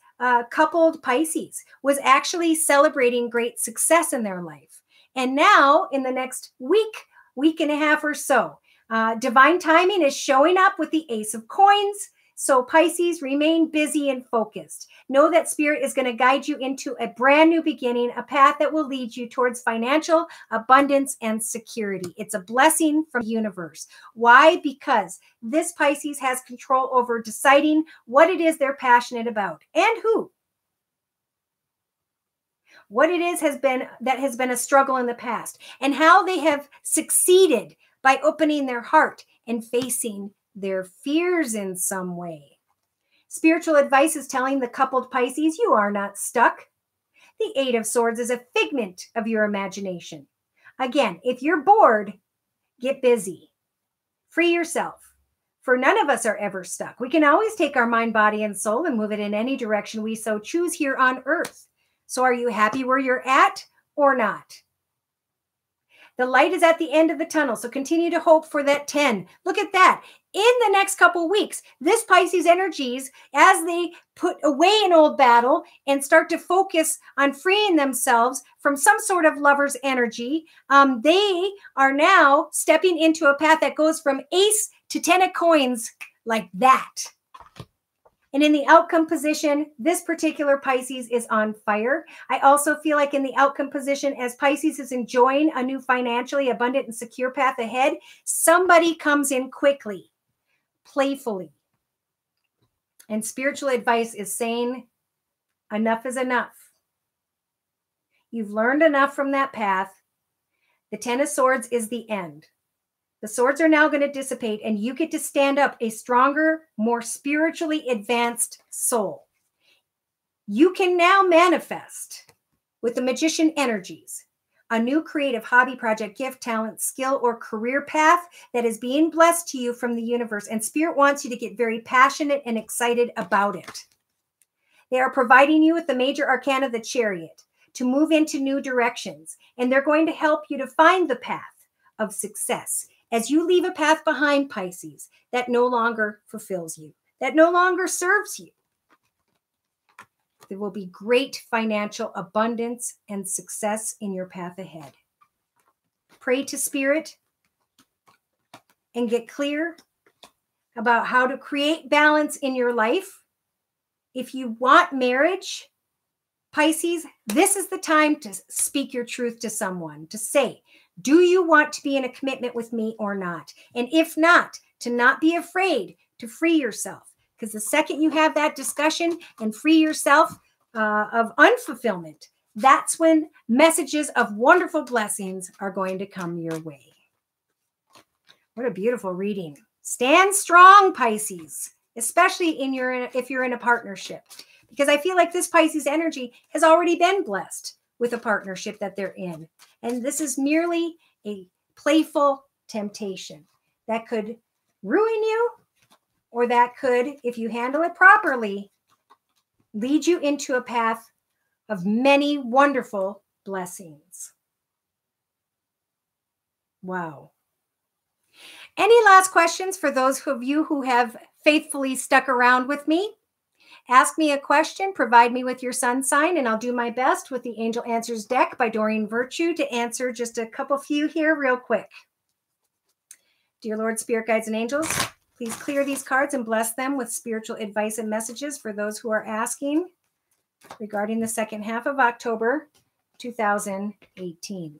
[SPEAKER 1] coupled Pisces was actually celebrating great success in their life. And now, in the next week and a half or so, divine timing is showing up with the Ace of Coins. So Pisces, remain busy and focused. Know that Spirit is going to guide you into a brand new beginning, a path that will lead you towards financial abundance and security. It's a blessing from the universe. Why? Because this Pisces has control over deciding what it is they're passionate about and who. What it is has been a struggle in the past, and how they have succeeded by opening their heart and facing their fears in some way. Spiritual advice is telling the coupled Pisces, you are not stuck. The Eight of Swords is a figment of your imagination. Again, if you're bored, get busy. Free yourself. For none of us are ever stuck. We can always take our mind, body, and soul and move it in any direction we so choose here on Earth. So are you happy where you're at or not? The light is at the end of the tunnel, so continue to hope for that 10. Look at that. In the next couple of weeks, this Pisces energies, as they put away an old battle and start to focus on freeing themselves from some sort of lover's energy, they are now stepping into a path that goes from Ace to 10 of Coins like that. And in the outcome position, this particular Pisces is on fire. I also feel like in the outcome position, as Pisces is enjoying a new financially abundant and secure path ahead, somebody comes in quickly, playfully. And spiritual advice is saying, enough is enough. You've learned enough from that path. The 10 of Swords is the end. The swords are now going to dissipate, and you get to stand up a stronger, more spiritually advanced soul. You can now manifest with the magician energies a new creative hobby, project, gift, talent, skill, or career path that is being blessed to you from the universe. And Spirit wants you to get very passionate and excited about it. They are providing you with the major arcana of the Chariot to move into new directions, and they're going to help you to find the path of success as you leave a path behind, Pisces, that no longer fulfills you, that no longer serves you. There will be great financial abundance and success in your path ahead. Pray to Spirit and get clear about how to create balance in your life. If you want marriage, Pisces, this is the time to speak your truth to someone, to say, do you want to be in a commitment with me or not? And if not, to not be afraid to free yourself. Because the second you have that discussion and free yourself of unfulfillment, that's when messages of wonderful blessings are going to come your way. What a beautiful reading. Stand strong, Pisces, especially if you're in a partnership. Because I feel like this Pisces energy has already been blessed with a partnership that they're in. And this is merely a playful temptation that could ruin you, or that could, if you handle it properly, lead you into a path of many wonderful blessings. Wow. Any last questions for those of you who have faithfully stuck around with me? Ask me a question, provide me with your sun sign, and I'll do my best with the Angel Answers deck by Doreen Virtue to answer just a couple few here real quick. Dear Lord, Spirit Guides, and Angels, please clear these cards and bless them with spiritual advice and messages for those who are asking regarding the second half of October 2018.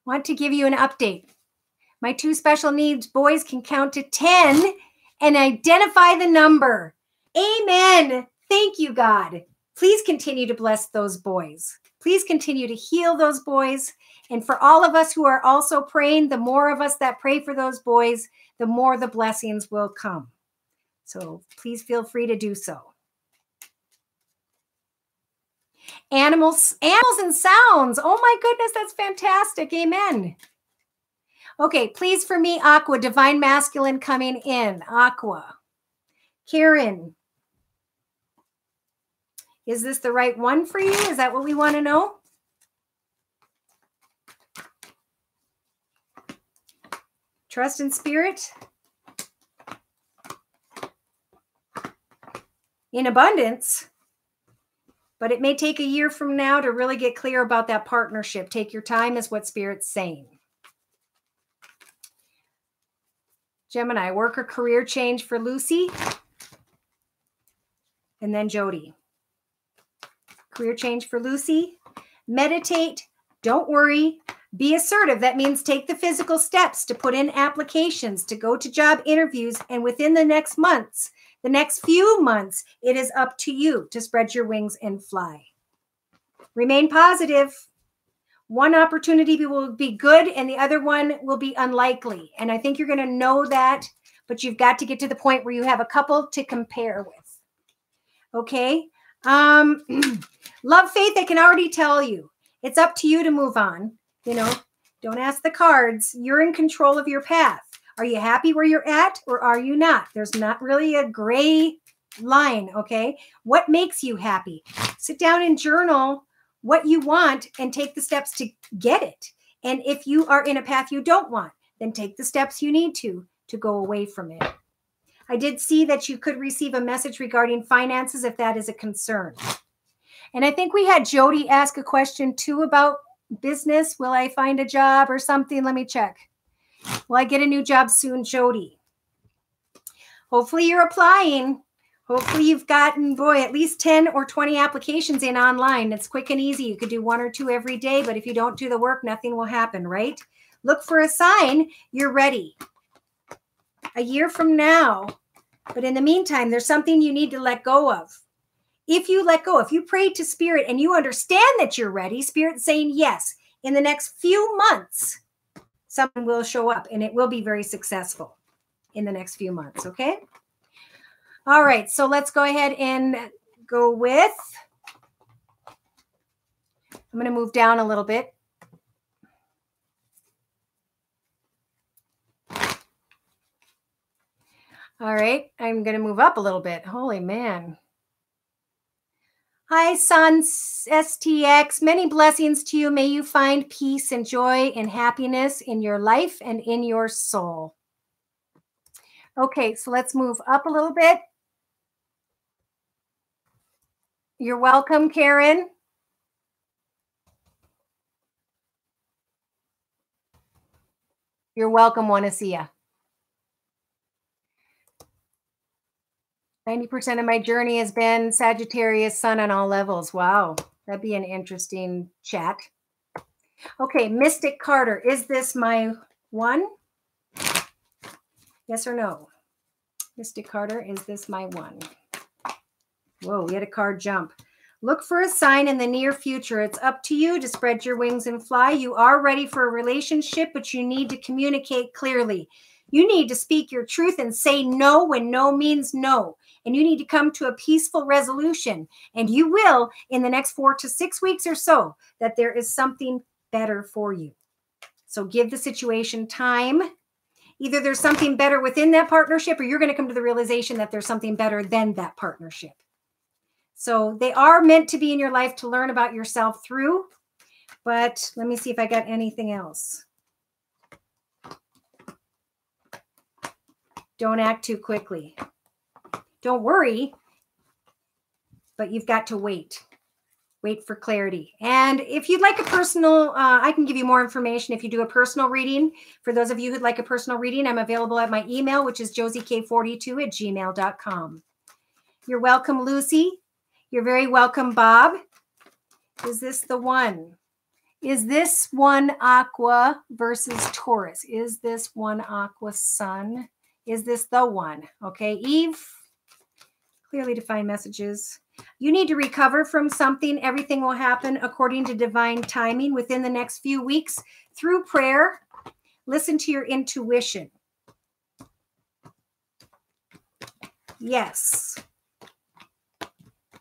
[SPEAKER 1] Want to give you an update. My 2 special needs boys can count to 10 and identify the number. Amen. Thank you, God. Please continue to bless those boys. Please continue to heal those boys. And for all of us who are also praying, the more of us that pray for those boys, the more the blessings will come. So please feel free to do so. Animals and sounds. Oh my goodness, that's fantastic. Amen. Okay, please for me, Aqua, Divine Masculine coming in. Aqua. Karen. Is this the right one for you? Is that what we want to know? Trust in spirit. In abundance. But it may take a year from now to really get clear about that partnership. Take your time is what Spirit's saying. Gemini, work or career change for Lucy. And then Jody. Career change for Lucy. Meditate. Don't worry. Be assertive. That means take the physical steps to put in applications, to go to job interviews. And within the next few months, it is up to you to spread your wings and fly. Remain positive. One opportunity will be good and the other one will be unlikely. And I think you're going to know that, but you've got to get to the point where you have a couple to compare with. Okay. Love, faith, I can already tell you. It's up to you to move on. You know, don't ask the cards. You're in control of your path. Are you happy where you're at or are you not? There's not really a gray line, okay? What makes you happy? Sit down and journal what you want and take the steps to get it. And if you are in a path you don't want, then take the steps you need to go away from it. I did see that you could receive a message regarding finances if that is a concern. And I think we had Jody ask a question too about business. Will I find a job or something? Let me check. Will I get a new job soon, Jody? Hopefully you're applying. Hopefully you've gotten, boy, at least 10 or 20 applications in online. It's quick and easy. You could do 1 or 2 every day, but if you don't do the work, nothing will happen, right? Look for a sign you're ready. A year from now. But in the meantime, there's something you need to let go of. If you let go, if you pray to Spirit and you understand that you're ready, Spirit's saying yes. In the next few months, something will show up and it will be very successful in the next few months, okay? All right, so let's go ahead and go with, I'm going to move down a little bit. All right, I'm going to move up a little bit. Holy man. Hi, Sun STX. Many blessings to you. May you find peace and joy and happiness in your life and in your soul. Okay, so let's move up a little bit. You're welcome, Karen. You're welcome, want to see ya. 90% of my journey has been Sagittarius Sun on all levels. Wow, that'd be an interesting chat. Okay, Mystic Carter, is this my one? Yes or no? Mystic Carter, is this my one? Whoa, we had a card jump. Look for a sign in the near future. It's up to you to spread your wings and fly. You are ready for a relationship, but you need to communicate clearly. You need to speak your truth and say no when no means no. And you need to come to a peaceful resolution. And you will in the next 4 to 6 weeks or so, that there is something better for you. So give the situation time. Either there's something better within that partnership or you're going to come to the realization that there's something better than that partnership. So they are meant to be in your life to learn about yourself through. But let me see if I got anything else. Don't act too quickly. don't worry, but you've got to wait. Wait for clarity. And if you'd like a personal, I can give you more information if you do a personal reading. For those of you who'd like a personal reading, I'm available at my email, which is josiek42@gmail.com. You're welcome, Lucy. You're very welcome, Bob. Is this the one? Is this one Aqua versus Taurus? Is this one Aqua Sun? Is this the one? Okay, Eve, clearly defined messages. You need to recover from something. Everything will happen according to divine timing within the next few weeks through prayer. Listen to your intuition. Yes.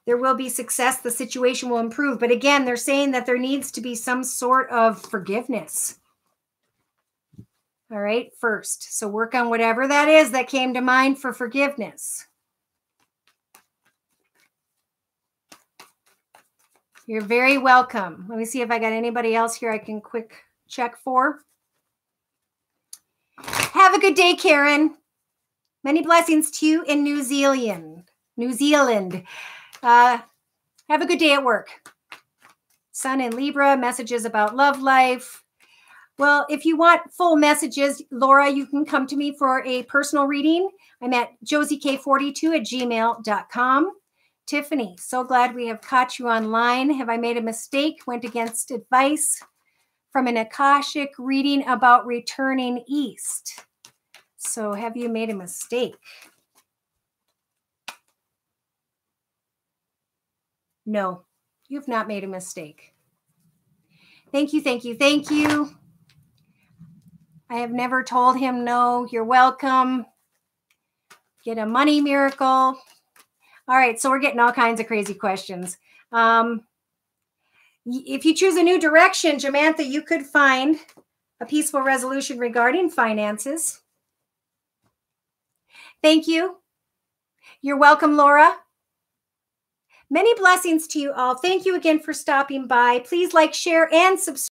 [SPEAKER 1] There will be success. The situation will improve. But again, they're saying that there needs to be some sort of forgiveness. All right, first. So work on whatever that is that came to mind for forgiveness. You're very welcome. Let me see if I got anybody else here I can quick check for. Have a good day, Karen. Many blessings to you in New Zealand. Have a good day at work. Sun in Libra, messages about love life. Well, if you want full messages, Laura, you can come to me for a personal reading. I'm at josiek42@gmail.com. Tiffany, so glad we have caught you online. Have I made a mistake? Went against advice from an Akashic reading about returning east. So have you made a mistake? No, you've not made a mistake. Thank you, thank you, thank you. I have never told him no. You're welcome. Get a money miracle. All right, so we're getting all kinds of crazy questions. If you choose a new direction, Jamantha, you could find a peaceful resolution regarding finances. Thank you. You're welcome, Laura. Many blessings to you all. Thank you again for stopping by. Please like, share, and subscribe.